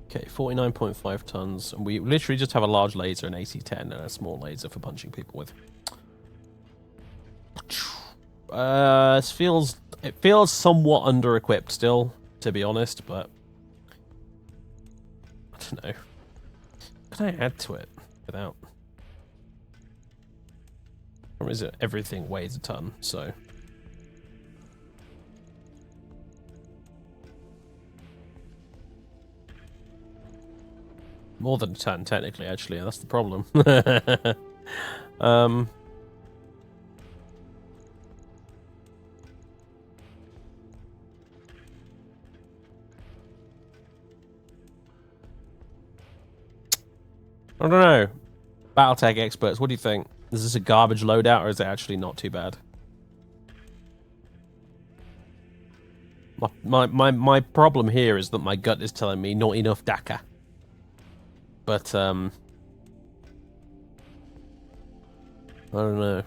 Okay, 49.5 tons, and we literally just have a large laser, an AC-10, and a small laser for punching people with. It feels somewhat under-equipped still, to be honest, but I don't know. Can I add to it without? Or is it everything weighs a ton? So. More than a ton, technically, actually. That's the problem. I don't know. Battletech experts, what do you think? Is this a garbage loadout, or is it actually not too bad? My problem here is that my gut is telling me not enough DACA. But, I don't know.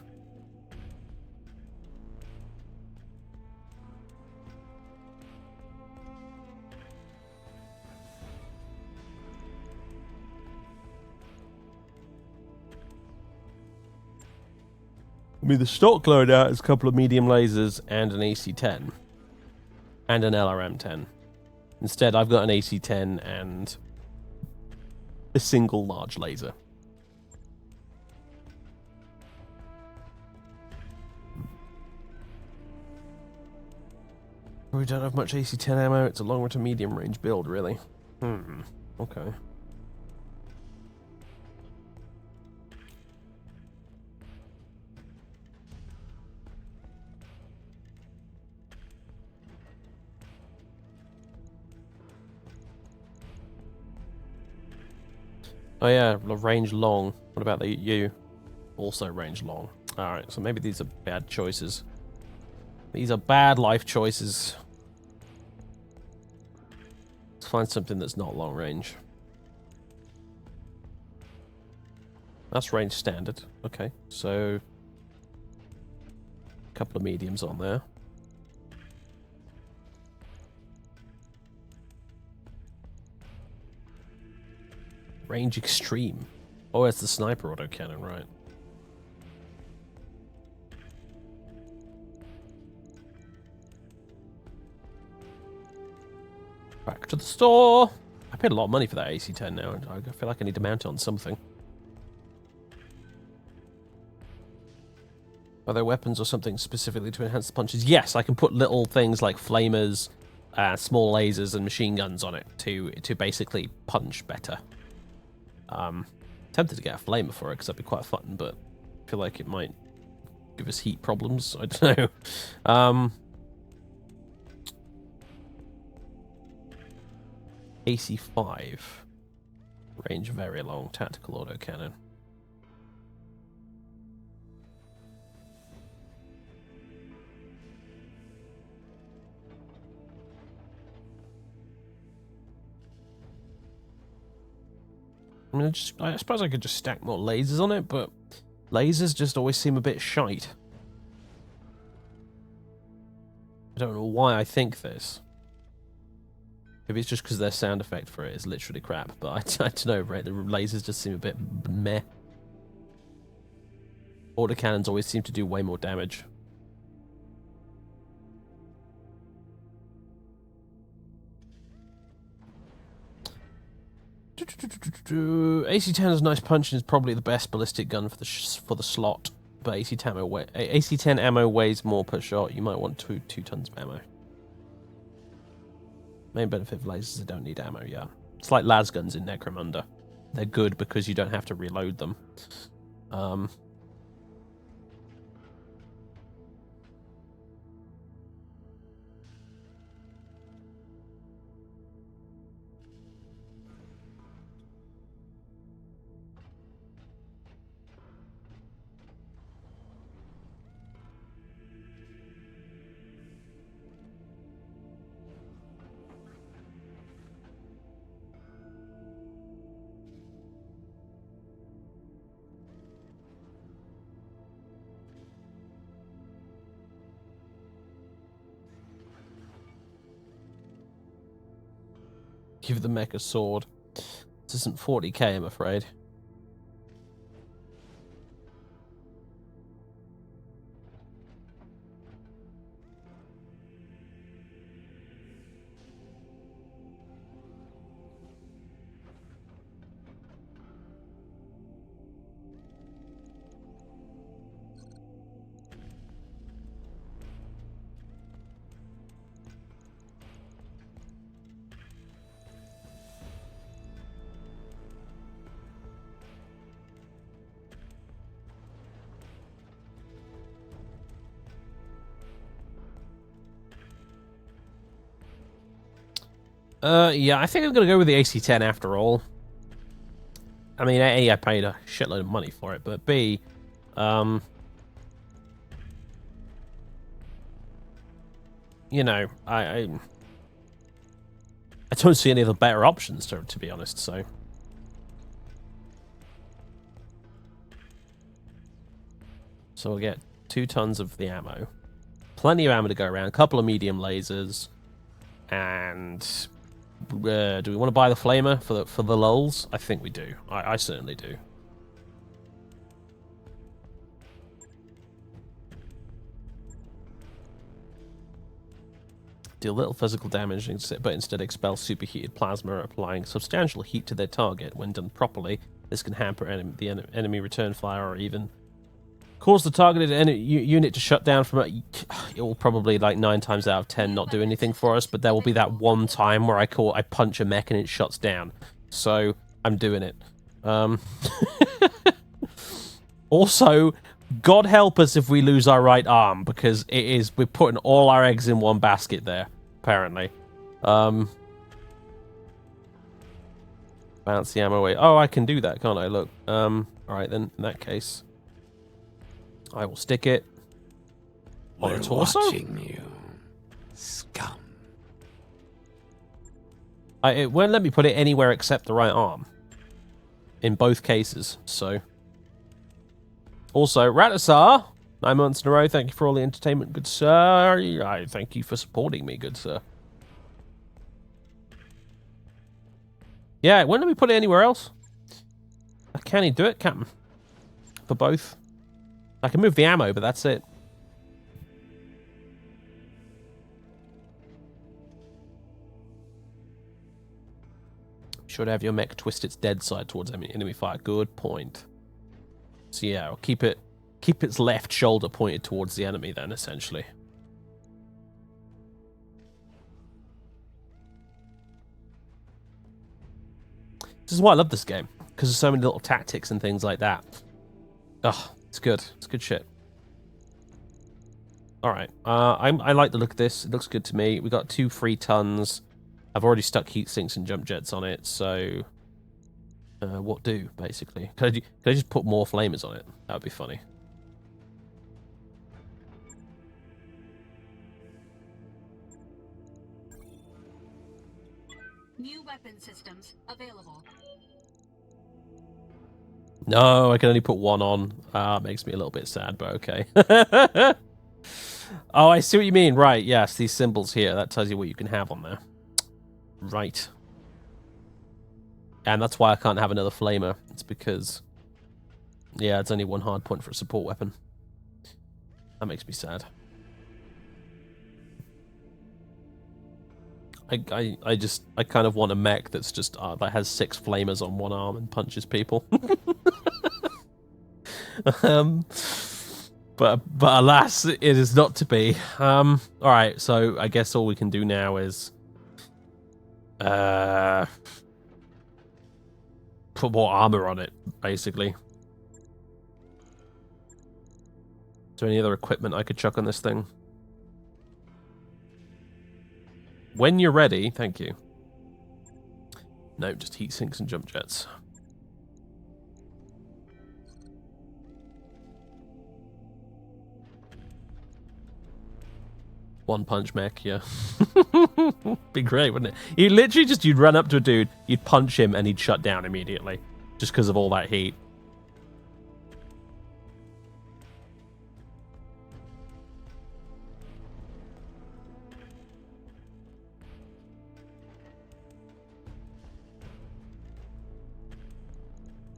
I mean, the stock loadout is a couple of medium lasers and an AC-10. And an LRM-10. Instead, I've got an AC-10 and a single large laser. We don't have much AC-10 ammo. It's a longer to medium range build, really. Okay. Oh yeah, range long. What about you? Also range long. Alright, so maybe these are bad choices. These are bad life choices. Let's find something that's not long range. That's range standard. Okay, so a couple of mediums on there. Range extreme. Oh, it's the sniper autocannon, right? Back to the store. I paid a lot of money for that AC-10 now, and I feel like I need to mount it on something. Are there weapons or something specifically to enhance the punches? Yes, I can put little things like flamers, small lasers, and machine guns on it to basically punch better. Tempted to get a flamer for it because that'd be quite fun, but I feel like it might give us heat problems. I don't know. AC-5. Range very long. Tactical autocannon. I mean, I suppose I could just stack more lasers on it, but lasers just always seem a bit shite. I don't know why I think this. Maybe it's just because their sound effect for it is literally crap, but I don't know, right? The lasers just seem a bit meh. Autocannons always seem to do way more damage. AC-10 has nice punch and is probably the best ballistic gun for the slot, but AC-10 ammo weighs more per shot. You might want two tons of ammo. Main benefit of lasers is they don't need ammo, yeah. It's like las guns in Necromunda. They're good because you don't have to reload them. Give the mech a sword. This isn't 40k, I'm afraid. Yeah, I think I'm going to go with the AC-10 after all. I mean, A, I paid a shitload of money for it, but B, you know, I don't see any of the better options, to be honest, so. So we'll get 2 tons of the ammo. Plenty of ammo to go around, a couple of medium lasers, and do we want to buy the flamer for the lulz? I think we do. I certainly do. Deal little physical damage, but instead expel superheated plasma, applying substantial heat to their target. When done properly, this can hamper the enemy return fire or even cause the targeted unit to shut down from it. It will probably, like, 9 times out of 10 not do anything for us, but there will be that one time where I punch a mech and it shuts down. So, I'm doing it. Also, God help us if we lose our right arm, because we're putting all our eggs in one basket there, apparently. But Bounce the ammo away. Oh, I can do that, can't I? Look. Alright then, in that case. I will stick it on the torso. Watching you, scum. It won't let me put it anywhere except the right arm. In both cases, so. Also, Ratasar, 9 months in a row. Thank you for all the entertainment, good sir. I thank you for supporting me, good sir. Yeah, why don't we put it anywhere else? Can he do it, Captain? For both? I can move the ammo, but that's it. Should have your mech twist its dead side towards enemy fire. Good point. So yeah, I'll keep its left shoulder pointed towards the enemy then, essentially. This is why I love this game, because there's so many little tactics and things like that. Oh, it's good. It's good shit. All right, I like the look of this. It looks good to me. We got 2 free tons. I've already stuck heat sinks and jump jets on it, so what do basically? Could I just put more flamers on it? That would be funny. New weapon systems available. No, I can only put 1 on. It makes me a little bit sad, but okay. Oh, I see what you mean. Right, yes, these symbols here. That tells you what you can have on there. Right. And that's why I can't have another flamer. It's because, yeah, it's only 1 hard point for a support weapon. That makes me sad. I kind of want a mech that's just that has 6 flamers on 1 arm and punches people. But alas, it is not to be. All right, so I guess all we can do now is put more armor on it, basically. Is there any other equipment I could chuck on this thing? When you're ready, thank you. No, just heat sinks and jump jets. One punch mech, yeah. Be great, wouldn't it? You literally just, you'd run up to a dude, you'd punch him, and he'd shut down immediately. Just because of all that heat.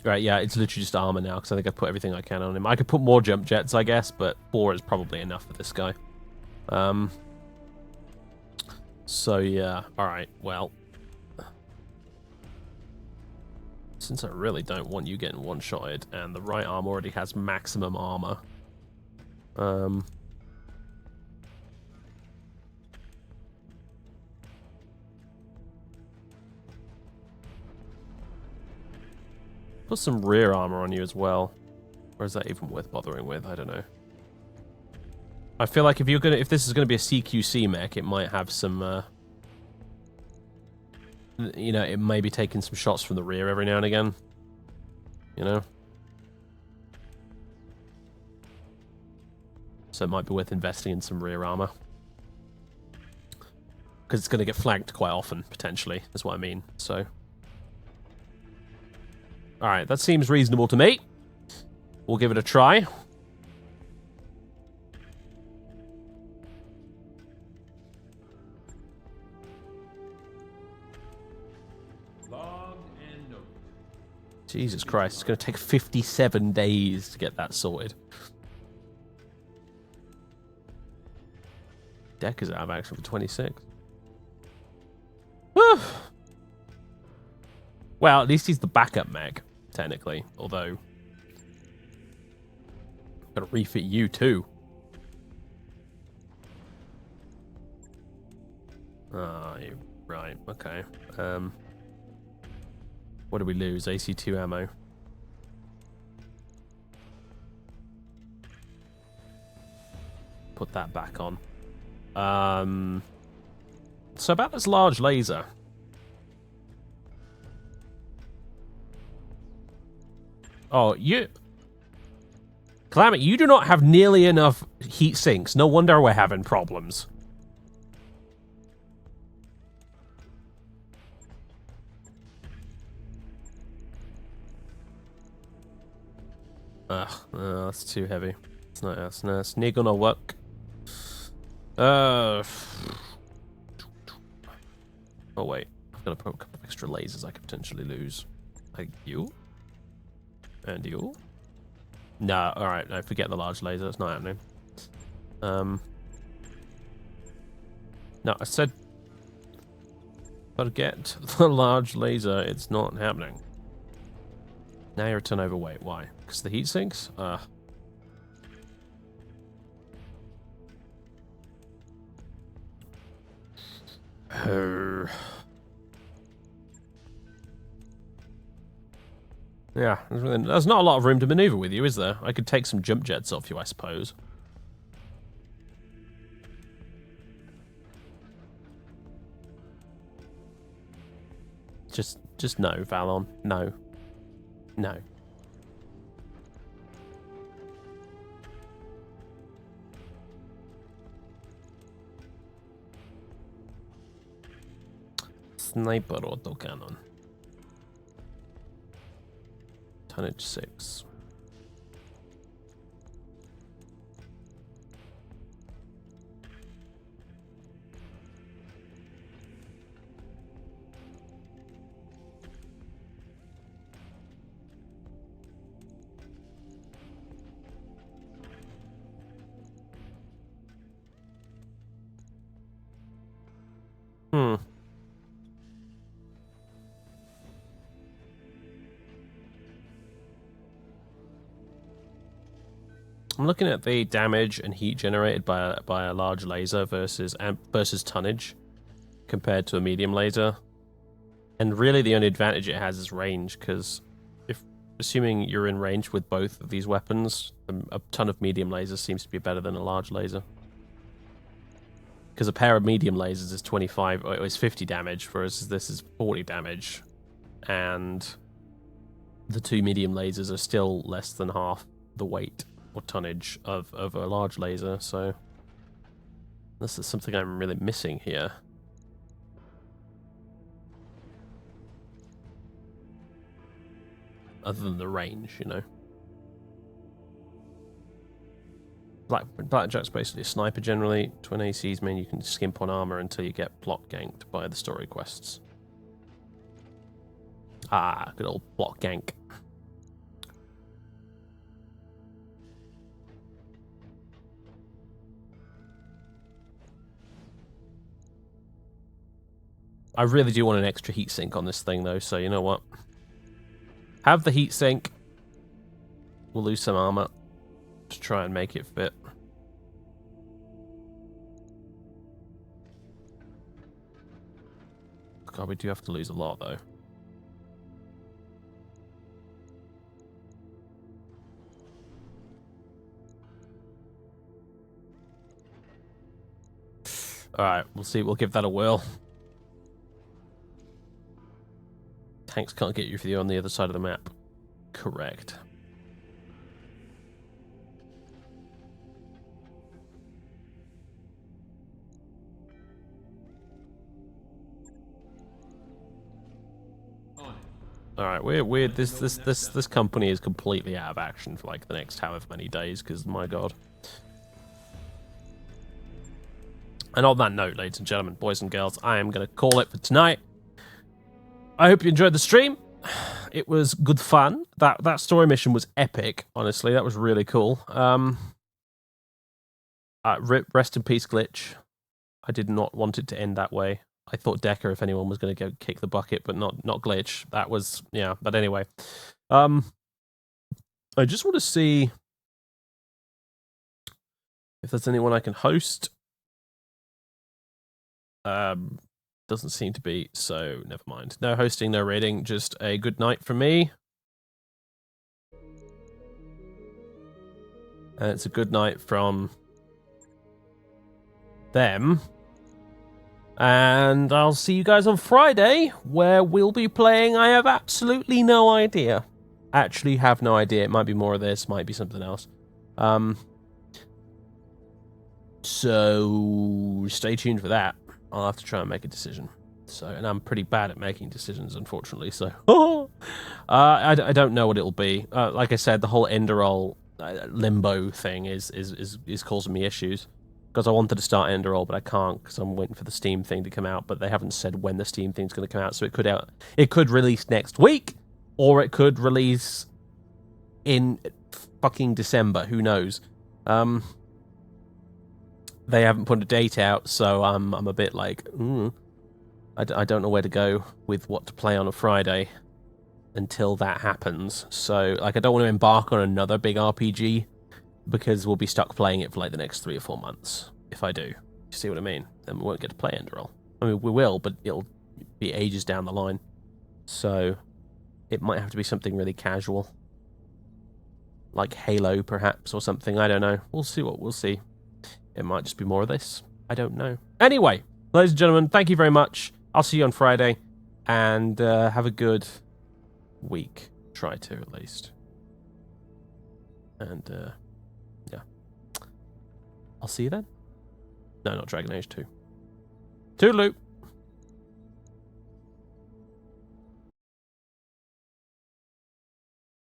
Right, yeah, it's literally just armor now, because I think I've put everything I can on him. I could put more jump jets, I guess, but 4 is probably enough for this guy. So yeah, alright, well. Since I really don't want you getting one-shotted, and the right arm already has maximum armor. Put some rear armor on you as well. Or is that even worth bothering with? I don't know. I feel like if this is gonna be a CQC mech, it might have some you know, it may be taking some shots from the rear every now and again. You know? So it might be worth investing in some rear armor. Because it's gonna get flanked quite often, potentially, is what I mean, so. Alright, that seems reasonable to me. We'll give it a try. Jesus Christ, it's going to take 57 days to get that sorted. Deck is out of action for 26. Whew. Well, at least he's the backup mech, technically. Although, got to refit you too. Ah, right, okay. What do we lose? AC2 ammo. Put that back on. So about this large laser. Oh, you... Calamity, you do not have nearly enough heat sinks. No wonder we're having problems. Ugh, no, that's too heavy. It's not gonna work. Oh wait, I've got a couple of extra lasers I could potentially lose. Like you? And you? Nah, alright, no, forget the large laser, it's not happening. No, I said forget the large laser, it's not happening. Now you're a ton overweight, why? Because the heat sinks? Yeah, there's not a lot of room to maneuver with you, is there? I could take some jump jets off you, I suppose. Just no, Valon. No. No. Sniper autocannon. Tonnage 6. I'm looking at the damage and heat generated by a large laser versus tonnage compared to a medium laser, and really the only advantage it has is range. Because if assuming you're in range with both of these weapons, a ton of medium lasers seems to be better than a large laser. Because a pair of medium lasers is 25, or is 50 damage, whereas this is 40 damage, and the two medium lasers are still less than half the weight or tonnage of a large laser, so this is something I'm really missing here. Other than the range, you know. Blackjack's basically a sniper generally. Twin ACs mean you can skimp on armor until you get plot ganked by the story quests. Ah, good old plot gank. I really do want an extra heatsink on this thing, though, so you know what? Have the heatsink. We'll lose some armor to try and make it fit. God, we do have to lose a lot, though. Alright, we'll see. We'll give that a whirl. Tanks can't get you if you're on the other side of the map. Correct. Alright, we're this company is completely out of action for like the next however many days, because my god. And on that note, ladies and gentlemen, boys and girls, I am gonna call it for tonight. I hope you enjoyed the stream. It was good fun. That story mission was epic, honestly. That was really cool. Rest in peace, Glitch. I did not want it to end that way. I thought Decker, if anyone, was going to go kick the bucket, but not Glitch. That was, yeah, but anyway. I just want to see if there's anyone I can host. Doesn't seem to be, so never mind. No hosting, no raiding, just a good night from me. And it's a good night from them. And I'll see you guys on Friday, where we'll be playing I have absolutely no idea. actually have no idea. It might be more of this, might be something else. So stay tuned for that. I'll have to try and make a decision. So, and I'm pretty bad at making decisions, unfortunately. So, I don't know what it'll be. Like I said, the whole Enderroll limbo thing is causing me issues because I wanted to start Enderroll, but I can't because I'm waiting for the Steam thing to come out. But they haven't said when the Steam thing's going to come out, so it could release next week, or it could release in fucking December. Who knows? They haven't put a date out, so I'm a bit like, I don't know where to go with what to play on a Friday until that happens. So, like, I don't want to embark on another big RPG because we'll be stuck playing it for, like, the next 3 or 4 months. If I do. You see what I mean? Then we won't get to play Enderroll. I mean, we will, but it'll be ages down the line. So, it might have to be something really casual. Like Halo, perhaps, or something. I don't know. We'll see what we'll see. It might just be more of this. I don't know. Anyway, ladies and gentlemen, thank you very much. I'll see you on Friday, and have a good week. Try to, at least. And, yeah. I'll see you then. No, not Dragon Age 2. Toodaloo!